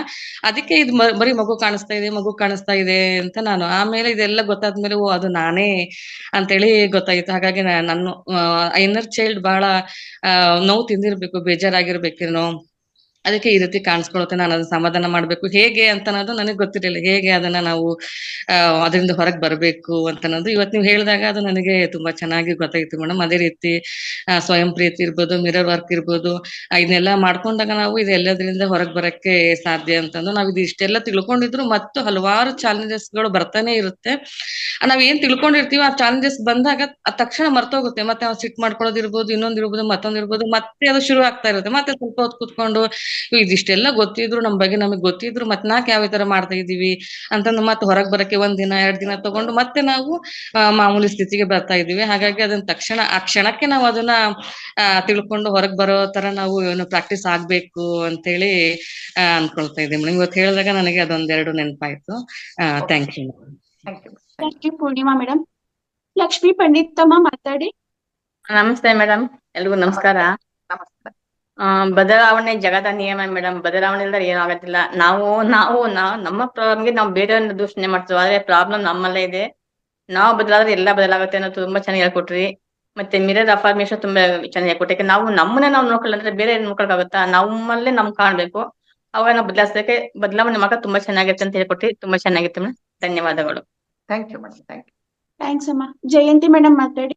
ಅದಕ್ಕೆ ಇದು ಬರೀ ಮಗು ಕಾಣಿಸ್ತಾ ಇದೆ ಅಂತ ನಾನು. ಆಮೇಲೆ ಇದೆಲ್ಲ ಗೊತ್ತಾದ್ಮೇಲೆ ಅದು ನಾನೇ ಅಂತೇಳಿ ಗೊತ್ತಾಗಿತ್ತು. ಹಾಗಾಗಿ ನಾನು ಇನ್ನರ್ ಚೈಲ್ಡ್ ಬಹಳ ನೋವು ತಿಂದಿರ್ಬೇಕು, ಬೇಜಾರಾಗಿರ್ಬೇಕೇನೋ, ಅದಕ್ಕೆ ಈ ರೀತಿ ಕಾಣಿಸ್ಕೊಳುತ್ತೆ. ನಾನು ಅದನ್ನ ಸಮಾಧಾನ ಮಾಡ್ಬೇಕು ಹೇಗೆ ಅಂತ ಅನ್ನೋದು ನನಗೆ ಗೊತ್ತಿರಲಿಲ್ಲ. ಹೇಗೆ ಅದನ್ನ ನಾವು ಅದರಿಂದ ಹೊರಗೆ ಬರ್ಬೇಕು ಅಂತ ಅನ್ನೋದು ಇವತ್ತು ನೀವು ಹೇಳಿದಾಗ ಅದು ನನಗೆ ತುಂಬಾ ಚೆನ್ನಾಗಿ ಗೊತ್ತಾಯ್ತು ಮೇಡಮ್. ಅದೇ ರೀತಿ ಸ್ವಯಂ ಪ್ರೀತಿ ಇರ್ಬೋದು, ಮಿರರ್ ವರ್ಕ್ ಇರ್ಬೋದು, ಇದನ್ನೆಲ್ಲ ಮಾಡ್ಕೊಂಡಾಗ ನಾವು ಇದೆಲ್ಲದರಿಂದ ಹೊರಗೆ ಬರಕ್ಕೆ ಸಾಧ್ಯ ಅಂತಂದು ನಾವು ಇಷ್ಟೆಲ್ಲ ತಿಳ್ಕೊಂಡಿದ್ರು ಮತ್ತು ಹಲವಾರು ಚಾಲೆಂಜಸ್ ಗಳು ಬರ್ತಾನೆ ಇರುತ್ತೆ. ನಾವ್ ಏನ್ ತಿಳ್ಕೊಂಡಿರ್ತೀವಿ ಆ ಚಾಲೆಂಜಸ್ ಬಂದಾಗ ತಕ್ಷಣ ಮರ್ತೋಗುತ್ತೆ. ಮತ್ತೆ ನಾವು ಸಿಟ್ ಮಾಡ್ಕೊಳ್ಳೋದಿರ್ಬೋದು, ಇನ್ನೊಂದಿರ್ಬೋದು, ಮತ್ತೊಂದಿರ್ಬೋದು, ಮತ್ತೆ ಅದು ಶುರು ಆಗ್ತಾ ಇರುತ್ತೆ. ಮತ್ತೆ ಸ್ವಲ್ಪ ಹೊತ್ತು ಕೂತ್ಕೊಂಡು ಇದಿಷ್ಟೆಲ್ಲ ಗೊತ್ತಿದ್ರು ನಮ್ ಬಗ್ಗೆ ನಮಗ್ ಗೊತ್ತಿದ್ರು ಮತ್ ನಾಕ್ ಯಾವ ತರ ಮಾಡ್ತಾ ಇದೀವಿ ಅಂತಂದು ಮತ್ತೆ ಹೊರಗ್ ಬರಕ್ಕೆ 1 ದಿನ 2 ದಿನ ತಗೊಂಡು ಮತ್ತೆ ನಾವು ಮಾಮೂಲಿ ಸ್ಥಿತಿಗೆ ಬರ್ತಾ ಇದೀವಿ. ಹಾಗಾಗಿ ಅದನ್ನ ತಕ್ಷಣ ಆ ಕ್ಷಣಕ್ಕೆ ನಾವು ಅದನ್ನ ತಿಳ್ಕೊಂಡು ಹೊರಗ್ ಬರೋ ತರ ನಾವು ಏನು ಪ್ರಾಕ್ಟೀಸ್ ಆಗ್ಬೇಕು ಅಂತೇಳಿ ಅನ್ಕೊಳ್ತಾ ಇದ್ದೀವಿ ಮೇಡಮ್. ಇವತ್ತು ಹೇಳಿದಾಗ ನನಗೆ ಅದೊಂದೆರಡು ನೆನಪಾಯ್ತು. Thank you.
Thank you.
Thank you Poornima madam. Lakshmi Panditamma ಮಾತಾಡಿ.
ನಮಸ್ತೆ ಮೇಡಮ್, ಎಲ್ರಿಗೂ ನಮಸ್ಕಾರ.
ನಮಸ್ತೆ.
ಬದಲಾವಣೆ ಜಗದ ನಿಯಮ ಮೇಡಮ್, ಬದಲಾವಣೆ ಇಲ್ಲದೆ ಏನೂ ಆಗತ್ತಿಲ್ಲ. ನಮ್ಮ ಪ್ರಾಬ್ಲಮ್ಗೆ ನಾವು ಬೇರೆಯವ್ರನ್ನ ದೂಷಣೆ ಮಾಡ್ತೀವಿ, ಆದ್ರೆ ಪ್ರಾಬ್ಲಮ್ ನಮ್ಮಲ್ಲೇ ಇದೆ. ನಾವು ಬದಲಾದ್ರೆ ಎಲ್ಲ ಬದಲಾಗುತ್ತೆ ಅನ್ನೋ ತುಂಬಾ ಚೆನ್ನಾಗಿ ಹೇಳ್ಕೊಟ್ರಿ. ಮತ್ತೆ ಮಿರರ್ ಅಫಾರ್ಮೇಶನ್ ತುಂಬಾ ಚೆನ್ನಾಗಿ ಹೇಳ್ಕೊಟ್ಟೆ. ನಾವು ನಮ್ಮನ್ನೇ ನಾವು ನೋಡ್ಕೊಳ್ಳಂದ್ರೆ ಬೇರೆ ನೋಡ್ಕೊಳಕ್ಕಾಗುತ್ತಾ? ನಮ್ಮಲ್ಲೇ ನಮ್ ಕಾಣ್ಬೇಕು, ಅವಾಗ ನಾವು ಬದಲಾವಣೆ ಮಗ ತುಂಬಾ ಚೆನ್ನಾಗಿರುತ್ತೆ ಅಂತ ಹೇಳ್ಕೊಟ್ರಿ. ತುಂಬಾ ಚೆನ್ನಾಗಿತ್ತು ಮೇಡಮ್, ಧನ್ಯವಾದಗಳು.
Thank you madam. Thank you.
Thanks ಅಮ್ಮ. ಜಯಂತಿ ಮೇಡಮ್ ಮಾತಾಡಿ.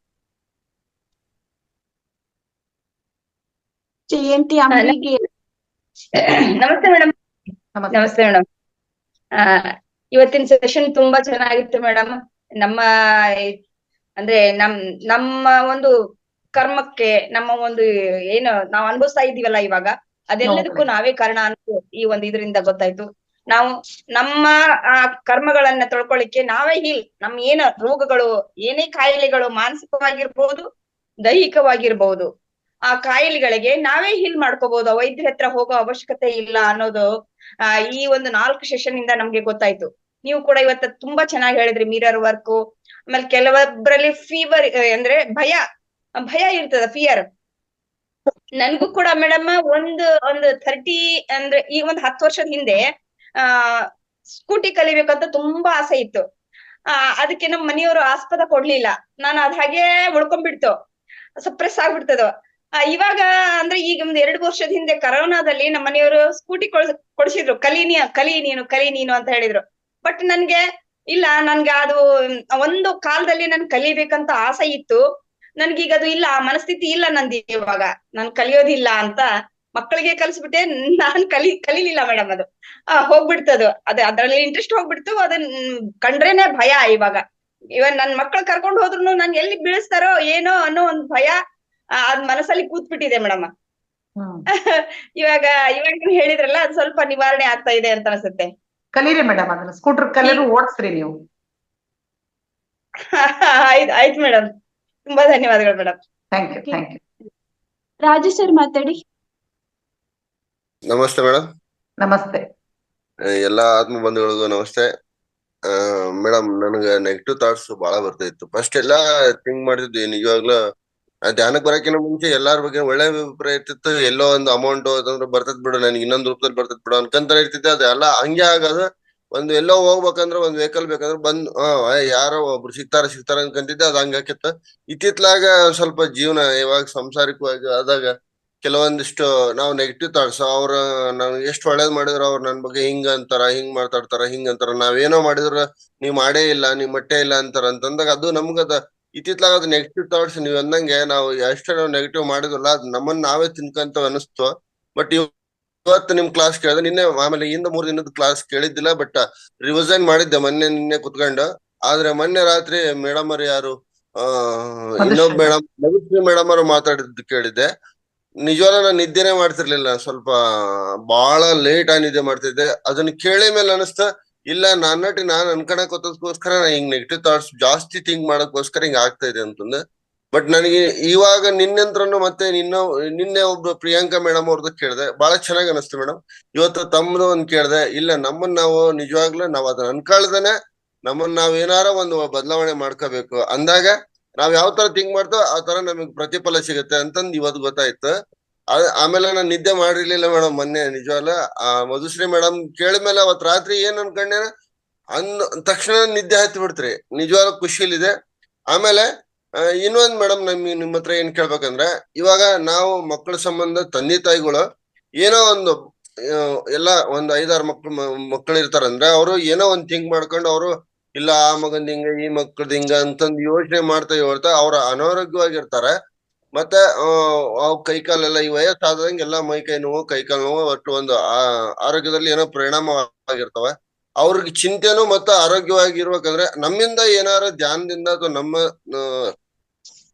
ಜಯಂತಿ ಅಂಬಿಗೆ.
ನಮಸ್ತೆ ಮೇಡಮ್. ನಮಸ್ತೆ ಮೇಡಮ್. ಇವತ್ತಿನ ಸೆಷನ್ ತುಂಬಾ ಚೆನ್ನಾಗಿತ್ತು ಮೇಡಮ್. ಅಂದ್ರೆ ನಮ್ಮ ಒಂದು ಕರ್ಮಕ್ಕೆ, ನಮ್ಮ ಒಂದು ಏನು ನಾವು ಅನುಭವಿಸ್ತಾ ಇದೀವಲ್ಲ ಇವಾಗ, ಅದೆಲ್ಲದಕ್ಕೂ ನಾವೇ ಕಾರಣ ಅಂತ ಈ ಒಂದು ಇದರಿಂದ ಗೊತ್ತಾಯ್ತು. ನಾವು ನಮ್ಮ ಕರ್ಮಗಳನ್ನ ತೊಳ್ಕೊಳ್ಳಿಕ್ಕೆ ನಾವೇ ನಮ್ಮ ಏನ ರೋಗಗಳು, ಏನೇ ಕಾಯಿಲೆಗಳು, ಮಾನಸಿಕವಾಗಿರ್ಬಹುದು, ದೈಹಿಕವಾಗಿರ್ಬಹುದು, ಆ ಕಾಯಿಲೆಗಳಿಗೆ ನಾವೇ ಹೀಲ್ ಮಾಡ್ಕೋಬಹುದು. ವೈದ್ಯರ ಹತ್ರ ಹೋಗೋ ಅವಶ್ಯಕತೆ ಇಲ್ಲ ಅನ್ನೋದು ಈ ಒಂದು 4 ಸೆಷನ್ ಇಂದ ನಮ್ಗೆ ಗೊತ್ತಾಯ್ತು. ನೀವು ಕೂಡ ಇವತ್ತು ತುಂಬಾ ಚೆನ್ನಾಗಿ ಹೇಳಿದ್ರಿ. ಮಿರರ್ ವರ್ಕ್, ಆಮೇಲೆ ಕೆಲವೊಬ್ಬರಲ್ಲಿ ಫೀವರ್ ಅಂದ್ರೆ ಭಯ ಇರ್ತದ, ಫಿಯರ್. ನನ್ಗೂ ಕೂಡ ಮೇಡಮ್ ಒಂದು 30 ಅಂದ್ರೆ ಈ ಒಂದು 10 ವರ್ಷದ ಹಿಂದೆ ಸ್ಕೂಟಿ ಕಲಿಬೇಕಂತ ತುಂಬಾ ಆಸೆ ಇತ್ತು. ಅದಕ್ಕೆ ನಮ್ಮ ಮನೆಯವರು ಆಸ್ಪದ ಕೊಡ್ಲಿಲ್ಲ. ನಾನು ಅದ್ ಹಾಗೆ ಉಳ್ಕೊಂಡ್ಬಿಡ್ತು, ಸಪ್ರೆಸ್ ಆಗ್ಬಿಡ್ತದ. ಇವಾಗ ಅಂದ್ರೆ ಈಗ ಒಂದು 2 ವರ್ಷದ ಹಿಂದೆ ಕರೋನಾದಲ್ಲಿ ನಮ್ಮ ಮನೆಯವರು ಸ್ಕೂಟಿ ಕೊಡ್ಸಿದ್ರು. ಕಲಿ ನೀನು ಅಂತ ಹೇಳಿದ್ರು. ಬಟ್ ನನ್ಗೆ ಇಲ್ಲ, ನನ್ಗೆ ಅದು ಒಂದು ಕಾಲದಲ್ಲಿ ನನ್ ಕಲಿಬೇಕಂತ ಆಸೆ ಇತ್ತು. ನನ್ಗೀಗ ಅದು ಇಲ್ಲ, ಆ ಮನಸ್ಥಿತಿ ಇಲ್ಲ ನಂದು ಇವಾಗ. ನಾನು ಕಲಿಯೋದಿಲ್ಲ ಅಂತ ಮಕ್ಕಳಿಗೆ ಕಲಿಸ್ಬಿಟ್ಟೆ. ನಾನ್ ಕಲೀಲಿಲ್ಲ ಮೇಡಮ್. ಅದು ಹೋಗ್ಬಿಡ್ತದು, ಅದ್ರಲ್ಲಿ ಇಂಟ್ರೆಸ್ಟ್ ಹೋಗ್ಬಿಡ್ತು. ಅದನ್ನ ಕಂಡ್ರೇನೆ ಭಯ. ಇವಾಗ ನನ್ ಮಕ್ಕಳು ಕರ್ಕೊಂಡು ಹೋದ್ರು ನನ್ ಎಲ್ಲಿ ಬೀಳಿಸ್ತಾರೋ ಏನೋ ಅನ್ನೋ ಒಂದ್ ಭಯ ಅದ್ ಮನಸ್ಸಲ್ಲಿ ಕೂತ್ಬಿಟ್ಟಿದೆ ಮೇಡಮ್. ಇವಾಗ ಹೇಳಿದ್ರಲ್ಲ, ಅದು ಸ್ವಲ್ಪ ನಿವಾರಣೆ ಆಗ್ತಾ ಇದೆ ಅಂತ ಅನ್ಸುತ್ತೆ.
ಕಲೀರಿ ಮೇಡಮ್, ಅದನ್ನ ಸ್ಕೂಟರ್ ಕಲಿಯಲು ಓಡಿಸ್ರಿ ನೀವು.
ಆಯ್ತು ಮೇಡಮ್, ತುಂಬಾ ಧನ್ಯವಾದಗಳು madam.
Thank you. Thank you.
Raju sir ಮಾತಾಡಿ.
ನಮಸ್ತೆ ಮೇಡಮ್.
ನಮಸ್ತೆ.
ಎಲ್ಲಾ ಆತ್ಮ ಬಂಧುಗಳಿಗೂ ನಮಸ್ತೆ. ಮೇಡಮ್, ನನಗೆ ನೆಗೆಟಿವ್ ಥಾಟ್ಸ್ ಬಹಳ ಬರ್ತಾ ಇತ್ತು. ಫಸ್ಟ್ ಎಲ್ಲಾ ಥಿಂಕ್ ಮಾಡ್ತಿದ್ವಿ, ನಿಜವಾಗ್ಲೂ ಧ್ಯಾನಕ್ಕೆ ಬರಕಿನ ಮುಂಚೆ ಎಲ್ಲಾರ ಬಗ್ಗೆ ಒಳ್ಳೆ ಅಭಿಪ್ರಾಯ ಇರ್ತಿತ್ತು. ಎಲ್ಲೋ ಒಂದು ಅಮೌಂಟ್ ಅಂತಂದ್ರೆ ಬರ್ತದ್ ಬಿಡು, ನನಗೆ ಇನ್ನೊಂದು ರೂಪದಲ್ಲಿ ಬರ್ತದ್ ಬಿಡು ಅನ್ಕಂತ ಇರ್ತಿದ್ದೆ. ಅದೆಲ್ಲ ಹಂಗೆ ಆಗೋದು. ಎಲ್ಲೋ ಹೋಗ್ಬೇಕಂದ್ರೆ ಒಂದ್ ವೆಹಿಕಲ್ ಬೇಕಂದ್ರೆ ಯಾರೋ ಒಬ್ರು ಸಿಗ್ತಾರ ಅನ್ಕಂತಿದ್ದೆ. ಅದ್ ಹಂಗ ಆಕಿತ್ತು. ಇತ್ತಿತ್ಲಾಗ ಸ್ವಲ್ಪ ಜೀವನ ಇವಾಗ ಸಂಸಾರಿಕವಾಗಿ ಆದಾಗ ಕೆಲವೊಂದಿಷ್ಟು ನಾವು ನೆಗೆಟಿವ್ ಥಾಟ್ಸ್, ಅವ್ರ ನನ್ಗೆ ಎಷ್ಟು ಒಳ್ಳೇದ್ ಮಾಡಿದ್ರು, ಅವ್ರು ನನ್ ಬಗ್ಗೆ ಹಿಂಗ್ ಅಂತಾರ, ಹಿಂಗ್ ಮಾತಾಡ್ತಾರ, ಹಿಂಗ್ ಅಂತಾರ, ನಾವೇನೋ ಮಾಡಿದ್ರ ನೀವ್ ಮಾಡೇ ಇಲ್ಲ, ನೀವ್ ಮಟ್ಟೇ ಇಲ್ಲ ಅಂತಾರ ಅಂತಂದಾಗ ಅದು ನಮ್ಗದ ಇತ್ತಿತ್ಲಾಗ ಅದು ನೆಗೆಟಿವ್ ಥಾಟ್ಸ್. ನೀವ್ ಅಂದಂಗೆ ನಾವು ಎಷ್ಟೇ ನಾವು ನೆಗೆಟಿವ್ ಮಾಡಿದ್ವಲ್ಲ, ಅದ್ ನಮ್ಮನ್ನ ನಾವೇ ತಿನ್ಕಂತ ಅನಿಸ್ತು. ಬಟ್ ಇವತ್ತು ನಿಮ್ ಕ್ಲಾಸ್ ಕೇಳಿದೆ, ನಿನ್ನೆ ಆಮೇಲೆ 3 ದಿನದ ಕ್ಲಾಸ್ ಕೇಳಿದ್ದಿಲ್ಲ. ಬಟ್ ರಿವಿಷನ್ ಮಾಡಿದ್ದೆ ನಿನ್ನೆ ಕುತ್ಕೊಂಡು. ಆದ್ರೆ ಮೊನ್ನೆ ರಾತ್ರಿ ಮೇಡಮ್ ಅವ್ರು ಯಾರು ಇನ್ನೊಬ್ಬ ಮೇಡಮ್ ಅವ್ರು ಮಾತಾಡಿದ್ದು ಕೇಳಿದ್ದೆ. ನಿಜವಾಗ್ಲೂ ನಾನು ನಿದ್ದೆನೆ ಮಾಡ್ತಿರ್ಲಿಲ್ಲ. ಸ್ವಲ್ಪ ಬಹಳ ಲೇಟ್ ಆಗಿ ನಿದ್ದೆ ಮಾಡ್ತಿದ್ದೆ. ಅದನ್ನ ಕೇಳಿ ಮೇಲೆ ಅನಿಸ್ತಾ, ಇಲ್ಲ ನಾನ್ ಅನ್ಕಣಕ್ ಹೋಗೋದಕ್ಕೋಸ್ಕರ ನಾ ಹಿಂಗ್ ನೆಗೆಟಿವ್ ಥಾಟ್ಸ್ ಜಾಸ್ತಿ ಥಿಂಕ್ ಮಾಡಕ್ಕೋಸ್ಕರ ಹಿಂಗ್ ಆಗ್ತಾ ಇದೆ ಅಂತಂದೆ. ಬಟ್ ನನಗೆ ಇವಾಗ ನಿನ್ನೆಂತ್ರನು ಮತ್ತೆ ನಿನ್ನೆ ಒಬ್ರು ಪ್ರಿಯಾಂಕಾ ಮೇಡಮ್ ಅವ್ರದ್ದು ಕೇಳಿದೆ, ಬಹಳ ಚೆನ್ನಾಗಿ ಅನಿಸ್ತು ಮೇಡಮ್. ಇವತ್ತು ತಮ್ಮದು ಒಂದ್ ಕೇಳಿದೆ. ಇಲ್ಲ, ನಮ್ಮನ್ನ ನಾವು ನಿಜವಾಗ್ಲೂ ನಾವ್ ಅದನ್ನ ಅನ್ಕೊಳ್ದೇನೆ ನಮ್ಮನ್ನ ನಾವ್ ಏನಾರ ಒಂದು ಬದಲಾವಣೆ ಮಾಡ್ಕೋಬೇಕು ಅಂದಾಗ ನಾವ್ ಯಾವ ತರ ಥಿಂಕ್ ಮಾಡ್ತೇವೆ ಆ ತರ ನಮಗ್ ಪ್ರತಿಫಲ ಸಿಗುತ್ತೆ ಅಂತಂದ್ ಇವತ್ತು ಗೊತ್ತಾಯ್ತು. ಆಮೇಲೆ ನಾನ್ ನಿದ್ದೆ ಮಾಡಿರ್ಲಿಲ್ಲ ಮೇಡಮ್ ಮೊನ್ನೆ. ನಿಜವಾಗ್ಲೂ ಮಧುಶ್ರೀ ಮೇಡಮ್ ಕೇಳಿದ್ಮೇಲೆ ಅವತ್ ರಾತ್ರಿ ಏನ್ ಅನ್ಕೊಂಡೇನ ತಕ್ಷಣ ನಿದ್ದೆ ಹತ್ತಿ ಬಿಡ್ತ್ರಿ. ನಿಜವಾಗ್ಲೂ ಖುಷಿಲಿದೆ. ಆಮೇಲೆ ಇನ್ನೊಂದ್ ಮೇಡಮ್, ನಿಮ್ ಹತ್ರ ಏನ್ ಕೇಳ್ಬೇಕಂದ್ರೆ, ಇವಾಗ ನಾವು ಮಕ್ಕಳ ಸಂಬಂಧ ತಂದೆ ತಾಯಿಗಳು ಏನೋ ಒಂದು ಎಲ್ಲಾ ಒಂದ್ 5-6 ಮಕ್ಕಳು ಇರ್ತಾರಂದ್ರೆ ಅವ್ರು ಏನೋ ಒಂದ್ ಥಿಂಕ್ ಮಾಡ್ಕೊಂಡು ಅವರು ಇಲ್ಲ ಆ ಮಗಂದ್ ಹಿಂಗ, ಈ ಮಕ್ಕಳದ್ ಹಿಂಗ ಅಂತಂದ್ ಯೋಚನೆ ಮಾಡ್ತಾ ಅವ್ರ ಅನಾರೋಗ್ಯವಾಗಿರ್ತಾರೆ. ಮತ್ತೆ ಕೈಕಾಲೆಲ್ಲ ಈ ವಯಸ್ಸಾದಂಗೆ ಎಲ್ಲ ಮೈಕೈ ನೋವು, ಕೈಕಾಲು ನೋವು, ಒಟ್ಟು ಒಂದು ಆರೋಗ್ಯದಲ್ಲಿ ಏನೋ ಪರಿಣಾಮ ಆಗಿರ್ತವೆ. ಅವ್ರಿಗೆ ಚಿಂತೆನೂ ಮತ್ತೆ ಆರೋಗ್ಯವಾಗಿರ್ಬೇಕಂದ್ರೆ ನಮ್ಮಿಂದ ಏನಾರ ಧ್ಯಾನದಿಂದ ಅಥವಾ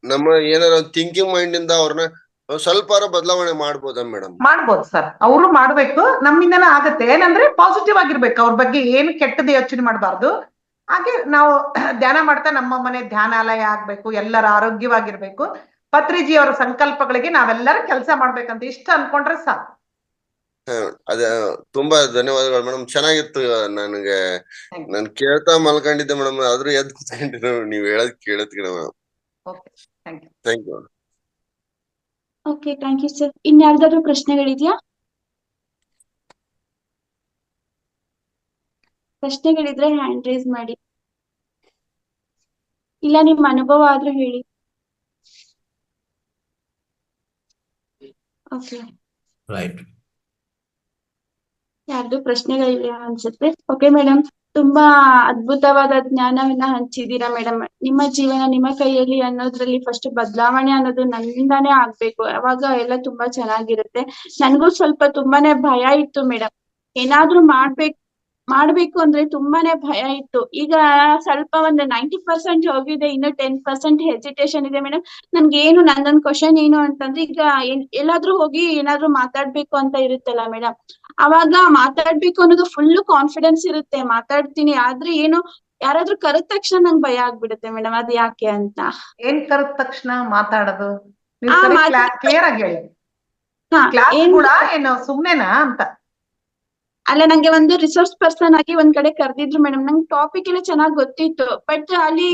ನಮ್ಮ ಏನಾರ ಥಿಂಕಿಂಗ್ ಮೈಂಡ್ ಇಂದ ಅವ್ರನ್ನ ಸ್ವಲ್ಪ ಬದಲಾವಣೆ ಮಾಡ್ಬೋದಾ ಮೇಡಮ್?
ಮಾಡ್ಬೋದು ಸರ್, ಅವರು ಮಾಡ್ಬೇಕು, ನಮ್ಮಿಂದನೇ ಆಗತ್ತೆ. ಏನಂದ್ರೆ ಪಾಸಿಟಿವ್ ಆಗಿರ್ಬೇಕು, ಅವ್ರ ಬಗ್ಗೆ ಏನು ಕೆಟ್ಟದ್ದು ಯೋಚನೆ ಮಾಡಬಾರ್ದು. ಹಾಗೆ ನಾವು ಧ್ಯಾನ ಮಾಡ್ತಾ ನಮ್ಮ ಮನೆ ಧ್ಯಾನಾಲಯ ಆಗ್ಬೇಕು, ಎಲ್ಲರ ಆರೋಗ್ಯವಾಗಿರ್ಬೇಕು, ಪತ್ರಿಜಿ ಅವರ ಸಂಕಲ್ಪಗಳಿಗೆ ನಾವೆಲ್ಲರೂ ಕೆಲಸ ಮಾಡ್ಬೇಕಂತ ಇಷ್ಟ ಅನ್ಕೊಂಡ್ರೆ ಸಾಕು.
ಅದ ತುಂಬಾ ಧನ್ಯವಾದಗಳು ಮೇಡಮ್, ಚೆನ್ನಾಗಿತ್ತು. ನನಗೆ ನಾನು ಕೇಳ್ತಾ ಮಲ್ಕೊಂಡಿದ್ದೆ ಮೇಡಮ್, ಆದ್ರೂ ಎದ್ದು ಕೂತ್ಕೊಂಡಿರೋ ನೀವ್ ಹೇಳದ್ ಕೇಳತ್ಕಿನ madam. Thank you.
Okay, thank you sir. ಇನ್ಯಾವ್ದಾದ್ರು ಪ್ರಶ್ನೆಗಳಿದ್ಯಾ? ಪ್ರಶ್ನೆಗಳಿದ್ರೆ ಹ್ಯಾಂಡ್ ರೈಸ್ ಮಾಡಿ, ಇಲ್ಲ ನಿಮ್ಮ ಅನುಭವ ಆದ್ರೂ ಹೇಳಿ. Okay,
right.
ಯಾರ್ದು ಪ್ರಶ್ನೆಗಳಿಲ್ಲ ಅನ್ಸುತ್ತೆ. ಓಕೆ ಮೇಡಮ್, ತುಂಬಾ ಅದ್ಭುತವಾದ ಜ್ಞಾನವನ್ನ ಹಂಚಿದೀರಾ ಮೇಡಮ್. ನಿಮ್ಮ ಜೀವನ ನಿಮ್ಮ ಕೈಯಲ್ಲಿ ಅನ್ನೋದ್ರಲ್ಲಿ ಫಸ್ಟ್ ಬದಲಾವಣೆ ಅನ್ನೋದು ನನ್ನಿಂದಾನೇ ಆಗ್ಬೇಕು, ಅವಾಗ ಎಲ್ಲ ತುಂಬಾ ಚೆನ್ನಾಗಿರುತ್ತೆ. ನನ್ಗೂ ಸ್ವಲ್ಪ ತುಂಬಾನೇ ಭಯ ಇತ್ತು ಮೇಡಮ್, ಏನಾದ್ರೂ ಮಾಡ್ಬೇಕು ಅಂದ್ರೆ ತುಂಬಾನೇ ಭಯ ಇತ್ತು. ಈಗ ಸ್ವಲ್ಪ ಒಂದು 90% ಹೋಗಿದೆ, ಇನ್ನು 10% ಹೆಸಿಟೇಷನ್ ಇದೆ ಮೇಡಮ್. ನನ್ಗೆ ನಂದೊಂದು ಕ್ವಶನ್ ಏನು ಅಂತಂದ್ರೆ, ಈಗ ಎಲ್ಲಾದ್ರೂ ಹೋಗಿ ಏನಾದ್ರೂ ಮಾತಾಡ್ಬೇಕು ಅಂತ ಇರುತ್ತಲ್ಲ ಮೇಡಮ್, ಅವಾಗ ಮಾತಾಡ್ಬೇಕು ಅನ್ನೋದು ಫುಲ್ ಕಾನ್ಫಿಡೆನ್ಸ್ ಇರುತ್ತೆ, ಮಾತಾಡ್ತೀನಿ. ಆದ್ರೆ ಯಾರಾದ್ರೂ ಕರೆದ ತಕ್ಷಣ ನಂಗೆ ಭಯ ಆಗ್ಬಿಡುತ್ತೆ ಮೇಡಮ್, ಅದ್ ಯಾಕೆ ಅಂತ.
ಏನ್ ಕರೆದ ತಕ್ಷಣ ಮಾತಾಡೋದು? ಕ್ಲಿಯರ್ ಆಗಿ ಹೇಳಿ. ಕೂಡ ಏನು ಸುಮ್ನೆನಾ ಅಂತ?
ಅಲ್ಲ, ನಂಗೆ ಒಂದು ರಿಸೋರ್ಸ್ ಪರ್ಸನ್ ಆಗಿ ಒಂದ್ ಕಡೆ ಕರೆದಿದ್ರು ಮೇಡಮ್. ನಂಗೆ ಟಾಪಿಕ್ ಎಲ್ಲ ಚೆನ್ನಾಗ್ ಗೊತ್ತಿತ್ತು, ಬಟ್ ಅಲ್ಲಿ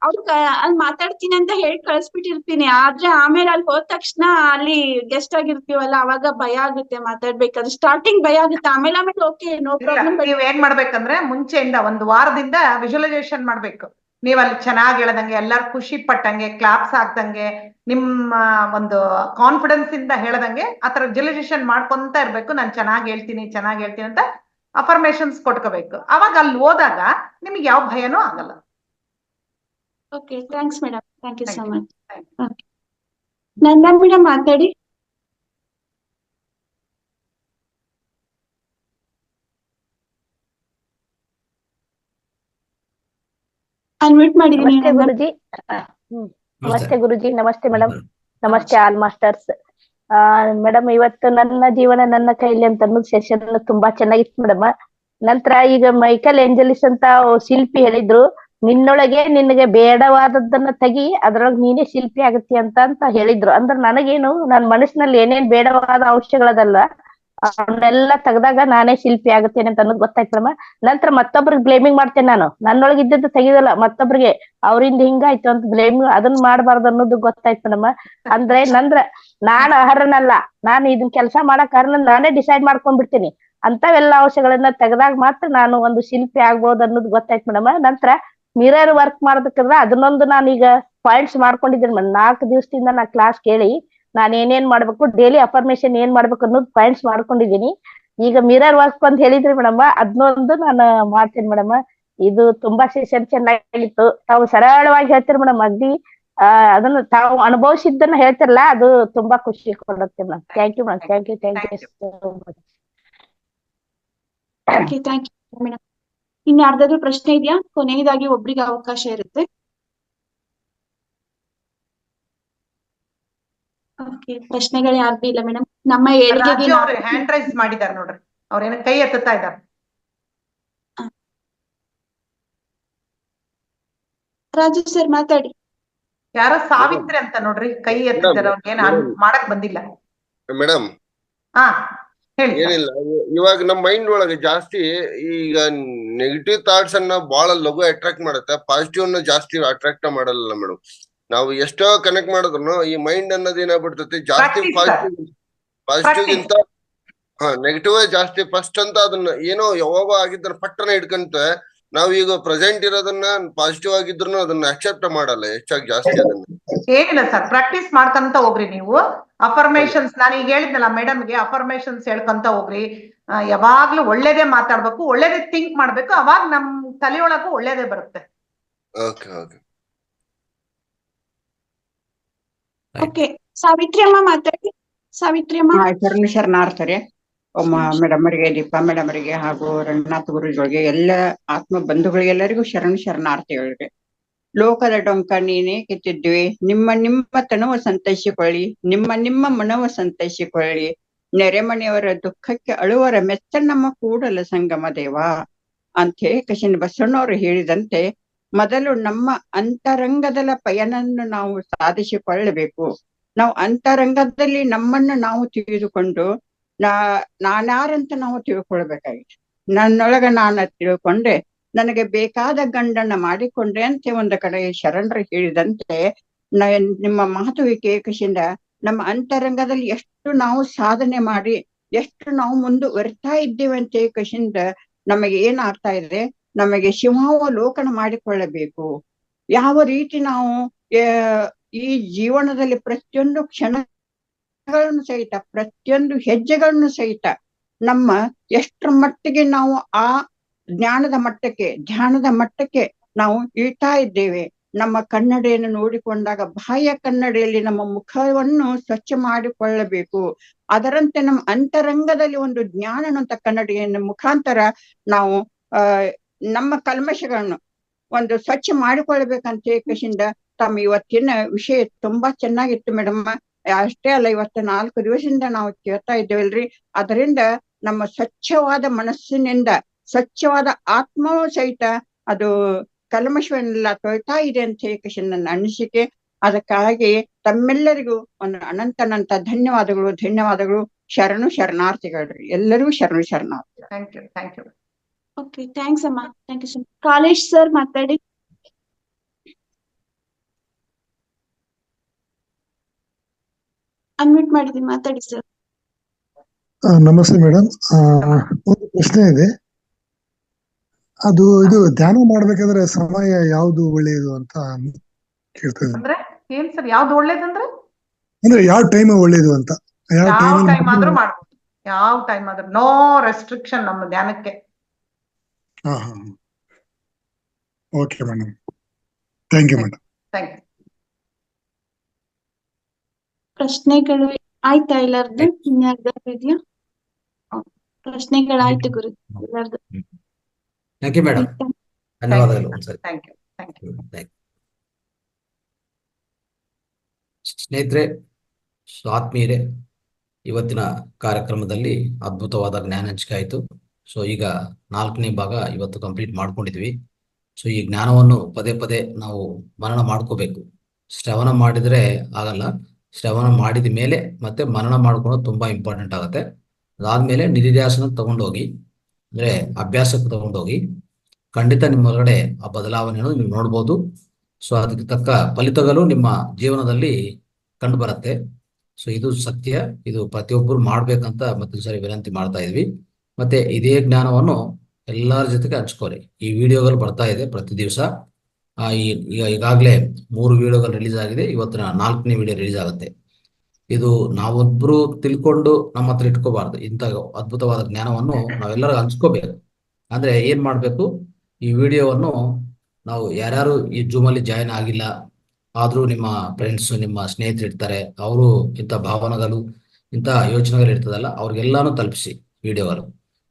ಅಲ್ಲಿ ಮಾತಾಡ್ತೀನಿ ಅಂತ ಹೇಳಿ ಕಳ್ಸ್ಬಿಟ್ಟಿರ್ತೀನಿ. ಆದ್ರೆ ಆಮೇಲೆ ಅಲ್ಲಿ ಹೋದ ತಕ್ಷಣ ಅಲ್ಲಿ ಗೆಸ್ಟ್ ಆಗಿರ್ತೀವಲ್ಲ, ಅವಾಗ ಭಯ ಆಗುತ್ತೆ ಮಾತಾಡ್ಬೇಕಾದ್ರೆ. ಸ್ಟಾರ್ಟಿಂಗ್ ಭಯ ಆಗುತ್ತೆ, ಆಮೇಲೆ ಓಕೆ ನೋ ಪ್ರಾಬ್ಲಮ್.
ನೀವ್ ಏನ್ ಮಾಡ್ಬೇಕಂದ್ರೆ, ಮುಂಚೆಯಿಂದ ಒಂದು ವಾರದಿಂದ ವಿಜುವಲೈಸೇಷನ್ ಮಾಡ್ಬೇಕು. ನೀವ್ ಅಲ್ಲಿ ಚೆನ್ನಾಗಿ ಹೇಳದಂಗೆ, ಎಲ್ಲಾರು ಖುಷಿ ಪಟ್ಟಂಗೆ, ಕ್ಲಾಪ್ಸ್ ಹಾಕ್ದಂಗೆ, ನಿಮ್ಮ ಒಂದು ಕಾನ್ಫಿಡೆನ್ಸ್ ಇಂದ ಹೇಳದಂಗೆ ಆತರ ವಿಜುವಲೈಸೇಷನ್ ಮಾಡ್ಕೊಂತ ಇರ್ಬೇಕು. ನಾನು ಚೆನ್ನಾಗಿ ಹೇಳ್ತೀನಿ ಅಂತ ಅಫರ್ಮೇಶನ್ಸ್ ಕೊಟ್ಕೋಬೇಕು. ಅವಾಗ ಅಲ್ಲಿ ಹೋದಾಗ ನಿಮ್ಗೆ ಯಾವ ಭಯನೂ ಆಗಲ್ಲ.
Okay, thanks madam, thank you so much. Nanda madam ಮಾತಾಡಿ. ಅನ್ಮ್ಯೂಟ್ ಮಾಡಿದೀನಿ.
ನಮಸ್ತೆ ಗುರುಜಿ. ನಮಸ್ತೆ ಗುರುಜಿ, ನಮಸ್ತೆ ಮೇಡಮ್, ನಮಸ್ತೆ ಆಲ್ ಮಾಸ್ಟರ್ಸ್. ಮೇಡಮ್, ಇವತ್ತು ನನ್ನ ಜೀವನ ನನ್ನ ಕೈಲಿ ಅಂತ ಅನ್ನೋದು ಸೆಷನ್ ತುಂಬಾ ಚೆನ್ನಾಗಿತ್ತು ಮೇಡಮ್. ನಂತರ ಈಗ ಮೈಕಲ್ ಏಂಜಲಿಸ್ ಅಂತ ಶಿಲ್ಪಿ ಹೇಳಿದ್ರು, ನಿನ್ನೊಳಗೆ ನಿನಗೆ ಬೇಡವಾದದ್ದನ್ನ ತೆಗಿ, ಅದ್ರೊಳಗೆ ನೀನೇ ಶಿಲ್ಪಿ ಆಗತ್ತಿ ಅಂತ ಹೇಳಿದ್ರು. ಅಂದ್ರೆ ನನಗೇನು, ನನ್ನ ಮನಸ್ಸಿನಲ್ಲಿ ಏನೇನ್ ಬೇಡವಾದ ಅಂಶಗಳದಲ್ಲ ಅವನ್ನೆಲ್ಲ ತೆಗ್ದಾಗ ನಾನೇ ಶಿಲ್ಪಿ ಆಗುತ್ತೇನೆ ಅಂತ ಅನ್ನೋದು ಗೊತ್ತಾಯ್ತು ಮೇಡಮ್. ನಂತರ ಮತ್ತೊಬ್ರಿಗೆ ಬ್ಲೇಮಿಂಗ್ ಮಾಡ್ತೇನೆ ನಾನು, ನನ್ನೊಳಗೆ ಇದ್ದದ್ದು ತೆಗಿದಲ್ಲ, ಮತ್ತೊಬ್ರಿಗೆ ಅವರಿಂದ ಹಿಂಗಾಯ್ತು ಅಂತ ಬ್ಲೇಮಿಂಗ್ ಅದನ್ನ ಮಾಡಬಾರ್ದು ಅನ್ನೋದು ಗೊತ್ತಾಯ್ತು ಮೇಡಮ್. ಅಂದ್ರೆ ನಾನು ಅರ್ಹನಲ್ಲ, ನಾನು ಇದನ್ ಕೆಲಸ ಮಾಡಕ್ ಕಾರಣ ನಾನೇ ಡಿಸೈಡ್ ಮಾಡ್ಕೊಂಡ್ಬಿಡ್ತೀನಿ. ಅಂತವೆಲ್ಲ ಅಂಶಗಳನ್ನ ತೆಗೆದಾಗ ಮಾತ್ರ ನಾನು ಒಂದು ಶಿಲ್ಪಿ ಆಗ್ಬೋದು ಅನ್ನೋದು ಗೊತ್ತಾಯ್ತು ಮೇಡಮ್. ನಂತರ ಮಿರರ್ ವರ್ಕ್ ಮಾಡ್ಬೇಕಂದ್ರೆ ಅದನ್ನೊಂದು ನಾನೀಗ ಪಾಯಿಂಟ್ಸ್ ಮಾಡ್ಕೊಂಡಿದ್ದೀನಿ ಮೇಡಮ್. 4 ದಿವಸದಿಂದ ನಾ ಕ್ಲಾಸ್ ಕೇಳಿ ನಾನು ಏನೇನ್ ಮಾಡ್ಬೇಕು, ಡೈಲಿ ಅಫರ್ಮೇಶನ್ ಏನ್ ಮಾಡ್ಬೇಕು ಅನ್ನೋದು ಪಾಯಿಂಟ್ಸ್ ಮಾಡ್ಕೊಂಡಿದ್ದೀನಿ. ಈಗ ಮಿರರ್ ವರ್ಕ್ ಅಂತ ಹೇಳಿದ್ರಿ ಮೇಡಮ್, ಅದನ್ನೊಂದು ನಾನು ಮಾಡ್ತೀನಿ ಮೇಡಮ್. ಇದು ತುಂಬಾ ಸೆಷನ್ ಚೆನ್ನಾಗಿತ್ತು. ತಾವು ಸರಳವಾಗಿ ಹೇಳ್ತೀರಿ ಮೇಡಮ್, ಅಗ್ದಿ ಅದನ್ನ ತಾವು ಅನುಭವಿಸಿದ್ದನ್ನ ಹೇಳ್ತಿರಲ್ಲ, ಅದು ತುಂಬಾ ಖುಷಿ ಕೊಡುತ್ತೆ madam. Thank you madam, thank you so much.
Thank you madam. ಇನ್ನು ಯಾರ್ದಾದ್ರು ಪ್ರಶ್ನೆ ಇದೆಯಾ? ಕೊನೆಯದಾಗಿ ಒಬ್ರಿಗೆ ಅವಕಾಶ ಇರುತ್ತೆ. ಓಕೆ, ಪ್ರಶ್ನೆಗಳು ಯಾರ್ದು ಇಲ್ಲ ಮೇಡಮ್. ನಮ್ಮ ಏಳಿಗೆಗೆ
ಹ್ಯಾಂಡ್ ರೈಸ್ ಮಾಡಿದಾರೆ ನೋಡ್ರಿ, ಅವ್ರೇನ ಕೈ ಎತ್ತುತ್ತಾ ಇದ್ದಾರೆ.
ರಾಜು ಸರ್ ಮಾತಾಡಿ.
ಯಾರೋ ಸಾವಿತ್ರಿ ಅಂತ ನೋಡ್ರಿ, ಕೈ ಎತ್ತಿದ್ದಾರೆ. ಅವ್ರಿಗೇನು ಮಾಡಕ್ ಬಂದಿಲ್ಲ
ಮೇಡಮ್. ಏನಿಲ್ಲ, ಇವಾಗ ನಮ್ ಮೈಂಡ್ ಒಳಗೆ ಜಾಸ್ತಿ ಈಗ ನೆಗೆಟಿವ್ ಥಾಟ್ಸ್ ಅನ್ನ ಬಹಳ ಲಘು ಅಟ್ರಾಕ್ಟ್ ಮಾಡುತ್ತೆ, ಪಾಸಿಟಿವ್ ಅನ್ನ ಜಾಸ್ತಿ ಅಟ್ರಾಕ್ಟ್ ಮಾಡಲ್ಲ ಮೇಡಮ್. ನಾವು ಎಷ್ಟೋ ಕನೆಕ್ಟ್ ಮಾಡಿದ್ರು ಈ ಮೈಂಡ್ ಅನ್ನೋದು ಏನಾಗ್ಬಿಡ್ತೈತಿ, ಜಾಸ್ತಿ ಪಾಸಿಟಿವ್ ಗಿಂತ ನೆಗೆಟಿವ್ ಜಾಸ್ತಿ ಫಸ್ಟ್ ಅಂತ ಅದನ್ನ ಏನೋ ಯಾವಾಗ ಆಗಿದ್ದನ್ನ ಪಟ್ಟನ ಹಿಡ್ಕಂತ ನಾವೀಗ ಪ್ರೆಸೆಂಟ್ ಇರೋದನ್ನ ಪಾಸಿಟಿವ್ ಆಗಿದ್ರು ಅದನ್ನ ಅಕ್ಸೆಪ್ಟ್ ಮಾಡಲ್ಲ ಹೆಚ್ಚಾಗಿ ಜಾಸ್ತಿ. ಅದನ್ನ
ಏನಿಲ್ಲ ಸರ್, ಪ್ರಾಕ್ಟೀಸ್ ಮಾಡ್ಕೊಂತ ಹೋಗ್ರಿ ನೀವು. ಅಫರ್ಮೇಶನ್ಸ್ ನಾನು ಈಗ ಹೇಳಿದ್ನಲ್ಲ ಮೇಡಮ್ಗೆ, ಅಫರ್ಮೇಶನ್ಸ್ ಹೇಳ್ಕೊಂತ ಹೋಗ್ರಿ. ಯಾವಾಗ್ಲೂ ಒಳ್ಳೇದೇ ಮಾತಾಡ್ಬೇಕು, ಒಳ್ಳೇದೇ ಥಿಂಕ್ ಮಾಡ್ಬೇಕು, ಅವಾಗ ನಮ್ ತಲೆಯೊಳಗೂ ಒಳ್ಳೇದೇ ಬರುತ್ತೆ.
ಓಕೆ, ಸಾವಿತ್ರಿ ಅಮ್ಮ ಮಾತಾಡಿ. ಸಾವಿತ್ರಿ ಅಮ್ಮ.
ಶರಣಾರ್ಥರೇ, ಮೇಡಮ್ ಅವರಿಗೆ, ದೀಪಾ ಮೇಡಮ್ ಅವರಿಗೆ ಹಾಗೂ ರಂಗನಾಥ್ ಗುರುಗಳಿಗೆ, ಎಲ್ಲ ಆತ್ಮ ಬಂಧುಗಳಿಗೆಲ್ಲರಿಗೂ ಶರಣಾರ್ಥಿಗಳಿಗೆ. ಲೋಕದ ಡೊಂಕ ನೀನೇ ಕಿತ್ತಿದ್ದುವೆ. ನಿಮ್ಮ ತನವ ಸಂತೈಸಿಕೊಳ್ಳಿ, ನಿಮ್ಮ ಮನವ ಸಂತೈಸಿಕೊಳ್ಳಿ. ನೆರೆಮನೆಯವರ ದುಃಖಕ್ಕೆ ಅಳುವರ ಮೆಚ್ಚ ನಮ್ಮ ಕೂಡಲ ಸಂಗಮ ದೇವ ಅಂತ ಕೃಷ್ಣ ಬಸವಣ್ಣವರು ಹೇಳಿದಂತೆ ಮೊದಲು ನಮ್ಮ ಅಂತರಂಗದ ಪಯನನ್ನು ನಾವು ಸಾಧಿಸಿಕೊಳ್ಳಬೇಕು. ನಾವು ಅಂತರಂಗದಲ್ಲಿ ನಮ್ಮನ್ನು ನಾವು ತಿಳಿದುಕೊಂಡು ನಾನ್ಯಾರಂತ ನಾವು ತಿಳ್ಕೊಳ್ಬೇಕಾಗಿದೆ. ನನ್ನೊಳಗ ನಾನು ತಿಳ್ಕೊಂಡೆ ನನಗೆ ಬೇಕಾದ ಗಂಡನ್ನ ಮಾಡಿಕೊಂಡೆ ಅಂತ ಒಂದು ಕಡೆ ಶರಣರು ಹೇಳಿದಂತೆ ನಿಮ್ಮ ಮಾತು ಕೇಳಿಸಿಂದ ನಮ್ಮ ಅಂತರಂಗದಲ್ಲಿ ಎಷ್ಟು ನಾವು ಸಾಧನೆ ಮಾಡಿ ಎಷ್ಟು ನಾವು ಮುಂದುವರಿತಾ ಇದ್ದೇವೆ ಅಂತ ಕೇಳಿಸಿಂದ ನಮಗೆ ಏನಾಗ್ತಾ ಇದೆ, ನಮಗೆ ಶಿವಾವಲೋಕನ ಮಾಡಿಕೊಳ್ಳಬೇಕು. ಯಾವ ರೀತಿ ನಾವು ಈ ಜೀವನದಲ್ಲಿ ಪ್ರತಿಯೊಂದು ಕ್ಷಣಗಳನ್ನು ಸಹಿತ ಪ್ರತಿಯೊಂದು ಹೆಜ್ಜೆಗಳನ್ನು ಸಹಿತ ನಮ್ಮ ಎಷ್ಟರ ಮಟ್ಟಿಗೆ ನಾವು ಆ ಜ್ಞಾನದ ಮಟ್ಟಕ್ಕೆ ಧ್ಯಾನದ ಮಟ್ಟಕ್ಕೆ ನಾವು ಇಳ್ತಾ ಇದ್ದೇವೆ. ನಮ್ಮ ಕನ್ನಡಿಯನ್ನು ನೋಡಿಕೊಂಡಾಗ ಬಾಹ್ಯ ಕನ್ನಡಿಯಲ್ಲಿ ನಮ್ಮ ಮುಖವನ್ನು ಸ್ವಚ್ಛ ಮಾಡಿಕೊಳ್ಳಬೇಕು. ಅದರಂತೆ ನಮ್ಮ ಅಂತರಂಗದಲ್ಲಿ ಒಂದು ಜ್ಞಾನ ಅನ್ನುವಂಥ ಕನ್ನಡಿಯನ್ನು ಮುಖಾಂತರ ನಾವು ನಮ್ಮ ಕಲ್ಮಶಗಳನ್ನು ಒಂದು ಸ್ವಚ್ಛ ಮಾಡಿಕೊಳ್ಬೇಕಂತ ಏಕಶಿಂದ ತಮ್ಮ ಇವತ್ತಿನ ವಿಷಯ ತುಂಬಾ ಚೆನ್ನಾಗಿತ್ತು ಮೇಡಮ್. ಅಷ್ಟೇ ಅಲ್ಲ, ಇವತ್ತು 4 ದಿವಸದಿಂದ ನಾವು ಕೇಳ್ತಾ ಇದ್ದೇವಲ್ರಿ. ಅದರಿಂದ ನಮ್ಮ ಸ್ವಚ್ಛವಾದ ಮನಸ್ಸಿನಿಂದ ಸ್ವಚ್ಛವಾದ ಆತ್ಮವೂ ಸಹಿತ ಅದು ಕಲ್ಮಶವನ್ನೆಲ್ಲ ತೊಯ್ತಾ ಇದೆ ಅಂತ ಏಕಶಿಂದ ನನ್ನ ಅನಿಸಿಕೆ. ಅದಕ್ಕಾಗಿ ತಮ್ಮೆಲ್ಲರಿಗೂ ಒಂದು ಅನಂತ ಧನ್ಯವಾದಗಳು. ಶರಣಾರ್ಥಿಗಳ್ರಿ, ಎಲ್ಲರಿಗೂ ಶರಣಾರ್ಥಿ.
Thank you.
ಓಕೆ, ಥ್ಯಾಂಕ್ಸ್ ಅಮ್ಮ. Thank you so much. Kalesh sir ಮಾತಾಡಿ. ಅನ್ಮ್ಯೂಟ್ ಮಾಡಿದೀನಿ, ಮಾತಾಡಿ ಸರ್.
ನಮಸ್ತೆ ಮೇಡಮ್. ಒಂದು ಪ್ರಶ್ನೆ ಇದೆ. ಇದು ಧ್ಯಾನ ಮಾಡ್ಬೇಕಾದ್ರೆ ಸಮಯ ಯಾವ್ದು ಒಳ್ಳೆಯದು ಅಂತ ಕೇಳ್ತೇನೆ.
ಅಂದ್ರೆ ಏನ್ ಸರ್, ಯಾವ್ದು ಒಳ್ಳೇದಂದ್ರೆ
ಅಂದ್ರೆ ಯಾವ ಟೈಮ್ ಒಳ್ಳೇದು ಅಂತ?
ಯಾವ ಟೈಮ್ ಆದ್ರೂ ಮಾಡ್ಬೋದು, ಯಾವ ಟೈಮ್ ಆದ್ರೂ, ನೋ ರೆಸ್ಟ್ರಿಕ್ಷನ್ ನಮ್ಮ ಧ್ಯಾನಕ್ಕೆ.
Okay madam, thank you madam.
Thank you.
ಪ್ರಶ್ನೆಗಳು ಆಯ್ತಾ ಎಲ್ಲಾರ್ದು? ಇನ್ಯಾರ್ದಾದ್ರು ಇದೆಯಾ? ಪ್ರಶ್ನೆಗಳಾಯ್ತು ಗುರು ಎಲ್ಲಾರ್ದು.
ಥ್ಯಾಂಕ್ ಯು ಮೇಡಮ್, ಧನ್ಯವಾದಗಳು. ಒಂದ್ಸರಿ
ಥ್ಯಾಂಕ್ ಯು.
ಸ್ನೇಹಿತರೆ, ಆತ್ಮೀಯರೇ, ಇವತ್ತಿನ ಕಾರ್ಯಕ್ರಮದಲ್ಲಿ ಅದ್ಭುತವಾದ ಜ್ಞಾನ ಹಂಚಿಕೆ ಆಯಿತು. ಸೊ ಈಗ 4ನೇ ಭಾಗ ಇವತ್ತು ಕಂಪ್ಲೀಟ್ ಮಾಡ್ಕೊಂಡಿದ್ವಿ. ಸೊ ಈ ಜ್ಞಾನವನ್ನು ಪದೇ ನಾವು ಮನನ ಮಾಡ್ಕೋಬೇಕು. ಶ್ರವಣ ಮಾಡಿದ್ರೆ ಆಗಲ್ಲ, ಶ್ರವಣ ಮಾಡಿದ ಮೇಲೆ ಮತ್ತೆ ಮನನ ಮಾಡ್ಕೊಳ್ಳೋದು ತುಂಬಾ ಇಂಪಾರ್ಟೆಂಟ್ ಆಗುತ್ತೆ. ಅದಾದ್ಮೇಲೆ ನಿಧಿಧ್ಯಾಸನ ತಗೊಂಡೋಗಿ, ಅಂದ್ರೆ ಅಭ್ಯಾಸಕ್ಕೆ ತಗೊಂಡೋಗಿ ಖಂಡಿತ ನಿಮ್ಮ ಹೊರಗಡೆ ಆ ಬದಲಾವಣೆಯನ್ನು ನೀವು ನೋಡ್ಬೋದು. ಸೊ ಅದಕ್ಕೆ ತಕ್ಕ ಫಲಿತಗಳು ನಿಮ್ಮ ಜೀವನದಲ್ಲಿ ಕಂಡು ಬರುತ್ತೆ. ಸೊ ಇದು ಸತ್ಯ, ಇದು ಪ್ರತಿಯೊಬ್ಬರು ಮಾಡ್ಬೇಕಂತ ಮತ್ತೊಂದ್ಸರಿ ವಿನಂತಿ ಮಾಡ್ತಾ ಇದ್ವಿ. ಮತ್ತೆ ಇದೇ ಜ್ಞಾನವನ್ನು ಎಲ್ಲರ ಜೊತೆಗೆ ಹಂಚ್ಕೊಳ್ಳಿ. ಈ ವಿಡಿಯೋಗಳು ಬರ್ತಾ ಇದೆ ಪ್ರತಿ ದಿವಸ. ಈಗಾಗಲೇ 3 ವಿಡಿಯೋಗಳು ರಿಲೀಸ್ ಆಗಿದೆ. ಇವತ್ತಿನ 4ನೇ ವಿಡಿಯೋ ರಿಲೀಸ್ ಆಗುತ್ತೆ. ಇದು ನಾವೊಬ್ರು ತಿಳ್ಕೊಂಡು ನಮ್ಮ ಹತ್ರ ಇಟ್ಕೋಬಾರ್ದು. ಇಂಥ ಅದ್ಭುತವಾದ ಜ್ಞಾನವನ್ನು ನಾವೆಲ್ಲರೂ ಹಂಚ್ಕೋಬೇಕು. ಅಂದ್ರೆ ಏನ್ ಮಾಡ್ಬೇಕು, ಈ ವಿಡಿಯೋವನ್ನು ನಾವು ಯಾರ್ಯಾರು ಈ ಜೂಮಲ್ಲಿ ಜಾಯಿನ್ ಆಗಿಲ್ಲ ಆದ್ರೂ ನಿಮ್ಮ ಫ್ರೆಂಡ್ಸ್ ನಿಮ್ಮ ಸ್ನೇಹಿತರು ಇರ್ತಾರೆ, ಅವರು ಇಂಥ ಭಾವನೆಗಳು ಇಂಥ ಯೋಚನೆಗಳು ಇರ್ತದಲ್ಲ, ಅವ್ರಿಗೆಲ್ಲಾನು ತಲುಪಿಸಿ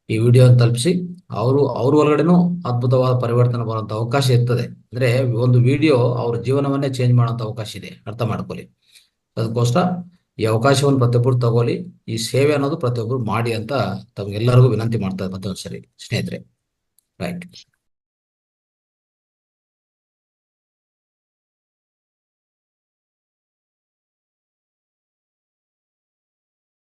ಈ ವಿಡಿಯೋನ ತಲುಪಿಸಿ. ಅವ್ರ ಒಳಗಡೆನೂ ಅದ್ಭುತವಾದ ಪರಿವರ್ತನೆ ಬರುವಂತ ಅವಕಾಶ ಇರ್ತದೆ. ಅಂದ್ರೆ ಒಂದು ವಿಡಿಯೋ ಅವ್ರ ಜೀವನವನ್ನೇ ಚೇಂಜ್ ಮಾಡುವಂತ ಅವಕಾಶ ಇದೆ, ಅರ್ಥ ಮಾಡ್ಕೊಳ್ಳಿ. ಅದಕ್ಕೋಸ್ಕರ ಈ ಅವಕಾಶವನ್ನು ಪ್ರತಿಯೊಬ್ಬರು ತಗೊಳ್ಳಿ. ಈ ಸೇವೆ ಅನ್ನೋದು ಪ್ರತಿಯೊಬ್ಬರು ಮಾಡಿ ಅಂತ ತಮಗೆಲ್ಲರಿಗೂ ವಿನಂತಿ ಮಾಡ್ತಾರೆ ಮತ್ತೊಂದ್ಸರಿ ಸ್ನೇಹಿತರೆ. ರೈಟ್.